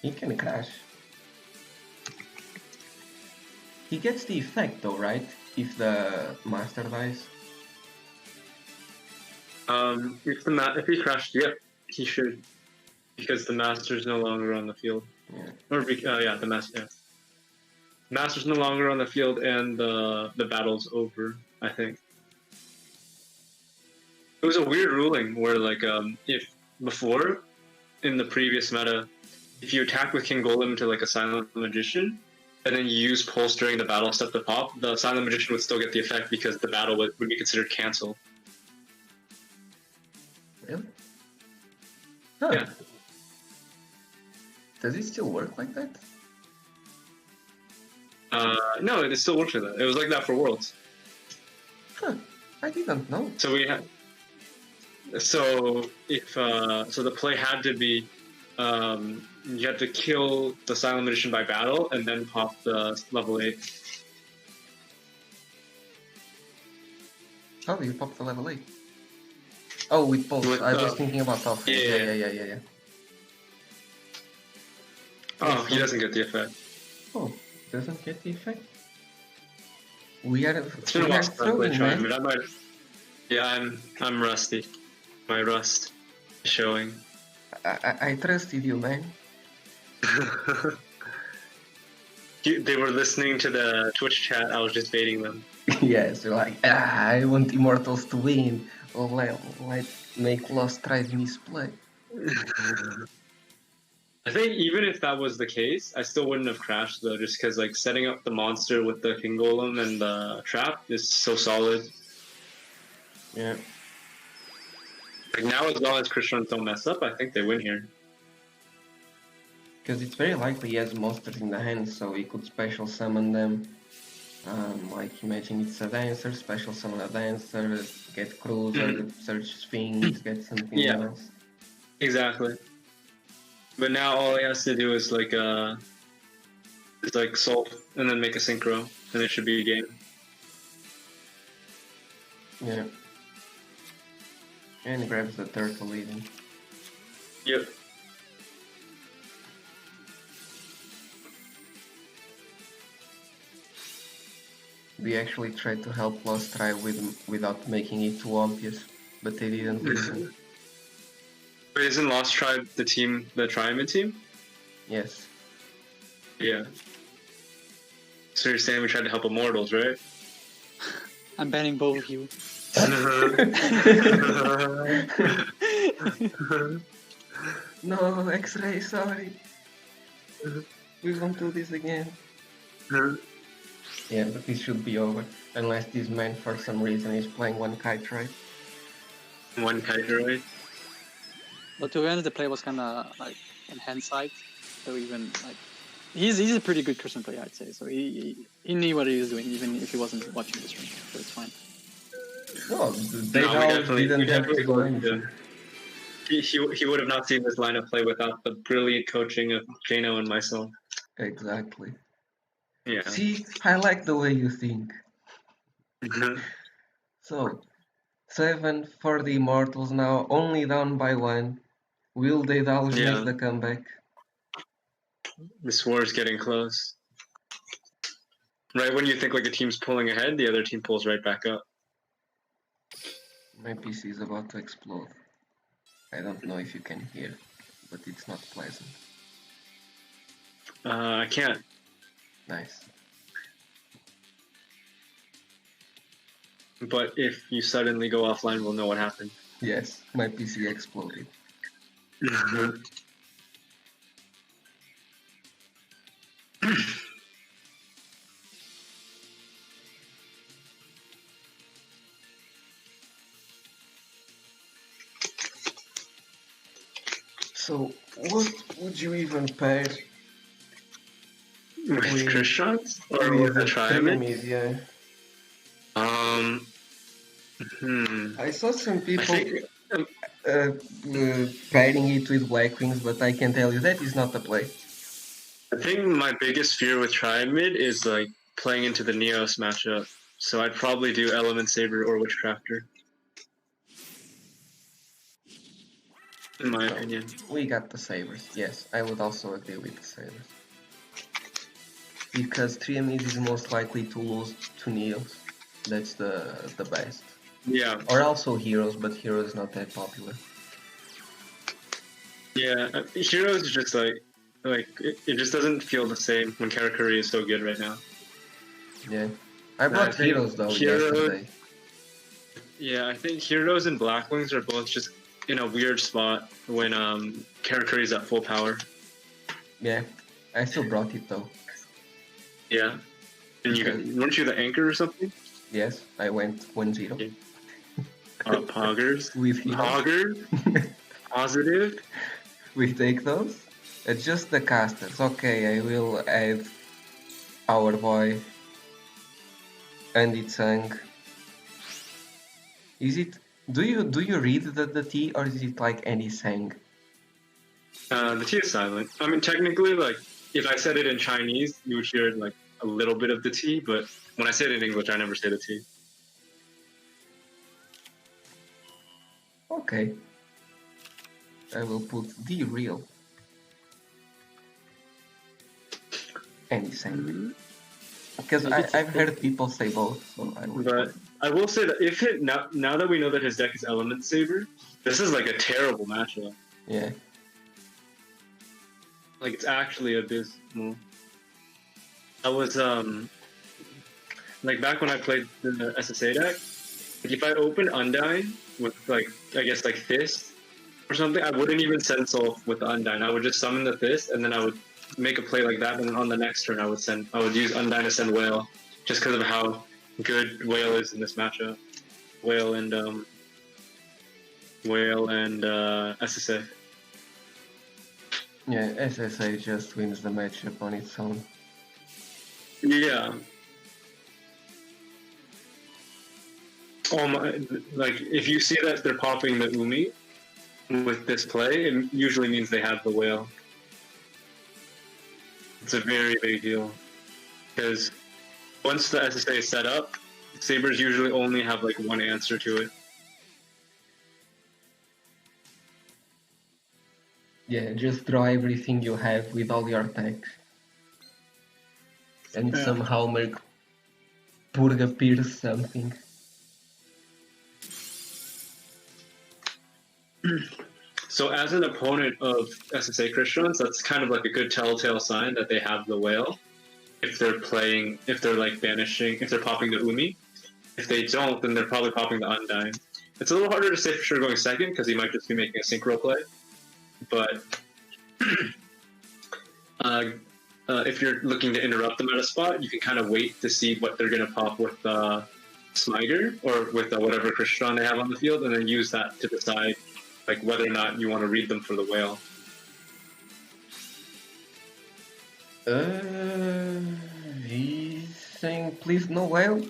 He can crash. He gets the effect though, right? If the Master dies. If he crashed, yeah, he should, because the Master's no longer on the field. Yeah. The Master. Yeah. Master's no longer on the field, and the battle's over. I think it was a weird ruling where, like, if before in the previous meta, if you attack with King Golem to like a Silent Magician, and then you use Pulse during the battle step to pop, the Silent Magician would still get the effect because the battle would be considered canceled. Really? Huh. Yeah. Does it still work like that? No, it still works like that. It was like that for Worlds. Huh. I didn't know. So we had. So if so, the play had to be, you had to kill the Silent Magician by battle and then pop the level 8. How do you pop the level 8? Oh, with Pulse. I was thinking about offense. Yeah. Oh, he doesn't get the effect. Oh, doesn't get the effect? We are It's been a while since I played man. but I might. Yeah, I'm rusty. My rust is showing. I trusted you, man. They were listening to the Twitch chat. I was just baiting them. Yes, they're like, I want Immortals to win. Oh, let's make Lost Tribe misplay. I think even if that was the case, I still wouldn't have crashed though, just because like setting up the monster with the King Golem and the trap is so solid. Yeah. Like now, as long as Christians don't mess up, I think they win here. Because it's very likely he has monsters in the hand, so he could special summon them. Like imagine it's a dancer, special summon a dancer, get cruiser, search sphinx, get something Yeah. else. Exactly. But now all he has to do is like solve and then make a synchro, and it should be a game. Yeah. And grabs the turtle even. Yep. We actually tried to help Lost Tribe without making it too obvious, but they didn't listen. But isn't Lost Tribe the team, the Triamid team? Yes. Yeah. So you're saying we tried to help Immortals, right? I'm banning both of you. No, X-Ray, sorry. We won't do this again. Yeah, but this should be over. Unless this man for some reason is playing one kite right. One kite right? But to be honest, the play was kind of like in hindsight. So even like he's a pretty good Christian player, I'd say. So he knew what he was doing, even if he wasn't watching the stream. So it's fine. No, they we didn't have to do wouldn't, anything. He would have not seen this line of play without the brilliant coaching of Jano and myself. Exactly. Yeah. See, I like the way you think. So, 7 for the Immortals now, only down by 1. Will Daedalus make the comeback? This war is getting close. Right when you think like a team's pulling ahead, the other team pulls right back up. My PC is about to explode. I don't know if you can hear, but it's not pleasant. I can't. Nice. But if you suddenly go offline, we'll know what happened. Yes, my PC exploded. So, what would you even pair with Christians or with with a Triamid? Yeah. I saw some people pairing it with Black Wings, but I can tell you that is not the play. I think my biggest fear with Triamid is like playing into the Neos matchup. So I'd probably do Element Saber or Witchcrafter. In my opinion. We got the Sabers. Yes, I would also agree with the Sabers. Because Triamid is most likely to lose to Neos. That's the best. Yeah. Or also Heroes, but Heroes is not that popular. Yeah, Heroes is just like it just doesn't feel the same when Karakuri is so good right now. Yeah. I bought Heroes though yesterday. Yeah, I think Heroes and Blackwings are both just in a weird spot when Karakuri is at full power. Yeah, I still brought it though. Yeah. And weren't you the anchor or something? Yes, I went 1-0. Yeah. Poggers? With Poggers? Positive? We take those? Adjust the casters. Okay, I will add our boy AndyTsang. Is it? Do you read the T or is it like AndyTsang? The T is silent. I mean, technically, like if I said it in Chinese, you would hear like a little bit of the T, but when I say it in English, I never say the T. Okay. I will put the real AndyTsang. Because I've heard people say both, so I will. But I will say that if it now that we know that his deck is Element Saber, this is like a terrible matchup. Yeah. Like it's actually abysmal. I was like back when I played the SSA deck, like if I opened Undyne with like I guess like Fist or something, I wouldn't even send Soul with the Undyne. I would just summon the Fist and then I would make a play like that, and then on the next turn I would use Undyne to send Whale, just because of how good Whale is in this matchup. Whale and SSA. Yeah, SSA just wins the matchup on its own. Yeah. Oh my! Like if you see that they're popping the Umi with this play, it usually means they have the whale. It's a very big deal because once the SSA is set up, sabers usually only have like one answer to it. Yeah, just draw everything you have with all your techs. And somehow make Purga pierce something. So as an opponent of SSA Christians, that's kind of like a good telltale sign that they have the whale. If they're playing, if they're like banishing, if they're popping the Umi. If they don't, then they're probably popping the Undying. It's a little harder to say for sure going second because he might just be making a synchro play. But if you're looking to interrupt them at a spot, you can kind of wait to see what they're going to pop with Smiter or with whatever Christian they have on the field, and then use that to decide like whether or not you want to read them for the whale. He's saying please no whale.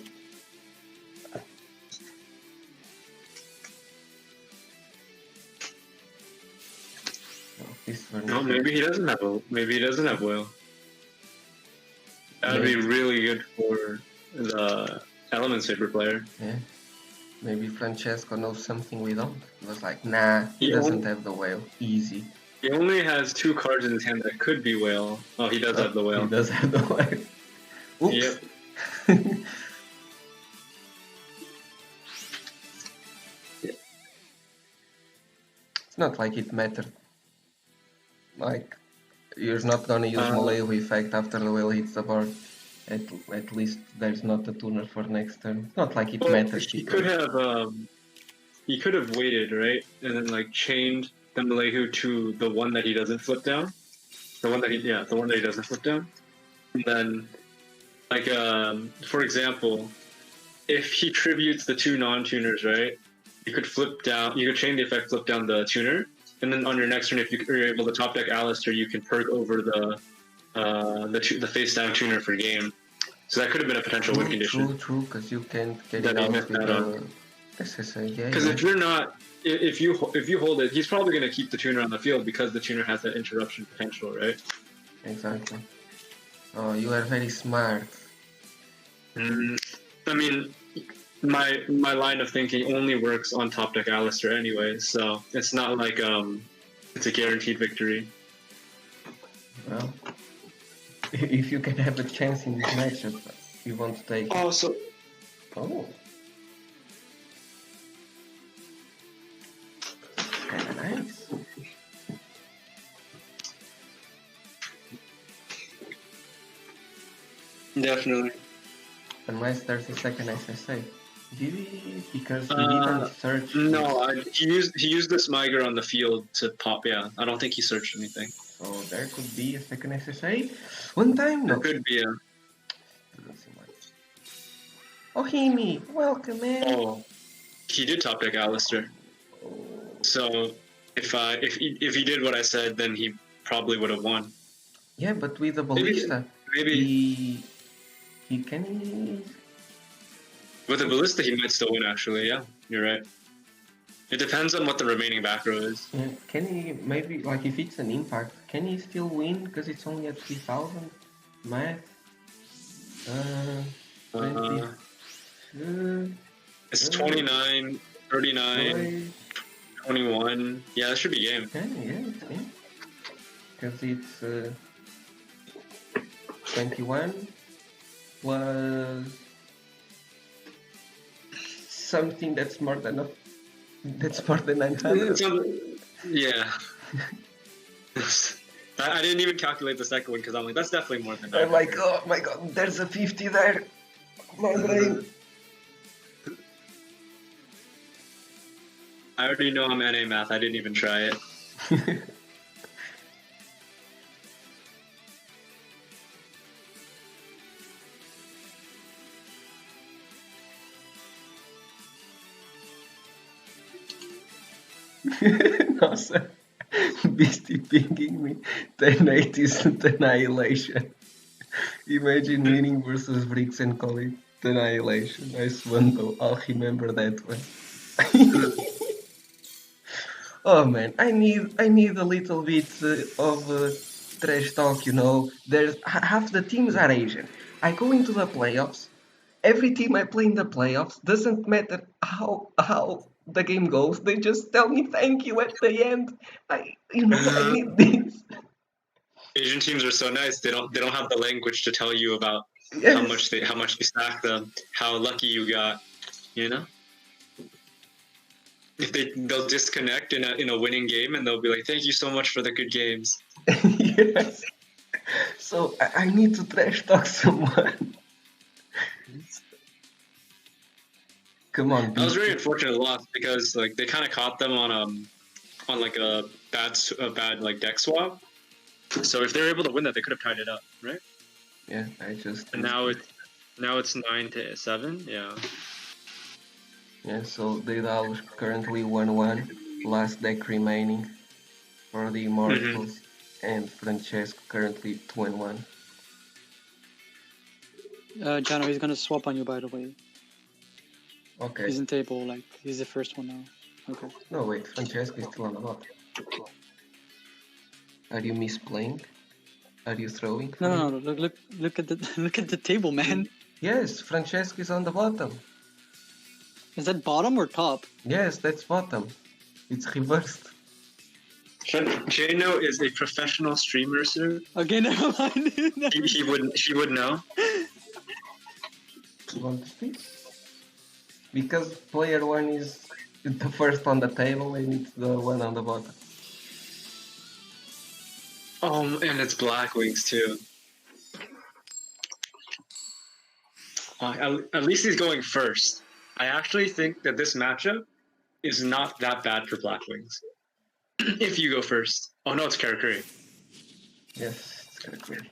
No, maybe he doesn't have whale. That would be really good for the Element Saber player. Yeah. Maybe Francesco knows something we don't. It was like, nah, he doesn't have the whale. Easy. He only has 2 cards in his hand that could be whale. Oh, he does have the whale. He does have the whale. Oops. Yep. It's not like it mattered. Like, you're not gonna use Malayo effect after the whale hits the board. At least there's not a tuner for next turn. It's not like it matters. He could have waited, right? And then like chained the Malayu to the one that he doesn't flip down. The one that he doesn't flip down. And then like for example, if he tributes the 2 non-tuners, right? You could chain the effect, flip down the tuner, and then on your next turn, if you're able to top deck Alistair, you can perk over the face down tuner for game. So that could have been a potential win condition. True, because you can't get it out with the SSA. Because if you're not, if you hold it, he's probably going to keep the tuner on the field because the tuner has that interruption potential, right? Exactly. Oh, you are very smart. I mean, my line of thinking only works on top deck Alistair anyway, so it's not like it's a guaranteed victory. Well, if you can have a chance in this matchup, you want to take. Oh. Kinda nice. Definitely. Unless there's a second SSA. Because he didn't search. No, he used this Miger on the field to pop. Yeah, I don't think he searched anything. So there could be a second SSA. One time, no. There could be a. Oh, Himi, welcome, man. Oh, he did top deck Alistair. So if he did what I said, then he probably would have won. Yeah, but with the ballista, maybe he can. With the ballista, he might still win. Actually, yeah, you're right. It depends on what the remaining back row is. Yeah, can he maybe like if it's an impact? Can he still win because it's only at 3,000? Math. 20. It's 29, 39, 21. Yeah, that should be game. Yeah, it's game. Because it's 21 plus something that's more than 900. Yeah. I didn't even calculate the second one because I'm like, that's definitely more than 900. I'm like, oh my god, there's a 50 there. My brain. I already know I'm NA math. I didn't even try it. Nossa, Beastie pinging me. 1080 is annihilation. Imagine winning versus Bricks and Colin. The Annihilation. Nice one though. I'll remember that one. Oh man, I need a little bit of trash talk. There's half the teams are Asian. I go into the playoffs. Every team I play in the playoffs doesn't matter how the game goes. They just tell me thank you at the end. I need this. Asian teams are so nice. They don't have the language to tell you about Yes. how much you stack them, how lucky you got. You know, if they'll disconnect in a winning game and they'll be like, "Thank you so much for the good games." Yes. So I need to trash talk someone. Come on. That was very unfortunate loss because like they kind of caught them on like a bad like deck swap. So if they were able to win that, they could have tied it up, right? Yeah, I just. And now it's 9-7. Yeah. Yeah, so Deidal is currently 1-1, last deck remaining for the Immortals, and Francesco currently 2-1. Jano, he's gonna swap on you, by the way. Okay. He's in table, like, he's the first one now. Okay. No, wait, Francesco is still on the bot. Are you misplaying? Are you throwing? No, look at the look at the table, man. Yes, Francesco is on the bottom. Is that bottom or top? Yes, that's bottom. It's reversed. Jano is a professional streamer, sir. Okay, never mind. She would know. You want to speak? Because player 1 is the first on the table and it's the one on the bottom. And it's Black Wings too. At least he's going first. I actually think that this matchup is not that bad for Black Wings. If you go first. Oh no, it's Karakuri. Yes, it's Karakuri.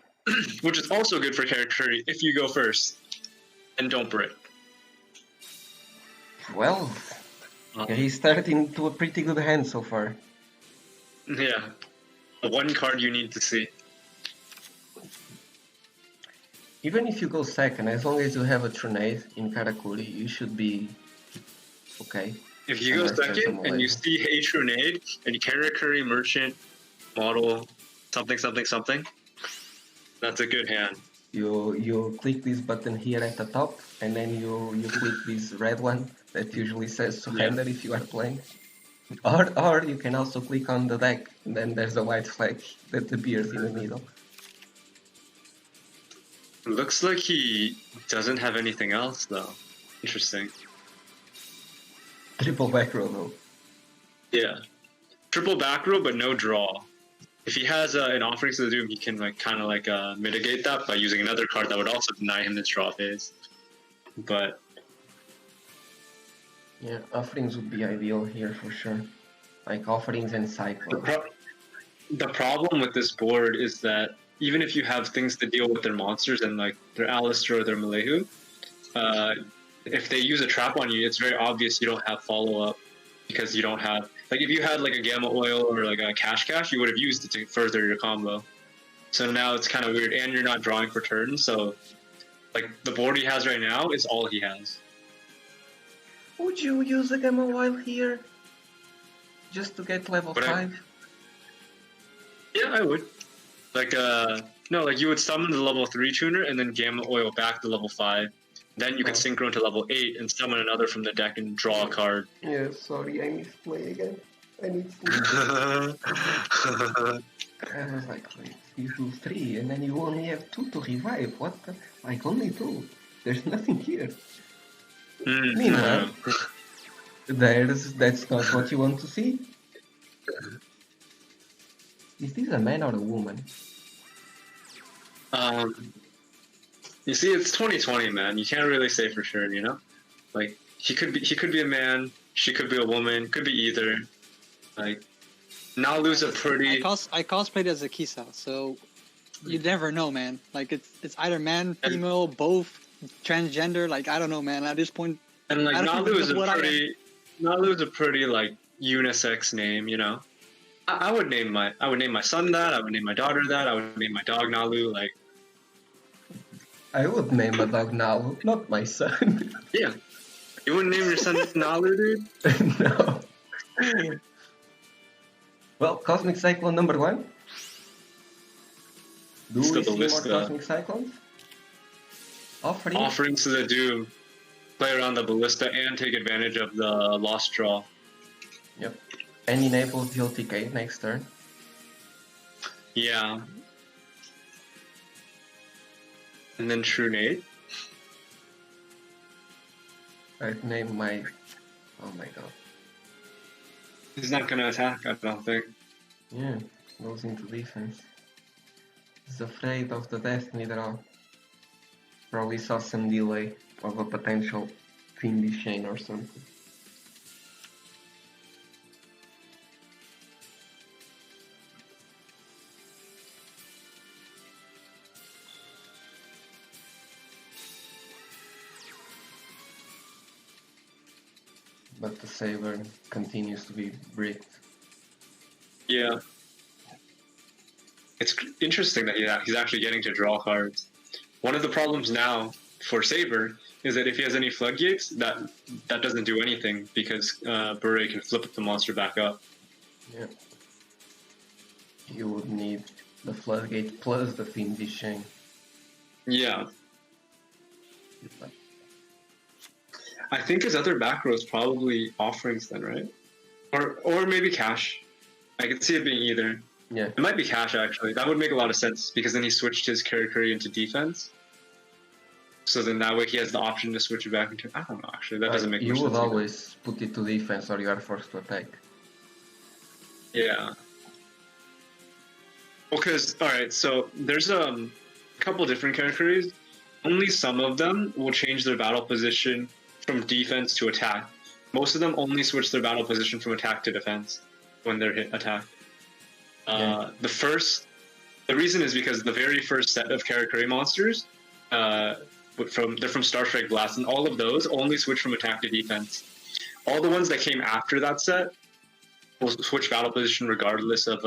Which is also good for Karakuri if you go first. And don't break. Well, he's starting to a pretty good hand so far. Yeah. The one card you need to see. Even if you go second, as long as you have a Tronade in Karakuri, you should be okay. If you go second and you see a Tronade and you Karakuri Merchant model something, that's a good hand. You click this button here at the top, and then you click this red one that usually says surrender if you are playing. Or you can also click on the deck, and then there's a white flag that appears in the middle. Looks like he doesn't have anything else though. Interesting. Triple back row though. Yeah. Triple back row but no draw. If he has an Offerings to the Doom, he can mitigate that by using another card that would also deny him his draw phase. But yeah, Offerings would be ideal here for sure. Like Offerings and Cyclone. The problem with this board is that even if you have things to deal with their monsters and like their Alistair or their Malehu, if they use a trap on you, it's very obvious you don't have follow-up because you don't have... Like if you had like a Gamma Oil or like a Cash, you would have used it to further your combo. So now it's kind of weird, and you're not drawing for turns, so like the board he has right now is all he has. Would you use a Gamma Oil here? Just to get level 5? Yeah, I would. Like, no, like you would summon the level 3 tuner and then Gamma Oil back to level 5. Then you can synchro into level 8 and summon another from the deck and draw a card. Yeah, sorry, I misplay again. I need sleep. I was like, wait, you do 3 and then you only have 2 to revive. What the? Like, only 2. There's nothing here. Meanwhile, that's not what you want to see. Is this a man or a woman? You see, it's 2020, man. You can't really say for sure, you know? Like, he could be a man, she could be a woman, could be either. Like, Nalu's a pretty... I cosplayed as a Kisa, so you never know, man. Like, it's either man, female, both, transgender, like, I don't know, man. At this point... And, like, Nalu is a pretty, like, unisex name, you know? I would name my son that, I would name my daughter that, I would name my dog Nalu, like... I would name a dog Nalu, not my son. Yeah. You wouldn't name your son Nalu, dude? No. Well, Cosmic Cyclone number 1. Do It's the we see more Ballista. Cosmic Cyclones? Offering? Offerings to the Doom. Play around the Ballista and take advantage of the Lost Draw. Yep. And enable the OTK next turn. Yeah. And then True Nate. I'd name my... Oh my god. He's not gonna attack, I don't think. Yeah, goes into defense. He's afraid of the Destiny draw. Probably saw some delay of a potential Fiendish Chain or something. But the Saber continues to be bricked. Yeah. It's interesting that he's actually getting to draw cards. One of the problems now for Saber is that if he has any floodgates, that doesn't do anything because Bure can flip the monster back up. Yeah. You would need the floodgate plus the Fiendish Chain. Yeah. I think his other back row is probably offerings then, right? Or maybe cash. I could see it being either. Yeah. It might be cash actually. That would make a lot of sense because then he switched his Karakuri into defense. So then that way he has the option to switch it back into. I don't know actually. That doesn't make much sense. You would either. always put it to defense or you are forced to attack. Yeah. Because alright, so there's a couple different Karakuris. Only some of them will change their battle position from defense to attack. Most of them only switch their battle position from attack to defense when they're hit attack. The reason is because the very first set of Karakuri monsters, they're from Star Strike Blast, and all of those only switch from attack to defense. All the ones that came after that set will switch battle position regardless of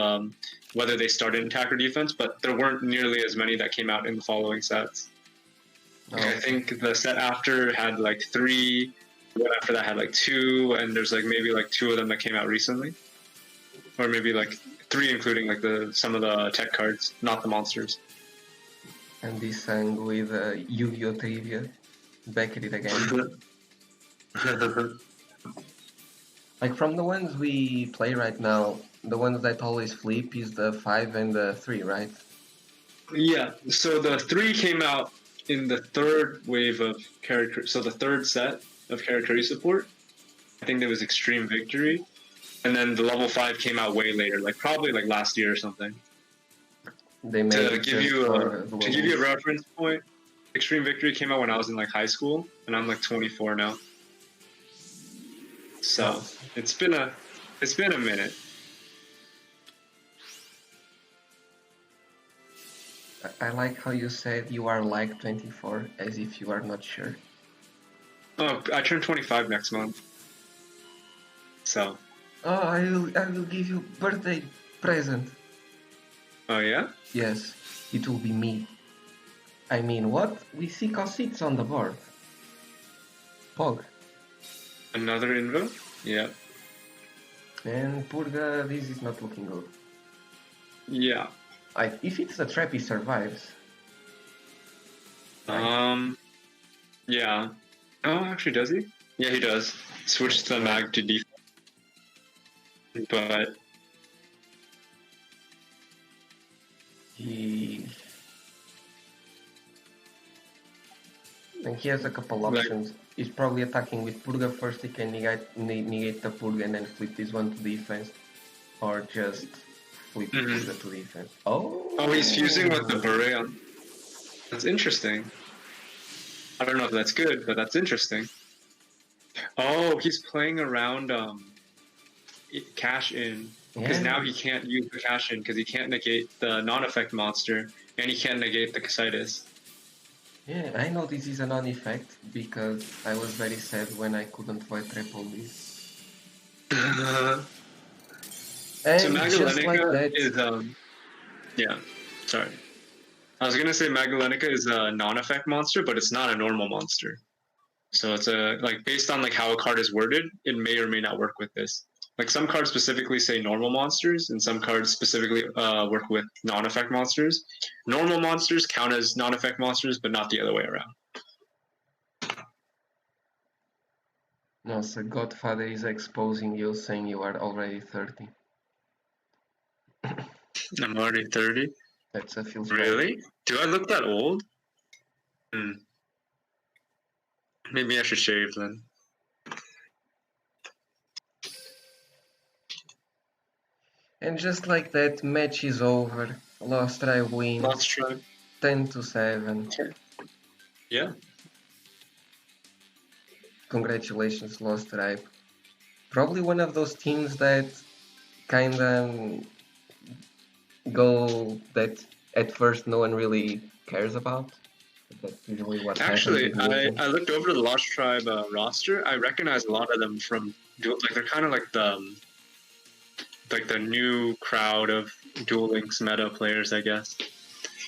whether they started in attack or defense, but there weren't nearly as many that came out in the following sets. Oh. I think the set after had like 3, the one after that had like 2, and there's like maybe like 2 of them that came out recently. Or maybe like 3 including like some of the tech cards, not the monsters. AndyTsang with Yu-Gi-Oh! Trivia. Back at it again. Like from the ones we play right now, the ones that always flip is the 5 and the 3, right? Yeah, so the 3 came out in the 3rd wave of character, so the 3rd set of Karakuri support. I think there was Extreme Victory, and then the level 5 came out way later, like probably like last year or something. They made To give you a reference point, Extreme Victory came out when I was in like high school, and I'm like 24 now. So it's been a minute. I like how you said you are like 24, as if you are not sure. Oh, I turn 25 next month. So. Oh, I will give you birthday present. Oh yeah? Yes, it will be me. I mean, what? We see Cosits on the board. Pog. Another invo? Yeah. And Purga, this is not looking good. Yeah. If it's a trap, he survives. Yeah. Oh, actually, does he? Yeah, he does. Switch the mag to defense. But he has a couple options. He's probably attacking with Purga first. He can negate the Purga and then flip this one to defense, or just flip Purga to defense. Oh, he's fusing with the Bure. That's interesting. I don't know if that's good, but that's interesting. Oh, he's playing around cash in, because now he can't use the cash in because he can't negate the non-effect monster and he can't negate the Casitas. Yeah, I know this is a non-effect because I was very sad when I couldn't void triple this. So Magdalenica like that, is yeah, sorry. I was gonna say Magdalenica is a non-effect monster, but it's not a normal monster. So it's a like based on like how a card is worded, it may or may not work with this. Like some cards specifically say normal monsters, and some cards specifically work with non-effect monsters. Normal monsters count as non-effect monsters, but not the other way around. No, so Godfather is exposing you, saying you are already 30. I'm already 30. That's a feels Really? Do I look that old? Maybe I should shave then. And just like that, match is over. Lost Tribe wins. Lost Tribe. 10-7. Yeah. Congratulations, Lost Tribe. Probably one of those teams that kinda go that at first no one really cares about. That's usually what Actually, happens. I looked over the Lost Tribe roster. I recognize a lot of them from like they're kind of like the new crowd of Duel Links meta players, I guess.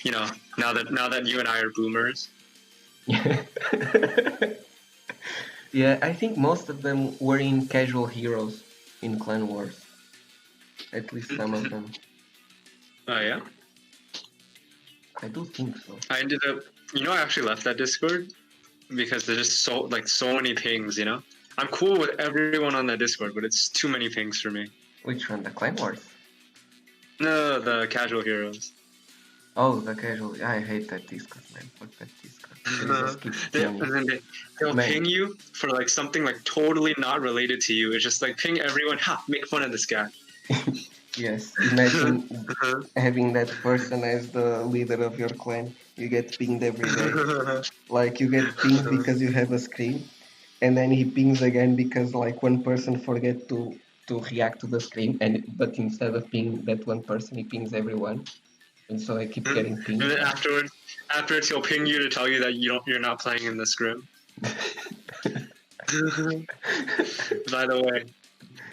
You know, now that you and I are boomers. Yeah, I think most of them were in Casual Heroes in Clan Wars. At least some of them. Oh yeah? I do think so. I ended up, I actually left that Discord because there's just so many pings, you know? I'm cool with everyone on that Discord, but it's too many pings for me. Which one? The Clan Wars? No, the Casual Heroes. Oh, the Casual. I hate that Discord, man. Fuck that Discord. They'll ping you for like something like totally not related to you. It's just like ping everyone, make fun of this guy. Yes, imagine having that person as the leader of your clan. You get pinged every day. Like you get pinged because you have a scream, and then he pings again because like one person forget to react to the scream, but instead of pinging that one person, he pings everyone, and so I keep getting pinged. And then afterwards he'll ping you to tell you that you're not playing in the scrim. By the way,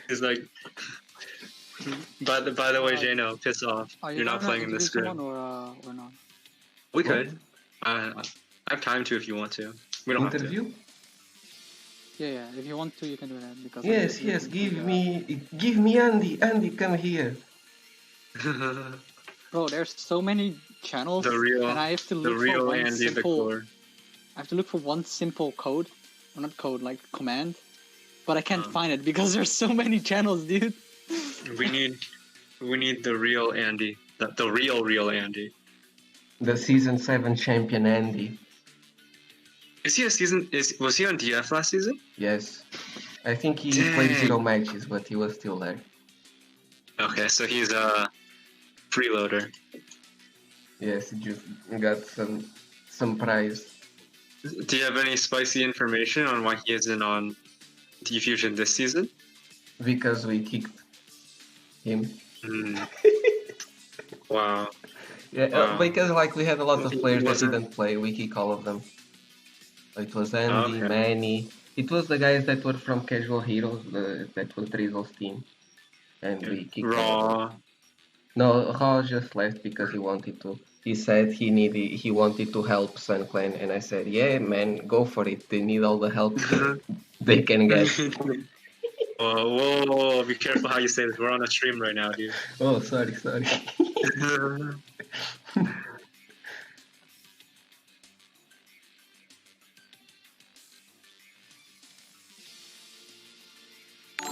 he's like. By the way, Jano, piss off. You're not playing in the scrim. Or not? We could. I have time to if you want to. We don't Interview? have to. Yeah. If you want to, you can do that. Because Yes. Give me Andy. Andy, come here. Bro, there's so many channels, and I have to look for one Andy simple. I have to look for one simple code, or not code, like command, but I can't find it because there's so many channels, dude. We need the real Andy, the real Andy. The season 7 champion Andy. Is he was he on DF last season? Yes, I think he played 0 matches, but he was still there. Okay, so he's a freeloader. Yes, he just got some prize. Do you have any spicy information on why he isn't on Diffusion this season? Because we kicked him. Wow. Yeah, wow. Because like we had a lot of players that didn't play, we kick all of them. It was Andy, Manny. It was the guys that were from Casual Heroes, that was Drizzle's team. And we kicked Raw. No, Raw just left because he wanted to. He said he wanted to help Sun Clan, and I said, yeah, man, go for it. They need all the help they can get. Whoa, be careful how you say this. We're on a stream right now, dude. Oh, sorry.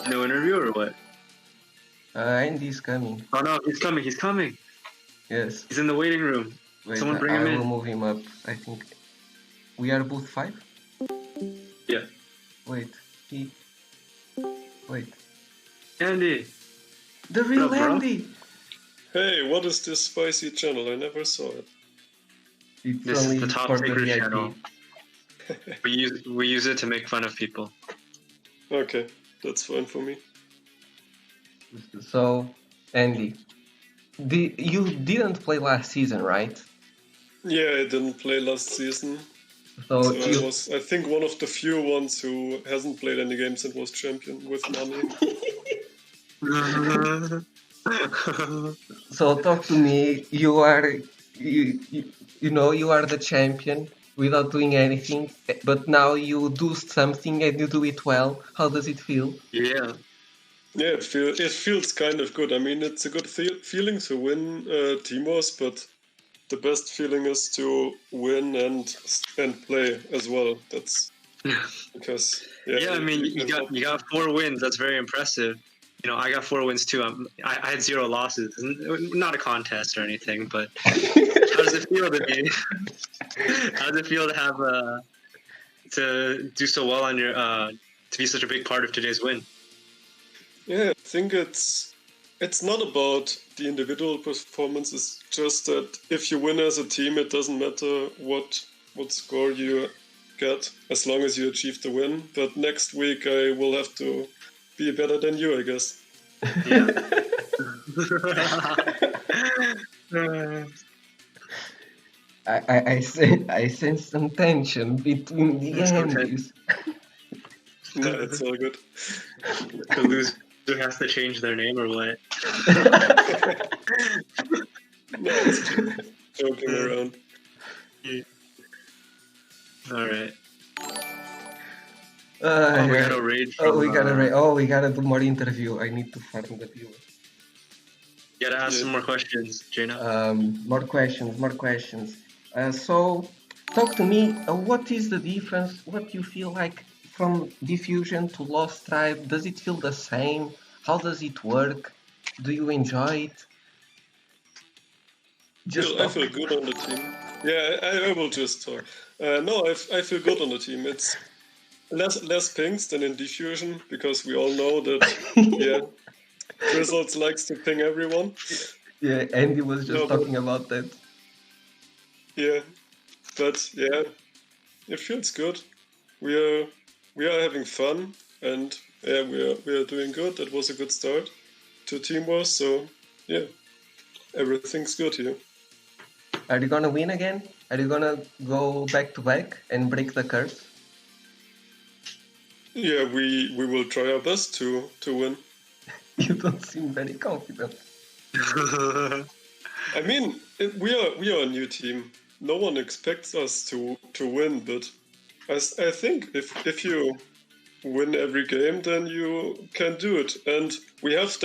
No interview or what? Andy's coming. Oh no, he's coming. Yes. He's in the waiting room. Wait, Someone bring him in. I will move him up. I think we are both 5? Yeah. Wait. Andy. The real What up, bro? Andy. Hey, what is this spicy channel? I never saw it. It's This only is the top for the secret VIP. channel. We use it to make fun of people. Okay, that's fine for me. So, Andy, you didn't play last season, right? Yeah, I didn't play last season. So I was, I think, one of the few ones who hasn't played any games and was champion with money. So talk to me. you know you are the champion without doing anything, but now you do something and you do it well. How does it feel? Yeah. Yeah, it feels kind of good. I mean, it's a good feeling to win Team Wars, but the best feeling is to win and play as well. That's because Yeah, I mean, you can you got 4 wins. That's very impressive. You know, I got 4 wins too. I had 0 losses. Not a contest or anything, but how does it feel to be? How does it feel to have to do so well on your to be such a big part of today's win? Yeah, I think it's not about the individual performance. It's just that if you win as a team, it doesn't matter what score you get, as long as you achieve the win. But next week I will have to be better than you, I guess. Yeah. I sense some tension between the Andys. No, it's all good. The loser has to change their name or what? No, it's just joking around. All right. We got a rage. We gotta do more interview. I need to find the viewer. You gotta ask some more questions, Jano. More questions. So, talk to me. What is the difference? What you feel like from Diffusion to Lost Tribe? Does it feel the same? How does it work? Do you enjoy it? I feel good on the team. Yeah, I will just talk. No, I feel good on the team. It's less pings than in Diffusion, because we all know that Results likes to ping everyone. Yeah, Andy was just talking about that. Yeah, but yeah, it feels good. We are having fun, and yeah, we are doing good. That was a good start to Team Wars, so yeah, everything's good here. Are you gonna win again? Are you gonna go back to back and break the curse? Yeah, we will try our best to win. You don't seem very confident. I mean, we are a new team. No one expects us to win, but I think if you win every game, then you can do it. And we have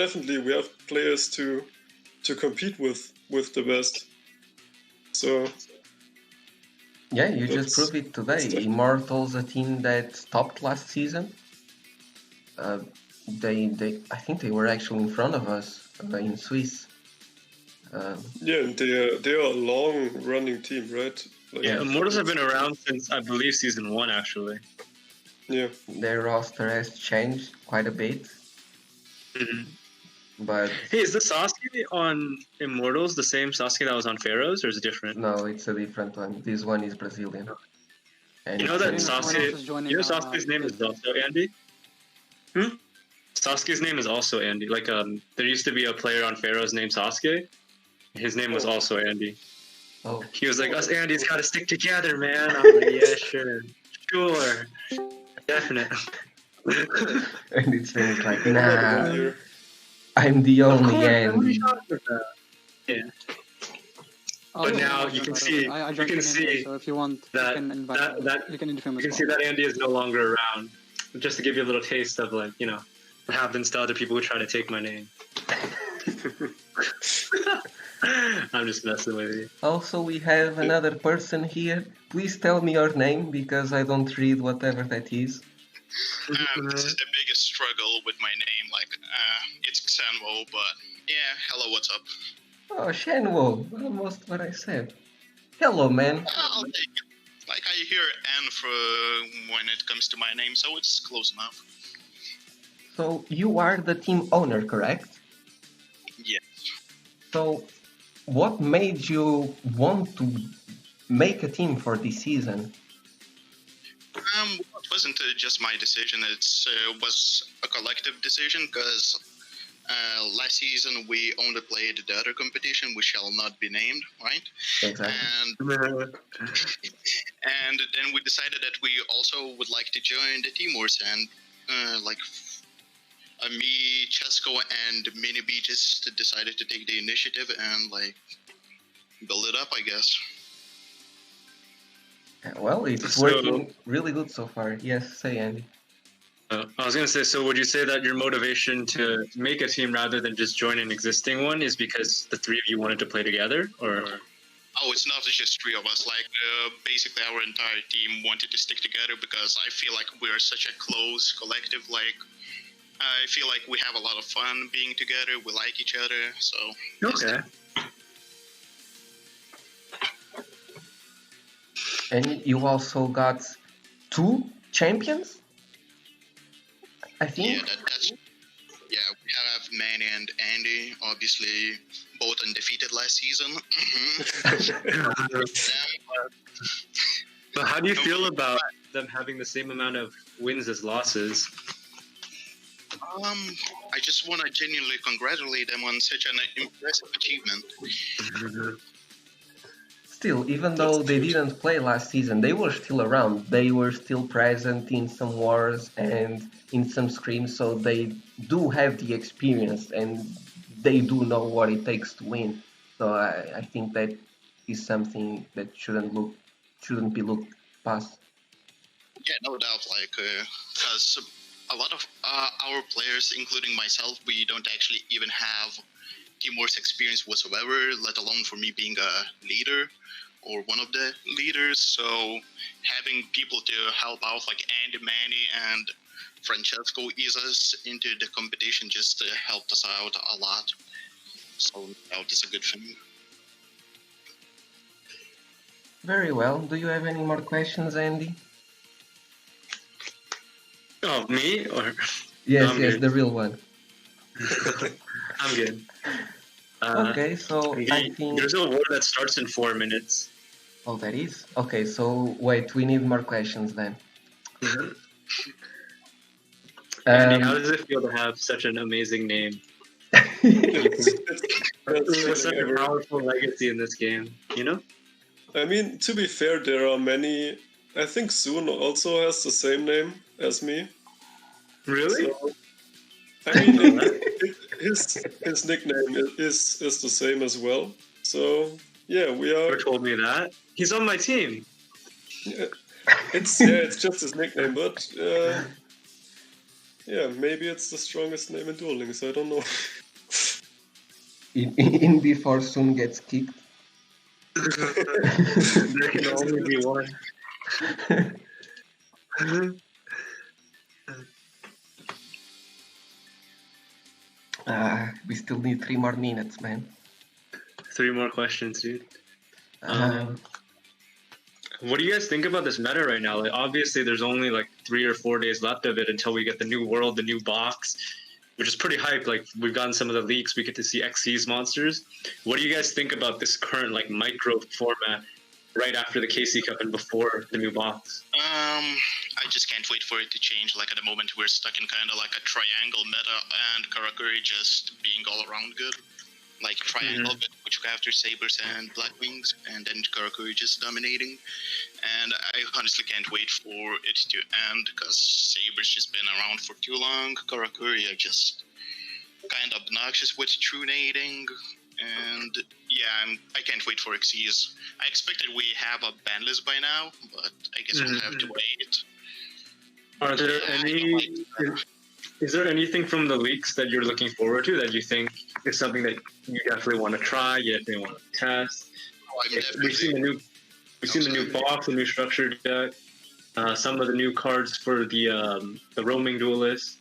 players to compete with the best. So yeah, you just proved it today. Immortals, a team that topped last season. I think they were actually in front of us in Swiss. Yeah, and they are a long-running team, right? Like, yeah, Immortals have been around since, I believe, Season 1, actually. Yeah. Their roster has changed quite a bit. Mm-hmm. But hey, is the Sasuke on Immortals the same Sasuke that was on Pharaohs, or is it different? No, it's a different one. This one is Brazilian. And you know that Sasuke, Sasuke's name is also Andy? Sasuke's name is also Andy. Like, there used to be a player on Pharaohs named Sasuke. His name was also Andy. Oh. He was like, us Andys gotta stick together, man. I'm like, yeah, sure. Definitely. And it seems like, nah, I'm the only Andy. Yeah. But now you can see, so if you want, you can invite you can interview him as well. You can see that Andy is no longer around. Just to give you a little taste of, like, you know, what happens to other people who try to take my name. I'm just messing with you. Also, we have another person here. Please tell me your name, because I don't read whatever that is. This is the biggest struggle with my name. Like, it's Xanwo, but yeah, hello, what's up? Oh, Shenwo, almost what I said. Hello, man. I'll take it. Like, I hear N for when it comes to my name, so it's close enough. So, you are the team owner, correct? Yes. So, what made you want to make a team for this season? It wasn't just my decision. It was a collective decision, because last season we only played the other competition, which shall not be named, right? Exactly. And then we decided that we also would like to join the Team Wars, and me, Chesko, and Mini B just decided to take the initiative, and like build it up, I guess. Well, it's So- working really good so far. Yes, say Andy. I was gonna say, so would you say that your motivation to make a team rather than just join an existing one is because the three of you wanted to play together, or? Oh, it's not just three of us. Like, basically, our entire team wanted to stick together because I feel like we're such a close collective. Like, I feel like we have a lot of fun being together. We like each other, so. Okay. And you also got 2 champions, I think. Yeah, we have Manny and Andy, obviously both undefeated last season. But how do you feel about them having the same amount of wins as losses? I just want to genuinely congratulate them on such an impressive achievement. Still, even though they didn't play last season, they were still around. They were still present in some wars and in some scrims, so they do have the experience and they do know what it takes to win. So I think that is something that shouldn't be looked past. Yeah, no doubt. Like, because a lot of our players, including myself, we don't actually even have teamwork experience whatsoever, let alone for me being a leader or one of the leaders. So having people to help out like Andy, Manny, and Francesco ease us into the competition just helped us out a lot. So that is a good thing. Very well. Do you have any more questions, Andy? Oh, me or? Yes, I'm yes, good. the real one. I'm good. Okay, so I think there's a war that starts in 4 minutes. Oh, that is? Okay, so wait, we need more questions then. Andy, how does it feel to have such an amazing name? It's such a powerful legacy in this game, you know? I mean, to be fair, there are many. I think Soon also has the same name as me. Really? So, I mean, his nickname is the same as well. So yeah, we are. Who told me that? He's on my team. Yeah, it's just his nickname, but yeah, maybe it's the strongest name in Duel Links. I don't know. in before Soon gets kicked. There can only be one. We still need 3 more minutes, man. 3 more questions, dude. What do you guys think about this meta right now? Like, obviously, there's only like 3 or 4 days left of it until we get the new world, the new box, which is pretty hype. Like, we've gotten some of the leaks. We get to see XC's monsters. What do you guys think about this current like micro format right after the KC Cup and before the new box? I just can't wait for it to change. Like, at the moment, we're stuck in kind of like a triangle meta, and Karakuri just being all around good. Like triangle, which go after Sabers and Blackwings, and then Karakuri just dominating. And I honestly can't wait for it to end, because Sabers just been around for too long. Karakuri are just kind of obnoxious with truenating, and yeah, I can't wait for XCs. I expected we have a ban list by now, but I guess we'll have to wait. Are there Is there anything from the leaks that you're looking forward to that you think is something that you definitely want to try, you definitely want to test? We've seen the new box, the new structured deck, some of the new cards for the roaming duelist.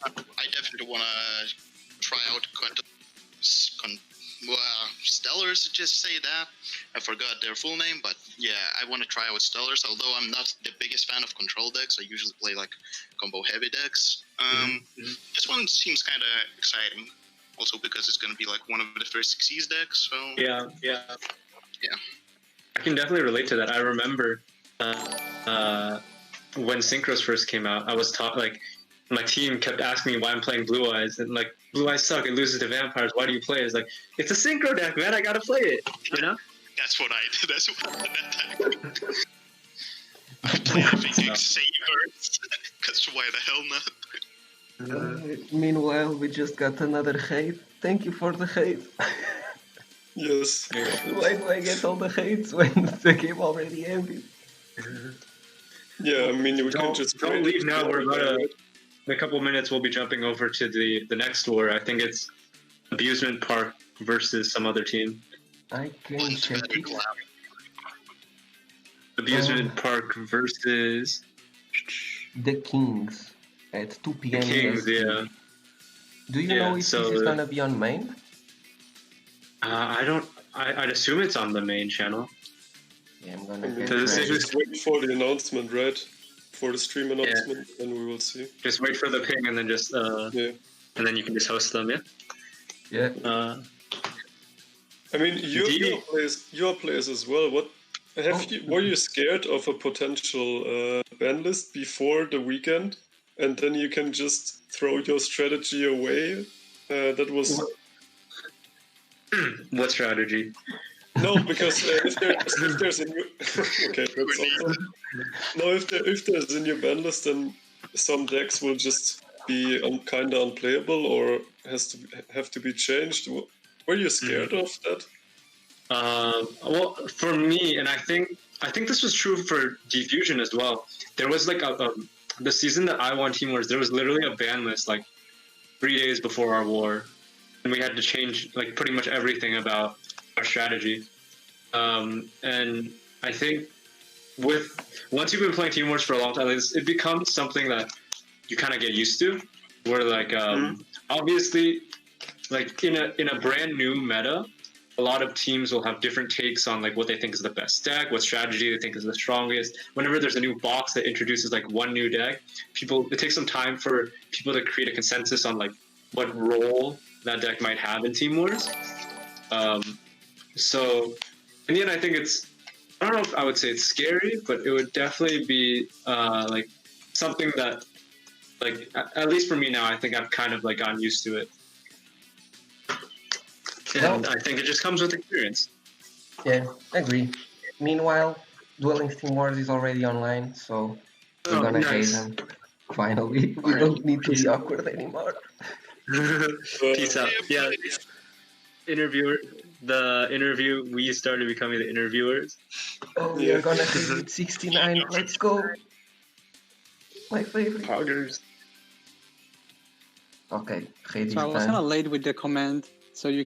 I definitely want to try out Stellars, just say that. I forgot their full name, but yeah, I want to try out Stellars, although I'm not the biggest fan of control decks. I usually play like combo heavy decks. This one seems kind of exciting, also because it's going to be like one of the first XC's decks, so... Yeah. Yeah. I can definitely relate to that. I remember when Synchros first came out, I was taught, like, my team kept asking me why I'm playing Blue Eyes, and like, Blue Eyes suck, it loses to vampires, why do you play it? It's like, it's a synchro deck, man, I gotta play it, you know? That's what I did, that's what I did. I play everything Sabers, because why the hell not? Meanwhile, we just got another hate. Thank you for the hate. Yes. Why do I get all the hates when the game already ended? Yeah, I mean, we can just don't leave now. We're about to. In a couple minutes, we'll be jumping over to the next war. I think it's Abusement Park versus some other team. I can check it. Abusement Park versus the Kings at 2 p.m. Kings. EST. Yeah. Do you know if this is gonna be on main? Uh, I don't. I'd assume it's on the main channel. Yeah, I'm gonna get ready. Just wait for the announcement, right? For the stream announcement, and we will see. Just wait for the ping, and then just yeah, and then you can just host them. Yeah. Yeah. I mean, your players as well. What were you scared of a potential ban list before the weekend, and then you can just throw your strategy away? That was. What strategy? No, because if there's a new okay, that's awful. No, if there's a new ban list, then some decks will just be kind of unplayable or have to be changed. Were you scared of that? Well, for me, and I think this was true for Diffusion as well. There was like the season that I won Team Wars. There was literally a ban list like 3 days before our war, and we had to change like pretty much everything about our strategy. And I think once you've been playing Team Wars for a long time, it becomes something that you kind of get used to. Where like obviously, like in a brand new meta, a lot of teams will have different takes on like what they think is the best deck, what strategy they think is the strongest. Whenever there's a new box that introduces like one new deck, it takes some time for people to create a consensus on like what role that deck might have in Team Wars. So in the end, I think I don't know if I would say it's scary, but it would definitely be like something that, like, at least for me now, I think I've kind of like gotten used to it. And I think it just comes with experience. Yeah, I agree. Meanwhile, Duel Links Team Wars is already online, so we're gonna hate them. Finally, we don't need to be awkward anymore. Peace out. Yeah. The interview, we started becoming the interviewers. Oh, we are gonna hit with 69. Let's go. My favorite. Powders. Okay, ready. So I was kind of late with the comment, so you